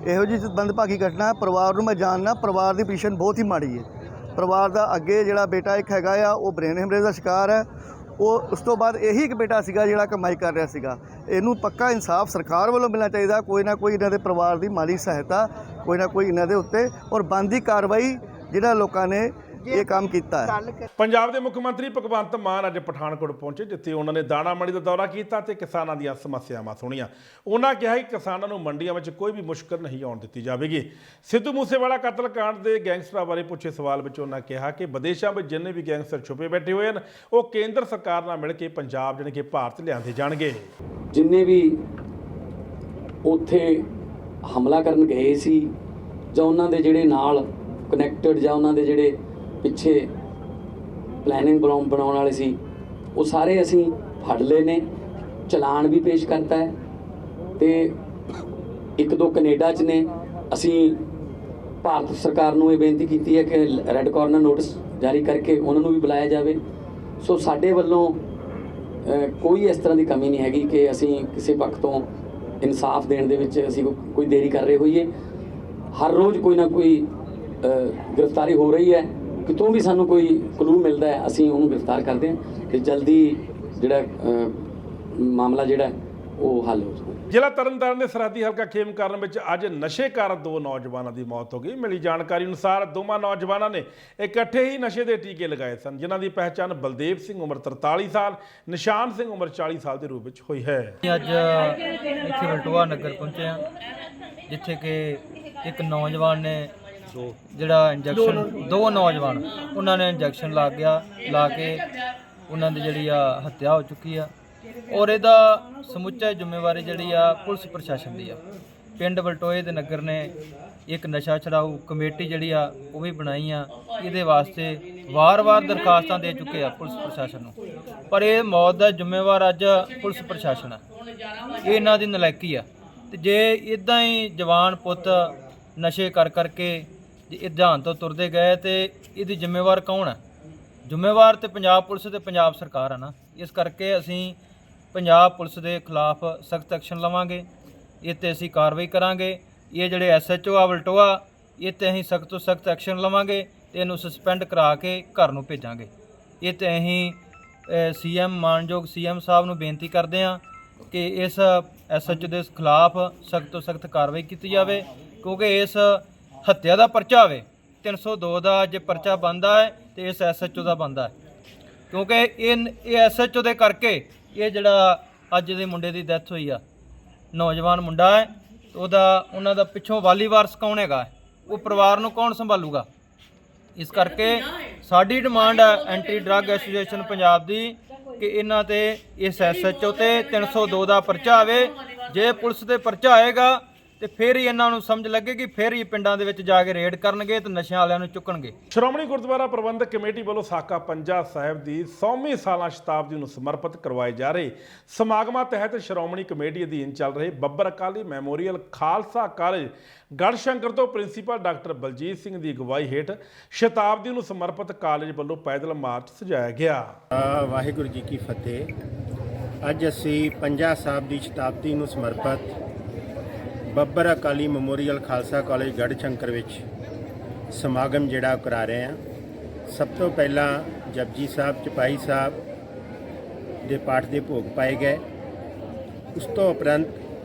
ਇਹੋ ਜਿਹੀ ਬੰਦਭਾਗੀ ਘਟਨਾ ਪਰਿਵਾਰ ਨੂੰ ਮੈਂ ਜਾਣਨਾ, ਪਰਿਵਾਰ ਦੀ ਪੋਜੀਸ਼ਨ ਬਹੁਤ ਹੀ ਮਾੜੀ ਹੈ। ਪਰਿਵਾਰ ਦਾ ਅੱਗੇ ਜਿਹੜਾ ਬੇਟਾ ਇੱਕ ਹੈਗਾ ਆ ਉਹ ਬ੍ਰੇਨ ਹੈਮਰੇਜ ਦਾ ਸ਼ਿਕਾਰ ਹੈ। ਉਹ ਉਸ ਤੋਂ ਬਾਅਦ ਇਹੀ ਇੱਕ ਬੇਟਾ ਸੀਗਾ ਜਿਹੜਾ ਕਮਾਈ ਕਰ ਰਿਹਾ ਸੀਗਾ। ਇਹਨੂੰ ਪੱਕਾ ਇਨਸਾਫ ਸਰਕਾਰ ਵੱਲੋਂ ਮਿਲਣਾ ਚਾਹੀਦਾ। ਕੋਈ ਨਾ ਕੋਈ ਇਹਨਾਂ ਦੇ ਪਰਿਵਾਰ ਦੀ ਮਾਲੀ ਸਹਾਇਤਾ, ਕੋਈ ਨਾ ਕੋਈ ਇਹਨਾਂ ਦੇ ਉੱਤੇ ਔਰ ਬਣਦੀ ਕਾਰਵਾਈ ਜਿਹੜਾ ਲੋਕਾਂ ਨੇ ਇਹ ਕੰਮ ਕੀਤਾ ਹੈ। ਪੰਜਾਬ ਦੇ ਮੁੱਖ ਮੰਤਰੀ ਭਗਵੰਤ ਮਾਨ ਅੱਜ ਪਠਾਨਕੋਟ ਪਹੁੰਚੇ, ਜਿੱਥੇ ਉਹਨਾਂ ਨੇ ਦਾਣਾ ਮੰਡੀ ਦਾ ਦੌਰਾ ਕੀਤਾ ਤੇ ਕਿਸਾਨਾਂ ਦੀਆਂ ਸਮੱਸਿਆਵਾਂ ਸੁਣੀਆਂ। ਉਹਨਾਂ ਕਿਹਾ ਕਿ ਕਿਸਾਨਾਂ ਨੂੰ ਮੰਡੀਆਂ ਵਿੱਚ ਕੋਈ ਵੀ ਮੁਸ਼ਕਲ ਨਹੀਂ ਆਉਣ ਦਿੱਤੀ ਜਾਵੇਗੀ। ਸਿੱਧੂ ਮੂਸੇਵਾਲਾ ਕਤਲकांड ਦੇ ਗੈਂਗਸਟਰਾਂ ਬਾਰੇ ਪੁੱਛੇ ਸਵਾਲ ਵਿੱਚ ਉਹਨਾਂ ਕਿਹਾ ਕਿ ਵਿਦੇਸ਼ਾਂ ਵਿੱਚ ਜਿੰਨੇ ਵੀ ਗੈਂਗਸਟਰ ਛੁਪੇ ਬੈਠੇ ਹੋਏ ਹਨ ਉਹ ਕੇਂਦਰ ਸਰਕਾਰ ਨਾਲ ਮਿਲ ਕੇ ਪੰਜਾਬ ਜਾਣੀ ਕਿ ਭਾਰਤ ਲਿਆਂਦੇ ਜਾਣਗੇ। ਜਿੰਨੇ ਵੀ ਉੱਥੇ ਹਮਲਾ ਕਰਨ ਗਏ ਸੀ ਜਾਂ ਉਹਨਾਂ ਦੇ ਜਿਹੜੇ ਨਾਲ ਕਨੈਕਟਡ ਜਾਂ ਉਹਨਾਂ ਦੇ ਜਿਹੜੇ ਪਿੱਛੇ ਪਲੈਨਿੰਗ ਬਣਾਉਣ ਵਾਲੇ ਸੀ, ਉਹ ਸਾਰੇ ਅਸੀਂ ਫੜ ਲਏ ਨੇ, ਚਲਾਨ ਵੀ ਪੇਸ਼ ਕਰਤਾ ਹੈ ਤੇ ਇੱਕ ਦੋ ਕੈਨੇਡਾ 'ਚ ਨੇ। ਅਸੀਂ ਭਾਰਤ ਸਰਕਾਰ ਨੂੰ ਇਹ ਬੇਨਤੀ ਕੀਤੀ ਹੈ ਕਿ ਰੈੱਡ ਕਾਰਨਰ ਨੋਟਿਸ ਜਾਰੀ ਕਰਕੇ ਉਹਨਾਂ ਨੂੰ ਵੀ ਬੁਲਾਇਆ ਜਾਵੇ। ਸੋ ਸਾਡੇ ਵੱਲੋਂ ਕੋਈ ਇਸ ਤਰ੍ਹਾਂ ਦੀ ਕਮੀ ਨਹੀਂ ਹੈਗੀ ਕਿ ਅਸੀਂ ਕਿਸੇ ਪੱਖ ਤੋਂ ਇਨਸਾਫ ਦੇਣ ਦੇ ਵਿੱਚ ਅਸੀਂ ਕੋਈ ਦੇਰੀ ਕਰ ਰਹੇ ਹੋਈਏ। ਹਰ ਰੋਜ਼ ਕੋਈ ਨਾ ਕੋਈ ਗ੍ਰਿਫਤਾਰੀ ਹੋ ਰਹੀ ਹੈ, ਕਿਤੋਂ ਵੀ ਸਾਨੂੰ ਕੋਈ ਕਲੂ ਮਿਲਦਾ ਹੈ ਅਸੀਂ ਉਹਨੂੰ ਗ੍ਰਿਫਤਾਰ ਕਰਦੇ ਹਾਂ ਤੇ ਜਲਦੀ ਜਿਹੜਾ ਮਾਮਲਾ ਜਿਹੜਾ ਉਹ ਹੱਲ ਹੋ ਜਾਵੇ। ਜ਼ਿਲ੍ਹਾ ਤਰਨਤਾਰਨ ਦੇ ਸਰਹੱਦੀ ਹਲਕਾ ਖੇਮਕਰਨ ਵਿੱਚ ਅੱਜ ਨਸ਼ੇ ਕਾਰਨ 2 ਨੌਜਵਾਨਾਂ ਦੀ ਮੌਤ ਹੋ ਗਈ। ਮਿਲੀ ਜਾਣਕਾਰੀ ਅਨੁਸਾਰ ਦੋਵਾਂ ਨੌਜਵਾਨਾਂ ਨੇ ਇਕੱਠੇ ਹੀ ਨਸ਼ੇ ਦੇ ਟੀਕੇ ਲਗਾਏ ਸਨ, ਜਿਨ੍ਹਾਂ ਦੀ ਪਹਿਚਾਣ ਬਲਦੇਵ ਸਿੰਘ ਉਮਰ 43 ਸਾਲ, ਨਿਸ਼ਾਨ ਸਿੰਘ ਉਮਰ 40 ਸਾਲ ਦੇ ਰੂਪ ਵਿੱਚ ਹੋਈ ਹੈ। ਅੱਜ ਇੱਥੇ ਵਲਟੋਆ ਨਗਰ ਪਹੁੰਚੇ ਹਾਂ, ਜਿੱਥੇ ਕਿ ਇੱਕ ਨੌਜਵਾਨ ਨੇ ਜਿਹੜਾ ਇੰਜੈਕਸ਼ਨ, 2 ਨੌਜਵਾਨ ਉਹਨਾਂ ਨੇ ਇੰਜੈਕਸ਼ਨ ਲਾ ਕੇ ਉਹਨਾਂ ਦੀ ਜਿਹੜੀ ਆ ਹੱਤਿਆ ਹੋ ਚੁੱਕੀ ਆ ਔਰ ਇਹਦਾ ਸਮੁੱਚਾ ਜ਼ਿੰਮੇਵਾਰੀ ਜਿਹੜੀ ਆ ਪੁਲਿਸ ਪ੍ਰਸ਼ਾਸਨ ਦੀ ਆ। ਪਿੰਡ ਵਲਟੋਏ ਦੇ ਨਗਰ ਨੇ ਇੱਕ ਨਸ਼ਾ ਛਡਾਊ ਕਮੇਟੀ ਜਿਹੜੀ ਆ ਉਹ ਵੀ ਬਣਾਈ ਆ। ਇਹਦੇ ਵਾਸਤੇ ਵਾਰ-ਵਾਰ ਦਰਖਾਸਤਾਂ ਦੇ ਚੁੱਕੇ ਆ ਪੁਲਿਸ ਪ੍ਰਸ਼ਾਸਨ ਨੂੰ, ਪਰ ਇਹ ਮੌਤ ਦਾ ਜ਼ਿੰਮੇਵਾਰ ਅੱਜ ਪੁਲਿਸ ਪ੍ਰਸ਼ਾਸਨ ਆ। ਇਹ ਇਹਨਾਂ ਦੀ ਨਲਾਇਕੀ ਆ ਤੇ ਜੇ ਇਦਾਂ ਹੀ ਜਵਾਨ ਪੁੱਤ ਨਸ਼ੇ ਕਰਕੇ ਜੇ ਇਹ ਜਹਾਨ ਤੋਂ ਤੁਰਦੇ ਗਏ ਤੇ ਇਹਦੀ ਜ਼ਿੰਮੇਵਾਰ ਕੌਣ ਹੈ? ਜ਼ਿੰਮੇਵਾਰ ਤੇ ਪੰਜਾਬ ਪੁਲਿਸ ਤੇ ਪੰਜਾਬ ਸਰਕਾਰ ਆ ਨਾ। ਇਸ ਕਰਕੇ ਅਸੀਂ ਪੰਜਾਬ ਪੁਲਿਸ ਦੇ ਖਿਲਾਫ ਸਖਤ ਐਕਸ਼ਨ ਲਵਾਂਗੇ, ਇਹ 'ਤੇ ਅਸੀਂ ਕਾਰਵਾਈ ਕਰਾਂਗੇ। ਇਹ ਜਿਹੜੇ SHO ਆ ਵਲਟੋਆ, ਇਹ ਤੇ ਅਸੀਂ ਸਖਤ ਤੋਂ ਸਖਤ ਐਕਸ਼ਨ ਲਵਾਂਗੇ ਤੇ ਇਹਨੂੰ ਸਸਪੈਂਡ ਕਰਾ ਕੇ ਘਰ ਨੂੰ ਭੇਜਾਂਗੇ। ਇਹ ਤੇ ਅਸੀਂ CM ਮਾਨਯੋਗ CM ਸਾਹਿਬ ਨੂੰ ਬੇਨਤੀ ਕਰਦੇ ਹਾਂ ਕਿ ਇਸ SHO ਦੇ ਖਿਲਾਫ ਸਖਤ ਤੋਂ ਸਖਤ ਕਾਰਵਾਈ ਕੀਤੀ ਜਾਵੇ, ਕਿਉਂਕਿ ਇਸ ਹੱਤਿਆ ਦਾ ਪਰਚਾ ਹੋਵੇ 302 ਦਾ ਜੇ ਪਰਚਾ ਬਣਦਾ ਹੈ ਤੇ ਇਸ SHO ਦਾ ਬਣਦਾ ਹੈ, ਕਿਉਂਕਿ ਇਹ SHO ਦੇ ਕਰਕੇ ਇਹ ਜਿਹੜਾ ਅੱਜ ਦੇ ਮੁੰਡੇ ਦੀ ਡੈਥ ਹੋਈ ਆ, ਨੌਜਵਾਨ ਮੁੰਡਾ ਹੈ, ਉਹਨਾਂ ਦਾ ਪਿੱਛੋਂ ਵਾਲੀ ਵਾਰਸ ਕੌਣ ਹੈਗਾ, ਉਹ ਪਰਿਵਾਰ ਨੂੰ ਕੌਣ ਸੰਭਾਲੂਗਾ। ਇਸ ਕਰਕੇ ਸਾਡੀ ਡਿਮਾਂਡ ਹੈ ਐਂਟੀ ਡਰੱਗ ਐਸੋਸੀਏਸ਼ਨ ਪੰਜਾਬ ਦੀ ਕਿ ਇਹਨਾਂ ਤੇ ਇਸ SHO ਤੇ 302 ਦਾ ਪਰਚਾ ਆਵੇ। ਜੇ ਪੁਲਿਸ ਤੇ ਪਰਚਾ ਆਏਗਾ ਤੇ ਫਿਰ ਹੀ ਇਹਨਾਂ ਨੂੰ ਸਮਝ ਲੱਗੇਗੀ, ਫਿਰ ਹੀ ਪਿੰਡਾਂ ਦੇ ਵਿੱਚ ਜਾ ਕੇ ਰੇਡ ਕਰਨਗੇ ਤੇ ਨਸ਼ਿਆਂ ਵਾਲਿਆਂ ਨੂੰ ਚੁੱਕਣਗੇ। ਸ਼੍ਰੋਮਣੀ ਗੁਰਦੁਆਰਾ ਪ੍ਰਬੰਧਕ ਕਮੇਟੀ ਵੱਲੋਂ ਸਾਕਾ ਪੰਜਾ ਸਾਹਿਬ ਦੀ 100ਵੀਂ ਸਾਲਾ ਸ਼ਤਾਬਦੀ ਨੂੰ ਸਮਰਪਿਤ ਕਰਵਾਏ ਜਾ ਰਹੇ ਸਮਾਗਮਾਂ ਤਹਿਤ ਸ਼੍ਰੋਮਣੀ ਕਮੇਟੀ ਅਧੀਨ ਚੱਲ ਰਹੇ ਬੱਬਰ ਅਕਾਲੀ ਮੈਮੋਰੀਅਲ ਖਾਲਸਾ ਕਾਲਜ ਗੜ੍ਹਸ਼ੰਕਰ ਤੋਂ ਪ੍ਰਿੰਸੀਪਲ ਡਾਕਟਰ ਬਲਜੀਤ ਸਿੰਘ ਦੀ ਅਗਵਾਈ ਹੇਠ ਸ਼ਤਾਬਦੀ ਨੂੰ ਸਮਰਪਿਤ ਕਾਲਜ ਵੱਲੋਂ ਪੈਦਲ ਮਾਰਚ ਸਜਾਇਆ ਗਿਆ। ਵਾਹਿਗੁਰੂ ਜੀ ਕੀ ਫਤਿਹ। ਅੱਜ ਅਸੀਂ ਪੰਜਾ ਸਾਹਿਬ ਦੀ ਸ਼ਤਾਬਦੀ ਨੂੰ ਸਮਰਪਿਤ ਬੱਬਰ ਅਕਾਲੀ ਮੈਮੋਰੀਅਲ ਖਾਲਸਾ ਕਾਲਜ ਗੜ੍ਹਸ਼ੰਕਰ ਵਿੱਚ ਸਮਾਗਮ ਜਿਹੜਾ ਕਰਾ ਰਹੇ ਹਾਂ। ਸਭ ਤੋਂ ਪਹਿਲਾਂ ਜਪਜੀ ਸਾਹਿਬ ਚੁਪਾਈ ਸਾਹਿਬ ਦੇ ਪਾਠ ਦੇ ਭੋਗ ਪਾਏ ਗਏ। ਉਸ ਤੋਂ ਉਪਰੰਤ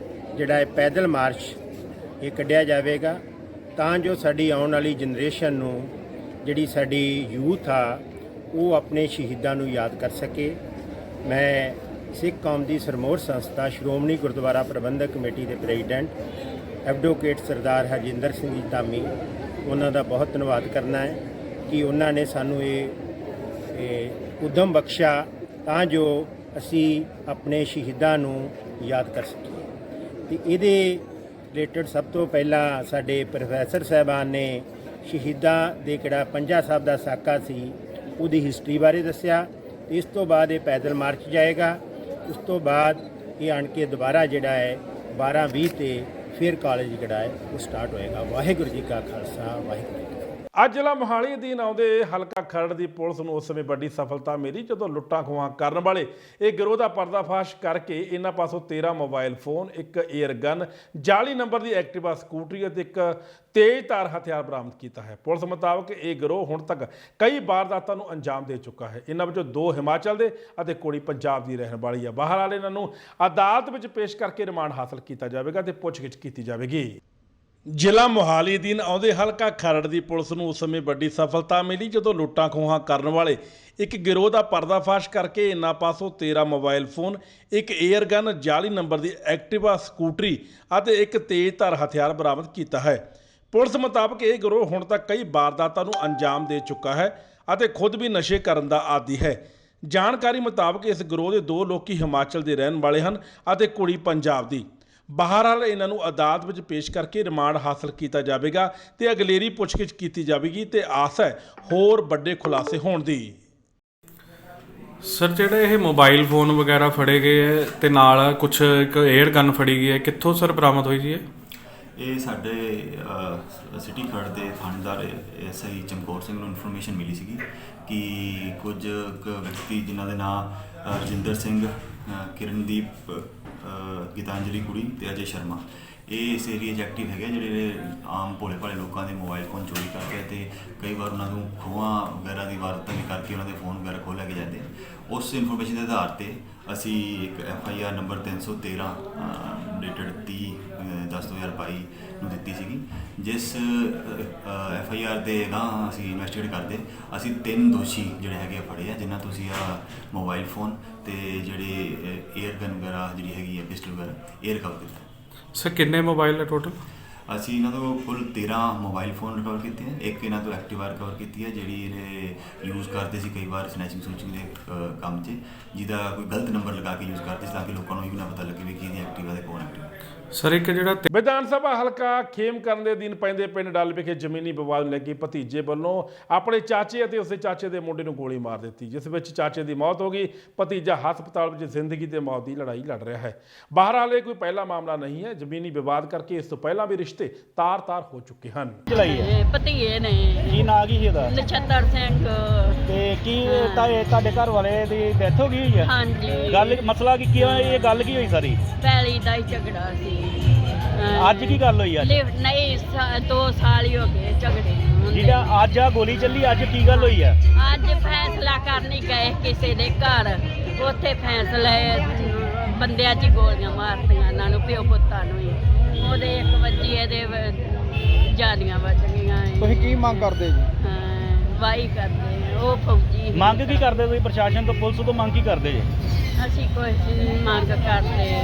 ਜਿਹੜਾ ਇਹ ਪੈਦਲ ਮਾਰਚ ਇਹ ਕੱਢਿਆ ਜਾਵੇਗਾ ਤਾਂ ਜੋ ਸਾਡੀ ਆਉਣ ਵਾਲੀ ਜਨਰੇਸ਼ਨ ਨੂੰ, ਜਿਹੜੀ ਸਾਡੀ ਯੂਥ ਆ, ਉਹ ਆਪਣੇ ਸ਼ਹੀਦਾਂ ਨੂੰ ਯਾਦ ਕਰ ਸਕੇ। ਮੈਂ ਸਿੱਖ ਕੌਮ ਦੀ ਸਰਮੋਰ ਸੰਸਥਾ ਸ਼੍ਰੋਮਣੀ ਗੁਰਦੁਆਰਾ ਪ੍ਰਬੰਧਕ ਕਮੇਟੀ ਦੇ ਪ੍ਰੈਜ਼ੀਡੈਂਟ ਐਡਵੋਕੇਟ ਸਰਦਾਰ ਹਰਜਿੰਦਰ ਸਿੰਘ ਜੀ ਧਾਮੀ, ਉਹਨਾਂ ਦਾ ਬਹੁਤ ਧੰਨਵਾਦ ਕਰਨਾ ਹੈ ਕਿ ਉਹਨਾਂ ਨੇ ਸਾਨੂੰ ਇਹ ਉਦਮ ਬਖਸ਼ਿਆ ਤਾਂ ਜੋ ਅਸੀਂ ਆਪਣੇ ਸ਼ਹੀਦਾਂ ਨੂੰ ਯਾਦ ਕਰ ਸਕੀਏ। ਤੇ ਇਹਦੇ ਰਿਲੇਟਡ ਸਭ ਤੋਂ ਪਹਿਲਾਂ ਸਾਡੇ ਪ੍ਰੋਫੈਸਰ ਸਾਹਿਬਾਨ ਨੇ ਸ਼ਹੀਦਾਂ ਦੇ ਕਿਹੜਾ ਪੰਜਾ ਸਾਹਿਬ ਦਾ ਸਾਕਾ ਸੀ ਉਹਦੀ ਹਿਸਟਰੀ ਬਾਰੇ ਦੱਸਿਆ। ਇਸ ਤੋਂ ਬਾਅਦ ਇਹ ਪੈਦਲ ਮਾਰਚ ਜਾਏਗਾ। ਉਸ ਤੋਂ ਬਾਅਦ ਇਹ ਆਣ ਕੇ ਦੁਬਾਰਾ ਜਿਹੜਾ ਹੈ 12:20 ਤੇ ਫਿਰ ਕਾਲਜ ਜਿਹੜਾ ਹੈ ਉਹ ਸਟਾਰਟ ਹੋਏਗਾ। ਵਾਹਿਗੁਰੂ ਜੀ ਕਾ ਖਾਲਸਾ, ਵਾਹਿਗੁਰੂ ਜੀ ਕੀ ਫਤਿਹ। ਅੱਜ ਜ਼ਿਲ੍ਹਾ ਮੋਹਾਲੀ ਅਧੀਨ ਆਉਂਦੇ ਹਲਕਾ ਖਰੜ ਦੀ ਪੁਲਿਸ ਨੂੰ ਉਸ ਸਮੇਂ ਵੱਡੀ ਸਫਲਤਾ ਮਿਲੀ ਜਦੋਂ ਲੁੱਟਾਂ ਖੋਹਾਂ ਕਰਨ ਵਾਲੇ ਇਹ ਗਿਰੋਹ ਦਾ ਪਰਦਾਫਾਸ਼ ਕਰਕੇ ਇਹਨਾਂ ਪਾਸੋਂ 13 ਮੋਬਾਈਲ ਫੋਨ, ਇੱਕ ਏਅਰ ਗਨ, ਜਾਲੀ ਨੰਬਰ ਦੀ ਐਕਟਿਵਾ ਸਕੂਟਰੀ ਅਤੇ ਇੱਕ ਤੇਜ਼ਧਾਰ ਹਥਿਆਰ ਬਰਾਮਦ ਕੀਤਾ ਹੈ। ਪੁਲਿਸ ਮੁਤਾਬਕ ਇਹ ਗਿਰੋਹ ਹੁਣ ਤੱਕ ਕਈ ਵਾਰਦਾਤਾਂ ਨੂੰ ਅੰਜਾਮ ਦੇ ਚੁੱਕਾ ਹੈ। ਇਹਨਾਂ ਵਿੱਚੋਂ 2 ਹਿਮਾਚਲ ਦੇ ਅਤੇ ਕੁੜੀ ਪੰਜਾਬ ਦੀ ਰਹਿਣ ਵਾਲੀ ਹੈ। ਬਹਰਾਲ ਇਹਨਾਂ ਨੂੰ ਅਦਾਲਤ ਵਿੱਚ ਪੇਸ਼ ਕਰਕੇ ਰਿਮਾਂਡ ਹਾਸਲ ਕੀਤਾ ਜਾਵੇਗਾ ਤੇ ਪੁੱਛਗਿੱਛ ਕੀਤੀ ਜਾਵੇਗੀ। ਜ਼ਿਲ੍ਹਾ ਮੋਹਾਲੀ ਅਧੀਨ ਆਉਂਦੇ ਹਲਕਾ ਖਰੜ ਦੀ ਪੁਲਿਸ ਨੂੰ ਉਸ ਸਮੇਂ ਵੱਡੀ ਸਫਲਤਾ ਮਿਲੀ ਜਦੋਂ ਲੁੱਟਾਂ ਖੋਹਾਂ ਕਰਨ ਵਾਲੇ ਇੱਕ ਗਿਰੋਹ ਦਾ ਪਰਦਾਫਾਸ਼ ਕਰਕੇ ਇਹਨਾਂ ਪਾਸੋਂ 13 ਮੋਬਾਈਲ ਫੋਨ, ਇੱਕ ਏਅਰ ਗਨ, ਜਾਲੀ ਨੰਬਰ ਦੀ ਐਕਟਿਵਾ ਸਕੂਟਰੀ ਅਤੇ ਇੱਕ ਤੇਜ਼ਧਾਰ ਹਥਿਆਰ ਬਰਾਮਦ ਕੀਤਾ ਹੈ। ਪੁਲਿਸ ਮੁਤਾਬਕ ਇਹ ਗਿਰੋਹ ਹੁਣ ਤੱਕ ਕਈ ਵਾਰਦਾਤਾਂ ਨੂੰ ਅੰਜਾਮ ਦੇ ਚੁੱਕਾ ਹੈ ਅਤੇ ਖੁਦ ਵੀ ਨਸ਼ੇ ਕਰਨ ਦਾ ਆਦੀ ਹੈ। ਜਾਣਕਾਰੀ ਮੁਤਾਬਕ ਇਸ ਗਿਰੋਹ ਦੇ 2 ਲੋਕੀ ਹਿਮਾਚਲ ਦੇ ਰਹਿਣ ਵਾਲੇ ਹਨ ਅਤੇ ਕੁੜੀ ਪੰਜਾਬ ਦੀ। ਬਹਰਾਲ ਇਹਨਾਂ ਨੂੰ ਅਦਾਲਤ ਵਿੱਚ ਪੇਸ਼ ਕਰਕੇ ਰਿਮਾਂਡ ਹਾਸਲ ਕੀਤਾ ਜਾਵੇਗਾ ਤੇ ਅਗਲੇਰੀ ਪੁੱਛਗਿੱਛ ਕੀਤੀ ਜਾਵੇਗੀ ਤੇ ਆਸ ਹੈ ਹੋਰ ਵੱਡੇ ਖੁਲਾਸੇ ਹੋਣ ਦੀ। ਸਰ, ਜਿਹੜੇ ਇਹ ਮੋਬਾਈਲ ਫੋਨ ਵਗੈਰਾ ਫੜੇ ਗਏ ਹੈ ਤੇ ਨਾਲ ਕੁਝ ਇੱਕ ਏਅਰ ਗਨ ਫੜੀ ਗਈ ਹੈ, ਕਿੱਥੋਂ ਸਰ ਬਰਾਮਦ ਹੋਈ ਜੀ? ਇਹ ਸਾਡੇ ਸਿਟੀ ਖਰੜ ਦੇ ਥਾਣੇਦਾਰ SI ਚਮਕੌਰ ਸਿੰਘ ਨੂੰ ਇਨਫੋਰਮੇਸ਼ਨ ਮਿਲੀ ਸੀਗੀ ਕਿ ਕੁਝ ਵਿਅਕਤੀ ਜਿਨ੍ਹਾਂ ਦੇ ਨਾਮ ਰਜਿੰਦਰ ਸਿੰਘ, ਕਿਰਨਦੀਪ, ਗੀਤਾਂਜਲੀ ਕੁੜੀ ਤੇ ਅਜੇ ਸ਼ਰਮਾ, ਇਹ ਇਸ ਏਰੀਏ 'ਚ ਐਕਟਿਵ ਹੈਗੇ, ਜਿਹੜੇ ਆਮ ਭੋਲੇ ਭਾਲੇ ਲੋਕਾਂ ਦੇ ਮੋਬਾਈਲ ਫੋਨ ਚੋਰੀ ਕਰਦੇ ਤੇ ਕਈ ਵਾਰ ਉਹਨਾਂ ਨੂੰ ਖੋਹਾਂ ਵਗੈਰਾ ਦੀ ਵਾਰਦਾਤਾਂ ਵੀ ਕਰਕੇ ਉਹਨਾਂ ਦੇ ਫੋਨ ਵਗੈਰਾ ਖੋਹ ਲੈ ਕੇ ਜਾਂਦੇ। ਉਸ ਇਨਫੋਰਮੇਸ਼ਨ ਦੇ ਆਧਾਰ ਤੇ ਅਸੀਂ ਇੱਕ FIR ਨੰਬਰ 313 ਡੇਟਡ 30/10/2022 ਨੂੰ ਦਿੱਤੀ ਸੀਗੀ, ਜਿਸ FIR ਦੇ ਅਗਾਂਹ ਅਸੀਂ ਇਨਵੈਸਟੀਗੇਟ ਕਰਦੇ ਅਸੀਂ 3 ਦੋਸ਼ੀ ਜਿਹੜੇ ਹੈਗੇ ਫੜੇ ਆ, ਜਿਨ੍ਹਾਂ ਤੁਸੀਂ ਮੋਬਾਈਲ ਫੋਨ ਤੇ ਜਿਹੜੇ ਏਅਰ ਗਨ ਵਗੈਰਾ ਜਿਹੜੀ ਹੈਗੀ ਹੈ ਪਿਸਟਲ ਵਗੈਰਾ ਇਹ ਰਿਕਵਰ ਕੀਤਾ। ਸਰ, ਕਿੰਨੇ ਮੋਬਾਈਲ ਹੈ ਟੋਟਲ? ਅਸੀਂ ਇਹਨਾਂ ਤੋਂ ਕੁੱਲ 13 ਮੋਬਾਈਲ ਫੋਨ ਰਿਕਵਰ ਕੀਤੇ ਹੈ। ਇੱਕ ਇਹਨਾਂ ਤੋਂ ਐਕਟਿਵਾ ਰਿਕਵਰ ਕੀਤੀ ਹੈ ਜਿਹੜੀ ਇਹ ਯੂਜ਼ ਕਰਦੇ ਸੀ ਕਈ ਵਾਰ ਸਨੈਚਿੰਗ ਸੂਚਿੰਗ ਦੇ ਕੰਮ 'ਚ, ਜਿਹਦਾ ਕੋਈ ਗਲਤ ਨੰਬਰ ਲਗਾ ਕੇ ਯੂਜ਼ ਕਰਦੇ ਸੀ ਤਾਂ ਕਿ ਲੋਕਾਂ ਨੂੰ ਇਹ ਵੀ ਨਾ ਪਤਾ ਲੱਗੇ ਵੀ ਕਿ ਇਹਦੀ ਐਕਟਿਵਾ ਤੇ ਕੌਣ ਐਕਟਿਵਾ। ਸਰ, ਇੱਕ ਜਿਹੜਾ ਵਿਧਾਨ ਸਭਾ ਹਲਕਾ ਖੇਮਕਰਨ ਦੇ ਅਧੀਨ ਪੈਂਦੇ ਪਿੰਡ ਡੱਲ ਵਿਖੇ ਜ਼ਮੀਨੀ ਵਿਵਾਦ ਨੂੰ ਲੈ ਕੇ ਭਤੀਜੇ ਵੱਲੋਂ ਆਪਣੇ ਚਾਚੇ ਅਤੇ ਉਸਦੇ ਚਾਚੇ ਦੇ ਮੁੰਡੇ ਨੂੰ ਗੋਲੀ ਮਾਰ ਦਿੱਤੀ, ਜਿਸ ਵਿੱਚ ਚਾਚੇ ਦੀ ਮੌਤ ਹੋ ਗਈ। ਭਤੀਜਾ ਹਸਪਤਾਲ ਵਿੱਚ ਜ਼ਿੰਦਗੀ ਤੇ ਮੌਤ ਦੀ ਲੜਾਈ ਲੜ ਰਿਹਾ ਹੈ। ਬਹਰਾਲ ਇਹ ਕੋਈ ਪਹਿਲਾ ਮਾਮਲਾ ਨਹੀਂ ਹੈ। ਜ਼ਮੀਨੀ ਵਿਵਾਦ ਕਰਕੇ ਇਸ ਤੋਂ ਪਹਿਲਾਂ ਵੀ ਰਿਸ਼ਤੇ ਤਾਰ-ਤਾਰ ਹੋ ਚੁੱਕੇ ਹਨ। ਭਤੀਏ ਨੇ ਕੀ ਨਾਂ ਕੀ ਇਹਦਾ? ਨਛੱਤਰ ਸਿੰਘ। ਤੇ ਕੀ ਤੁਹਾਡੇ ਘਰ ਵਾਲੇ ਦੀ ਡੈਥ ਹੋ ਗਈ ਹੋਈ ਹੈ? ਹਾਂਜੀ। ਗੱਲ ਮਸਲਾ ਕੀ ਇਹ ਗੱਲ ਕੀ ਹੋਈ ਸਾਰੀ? ਪੈਲੀ ਦਾ ਹੀ ਝਗੜਾ ਸੀ। ਅੱਜ ਕੀ ਗੱਲ ਹੋਈ ਅੱਜ ਲਿਫਟ ਨਹੀਂ 2 ਸਾਲ ਹੀ ਹੋ ਗਏ ਝਗੜੇ ਨੂੰ। ਜਿਹੜਾ ਅੱਜ ਆ ਗੋਲੀ ਚੱਲੀ ਅੱਜ ਕੀ ਗੱਲ ਹੋਈ ਆ ਅੱਜ ਫੈਸਲਾ ਕਰਨੀ ਗਏ ਕਿਸੇ ਦੇ ਘਰ, ਉੱਥੇ ਫੈਸਲੇ ਬੰਦਿਆਂ 'ਚ ਹੀ ਗੋਲੀਆਂ ਮਾਰਤੀਆਂ ਇਹਨਾਂ ਨੂੰ, ਪਿਓ ਪੁੱਤਾਂ ਨੂੰ ਹੀ। ਉਹਦੇ 1 ਵਜੇ ਇਹਦੇ ਜਾਨੀਆਂ ਵੱਜ ਗਈਆਂ। ਤੁਸੀਂ ਕੀ ਮੰਗ ਕਰਦੇ ਜੀ? ਵਾਈ ਕਰਦੇ ਉਹ ਫੌਜੀ। ਮੰਗ ਕੀ ਕਰਦੇ ਤੁਸੀਂ ਪ੍ਰਸ਼ਾਸਨ ਤੋਂ, ਪੁਲਿਸ ਤੋਂ ਮੰਗ ਕੀ ਕਰਦੇ ਜੀ? ਅਸੀਂ ਕੁਛ ਨਹੀਂ ਮੰਗ ਕਰਦੇ।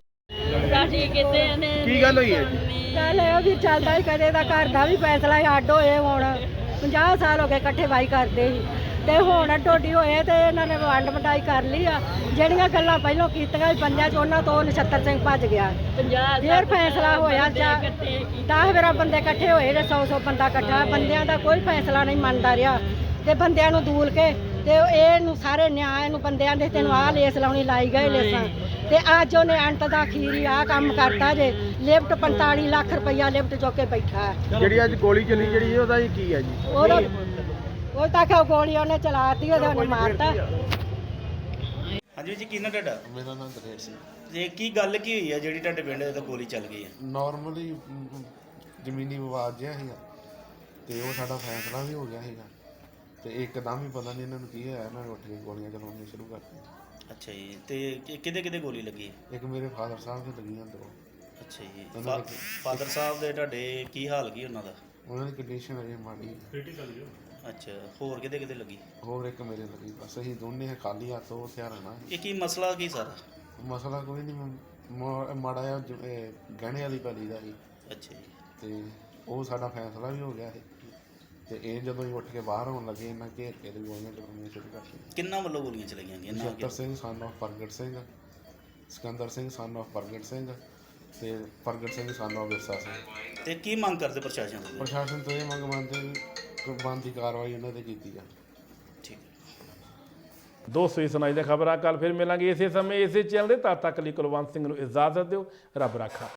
ਸਾਡੀ ਕਿਤੇ ਨੇ ਕੀ ਗੱਲ ਹੋਈ ਹੈ ਜੀ? ਚੱਲ ਇਹ ਵੀ ਚੱਲਦਾ ਹੀ ਕਦੇ ਦਾ ਘਰ ਦਾ ਵੀ ਫੈਸਲਾ ਹੀ ਅੱਡ ਹੋਏ। ਹੁਣ 50 ਸਾਲ ਹੋ ਗਏ ਇਕੱਠੇ ਵਾਈ ਕਰਦੇ ਸੀ ਤੇ ਹੁਣ ਟੋਟੀ ਹੋਏ ਤੇ ਇਹਨਾਂ ਨੇ ਵੰਡ ਵਟਾਈ ਕਰ ਲਈ ਆ। ਜਿਹੜੀਆਂ ਗੱਲਾਂ ਪਹਿਲਾਂ ਕੀਤੀਆਂ ਸੀ ਪੰਜਾਂ 'ਚ, ਉਹਨਾਂ ਤੋਂ ਨਛੱਤਰ ਸਿੰਘ ਭੱਜ ਗਿਆ। ਫੇਰ ਫੈਸਲਾ ਹੋਇਆ 10 ਬੰਦੇ ਇਕੱਠੇ ਹੋਏ ਤੇ 100 ਬੰਦਾ ਇਕੱਠਾ। ਬੰਦਿਆਂ ਦਾ ਕੋਈ ਫੈਸਲਾ ਨਹੀਂ ਮੰਨਦਾ ਰਿਹਾ ਤੇ ਬੰਦਿਆਂ ਨੂੰ ਦੂਲ ਕੇ ਤੇ ਇਹਨੂੰ ਸਾਰੇ ਨਿਆਂ ਨੂੰ ਬੰਦਿਆਂ ਦੇ ਤੈਨੂੰ ਆਹ ਲੇਸ ਲਾਉਣੀ ਲਾਈ ਗਏ ਲੇਸਾਂ ਤੇ ਅੱਜ ਉਹਨੇ ਅੰਤ ਦਾ ਅਖੀਰੀ ਆਹ ਕੰਮ ਕਰਤਾ ਜੇ। ਲਿਫਟ 45 ਲੱਖ ਰੁਪਈਆ ਲਿਫਟ ਚੁੱਕ ਕੇ ਬੈਠਾ। ਜਿਹੜੀ ਅੱਜ ਗੋਲੀ ਚੱਲੀ ਜਿਹੜੀ ਉਹਦਾ ਕੀ ਹੈ ਜੀ? ਉਹ ਤਾਂ ਕਿ ਗੋਲੀ ਉਹਨੇ ਚਲਾਤੀ ਉਹਨੇ ਮਾਰਤਾ। ਹਾਂਜੀ ਜੀ, ਕੀ ਨਾ ਤੁਹਾਡਾ? ਮੇਰਾ ਨਾਮ ਦਲੇਰ ਸਿੰਘ। ਤੇ ਕੀ ਗੱਲ ਕੀ ਹੋਈ ਆ ਜਿਹੜੀ ਤੁਹਾਡੇ ਪਿੰਡ ਤੇ ਗੋਲੀ ਚੱਲ ਗਈ ਹੈ? ਨਾਰਮਲੀ ਜ਼ਮੀਨੀ ਵਿਵਾਦ ਜਿਹਾ ਸੀਗਾ ਤੇ ਉਹ ਸਾਡਾ ਫੈਸਲਾ ਵੀ ਹੋ ਗਿਆ ਸੀਗਾ ਤੇ ਇੱਕਦਮ ਹੀ ਪਤਾ ਨਹੀਂ ਇਹਨਾਂ ਨੂੰ ਕੀ ਹੋਇਆ, ਇਹਨਾਂ ਨੇ ਉੱਠ ਕੇ ਗੋਲੀਆਂ ਚਲਾਉਣੀਆਂ ਸ਼ੁਰੂ ਕਰਤੀਆਂ। ਅੱਛਾ ਜੀ, ਤੇ ਕਿਹਦੇ ਗੋਲੀ ਲੱਗੀ? ਇੱਕ ਮੇਰੇ ਫਾਦਰ ਸਾਹਿਬ ਦੇ ਲੱਗੀ ਅੰਦਰੋਂ। ਅੱਛਾ ਜੀ, ਫਾਦਰ ਸਾਹਿਬ ਦੇ ਤੁਹਾਡੇ ਕੀ ਹਾਲ ਕੀ ਉਹਨਾਂ ਦਾ? ਉਹਨਾਂ ਦੀ ਕੰਡੀਸ਼ਨ ਅਜੇ ਮਾੜੀ ਕ੍ਰਿਟੀਕਲ ਹੀ। ਅੱਛਾ, ਹੋਰ ਕਿਹਦੇ ਲੱਗੀ? ਹੋਰ ਇੱਕ ਮੇਰੇ ਲੱਗੀ। ਬਸ ਅਸੀਂ ਦੋਨੇ ਖਾਲੀ ਹੱਥ ਉਹ ਹਥਿਆਰਾਂ ਨਾਲ। ਇਹ ਕੀ ਮਸਲਾ ਕੀ ਸਾਰਾ? ਮਸਲਾ ਕੋਈ ਨਹੀਂ, ਮਾੜਾ ਜਿਹਾ ਗਹਿਣੇ ਵਾਲੀ ਪੈਲੀ ਦਾ ਸੀ। ਅੱਛਾ ਜੀ, ਤੇ ਉਹ ਸਾਡਾ ਫੈਸਲਾ ਵੀ ਹੋ ਗਿਆ ਸੀ ਤੇ ਇਹ ਜਦੋਂ ਹੀ ਉੱਠ ਕੇ ਬਾਹਰ ਆਉਣ ਲੱਗੇ ਇਹਨਾਂ ਘੇਰ ਕੇ ਤੇ ਗੋਲੀਆਂ ਚਲਾਉਣੀਆਂ ਸ਼ੁਰੂ ਕਰ ਦਿੱਤੀਆਂ। ਕਿੰਨਾ ਵੱਲੋਂ ਗੋਲੀਆਂ ਚਲਾਈਆਂ ਗਈਆਂ? ਜਗਤ ਸਿੰਘ ਸਨ ਆਫ ਪ੍ਰਗਟ ਸਿੰਘ, ਸਿਕੰਦਰ ਸਿੰਘ ਸਨ ਆਫ ਪ੍ਰਗਟ ਸਿੰਘ ਤੇ ਪ੍ਰਗਟ ਸਿੰਘ ਸਨ ਆਫ ਵਿਰਸਾ ਸਿੰਘ। ਤੇ ਕੀ ਮੰਗ ਕਰਦੇ ਪ੍ਰਸ਼ਾਸਨ ਤੋਂ? ਪ੍ਰਸ਼ਾਸਨ ਤੋਂ ਇਹ ਮੰਗ ਮੰਨਦੇ ਵੀ ਬਣਦੀ ਕਾਰਵਾਈ ਉਹਨਾਂ ਤੇ ਕੀਤੀ ਜਾਵੇ। ਠੀਕ ਹੈ ਦੋਸਤੋ, ਇਹ ਸੁਣਾਈ ਦੀਆਂ ਖਬਰਾਂ ਕੱਲ ਫਿਰ ਮਿਲਾਂਗੇ ਇਸੇ ਸਮੇਂ ਇਸੇ ਚੈਨਲ ਦੇ। ਤਦ ਤੱਕ ਲਈ ਕੁਲਵੰਤ ਸਿੰਘ ਨੂੰ ਇਜਾਜ਼ਤ ਦਿਓ। ਰੱਬ ਰਾਖਾ।